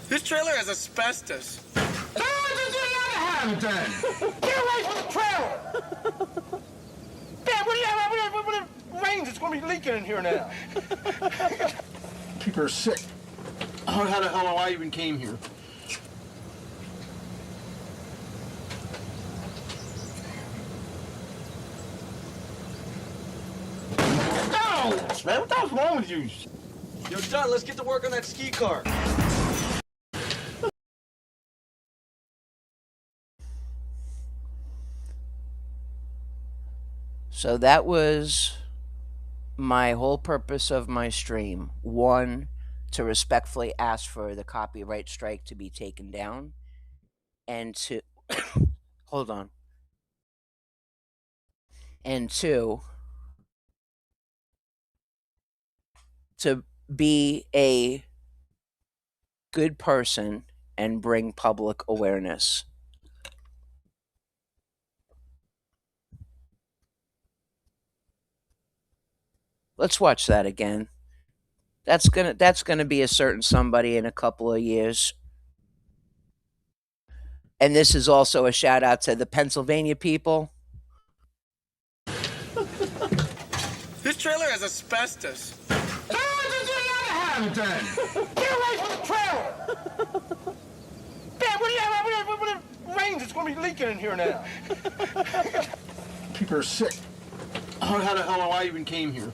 This trailer has asbestos. Get away from the trailer! Dad, what do you have? When it rains, it's going to be leaking in here now. People are sick. How the hell I even came here? No! Man, what the hell's wrong with you? Yo, John, let's get to work on that ski car. So that was my whole purpose of my stream. One, to respectfully ask for the copyright strike to be taken down. And two, hold on. And two, to be a good person and bring public awareness. Let's watch that again. That's gonna be a certain somebody in a couple of years. And this is also a shout out to the Pennsylvania people. This trailer has asbestos. Get away from the trailer! Dad, what do you have? When it rains, it's going to be leaking in here now. People are sick. How the hell I even came here?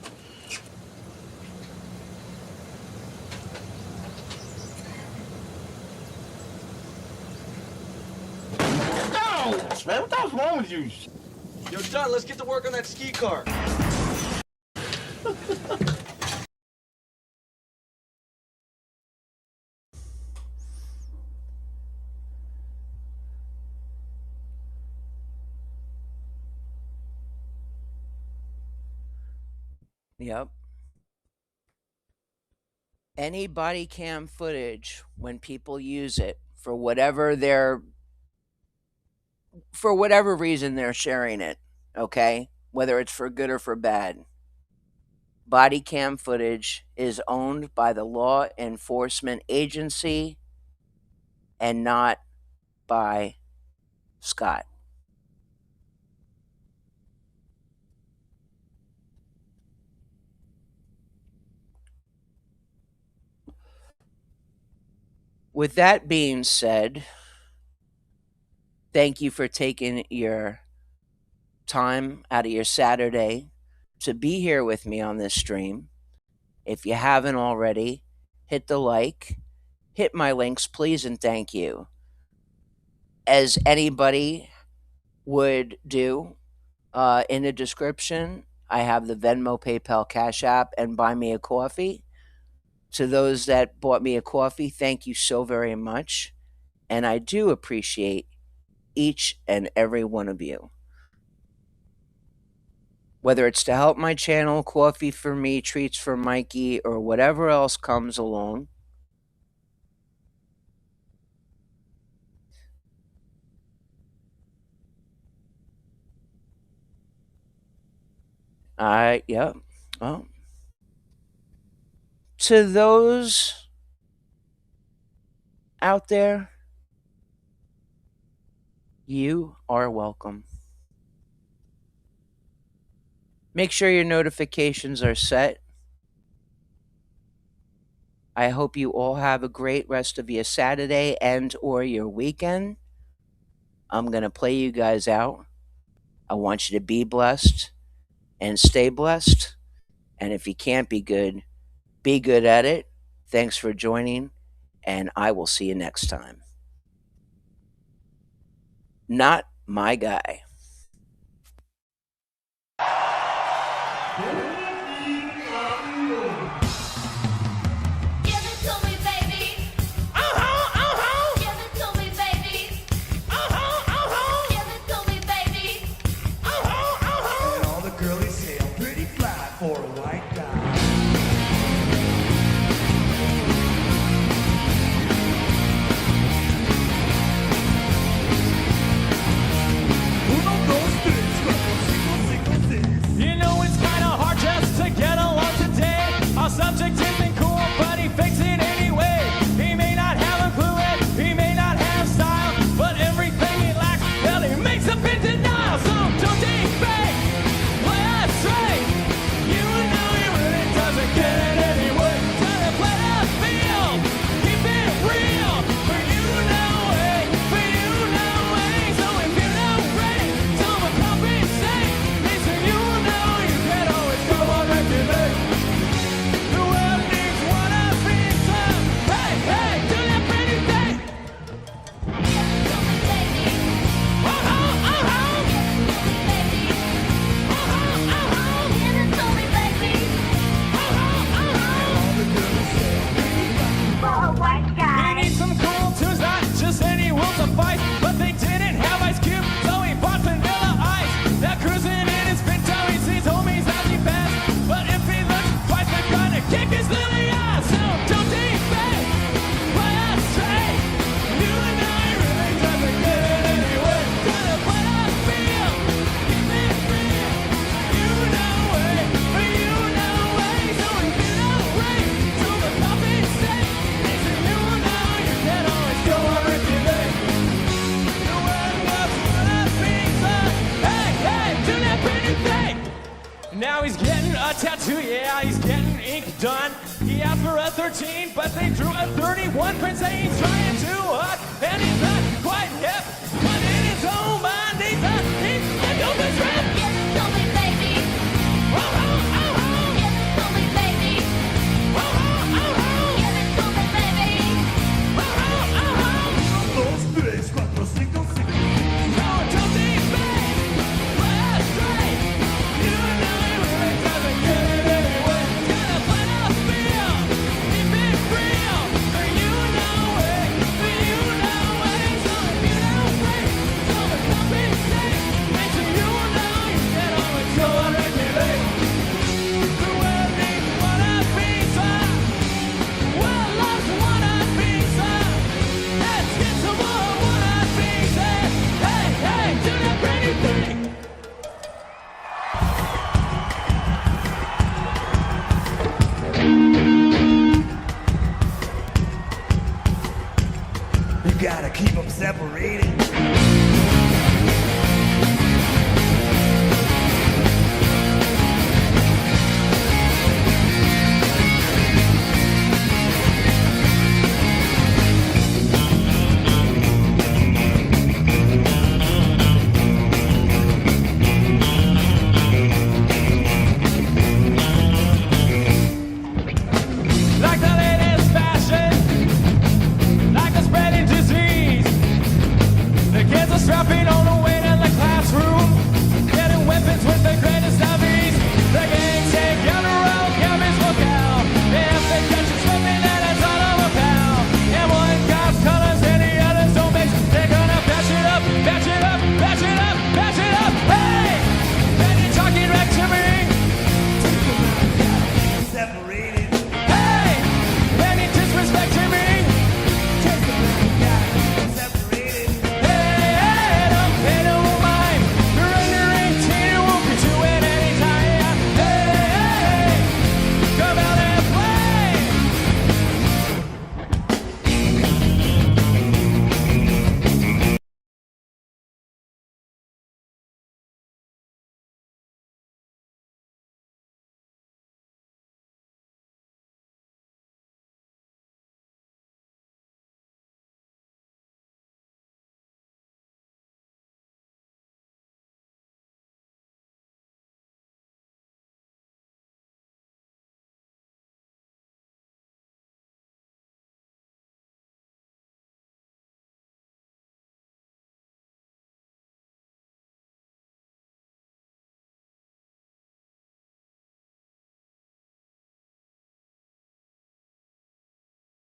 No! Man, what the hell's wrong with you? Yo, John, let's get to work on that ski car. Yep. Any body cam footage, when people use it for whatever reason they're sharing it, okay? Whether it's for good or for bad. Body cam footage is owned by the law enforcement agency and not by Scott. With that being said, thank you for taking your time out of your Saturday to be here with me on this stream. If you haven't already, hit the like, hit my links, please, and thank you. As anybody would do, in the description, I have the Venmo, PayPal, Cash App, and Buy Me a Coffee. To those that bought me a coffee, thank you so very much. And I do appreciate each and every one of you. Whether it's to help my channel, coffee for me, treats for Mikey, or whatever else comes along. Yeah. Well, to those out there, you are welcome. Make sure your notifications are set. I hope you all have a great rest of your Saturday and or your weekend. I'm going to play you guys out. I want you to be blessed and stay blessed. And if you can't be good at it. Thanks for joining, and I will see you next time. Not my guy. Subject isn't cool, but he fakes it anyway. He may not have a clue and he may not have style, but everything he lacks, well, he makes up in denial. So don't think back, play us straight. You know he really doesn't get it anyway. Try to play the field, keep it real. For you know it, for you know it. So if you know right, someone compensate. Listen, you know you can always go on regulate. Fight, but they didn't have Ice Cube, so he bought Vanilla Ice. Now cruising in his Pinto, he sees homies as he passed, but if he looks twice, they're gonna kick his little ass. So don't defend, play us straight. You know he really doesn't get it anyway. Gotta play the field, keep it real. You know it, but you know it. So if you know right, to the compensate. Listen, you know you can always go on regulate. Now he's getting a tattoo, yeah, he's getting ink done. He asked for a 13, but they drew a 31. Prince saying he's trying too hard, and he's not quite hip.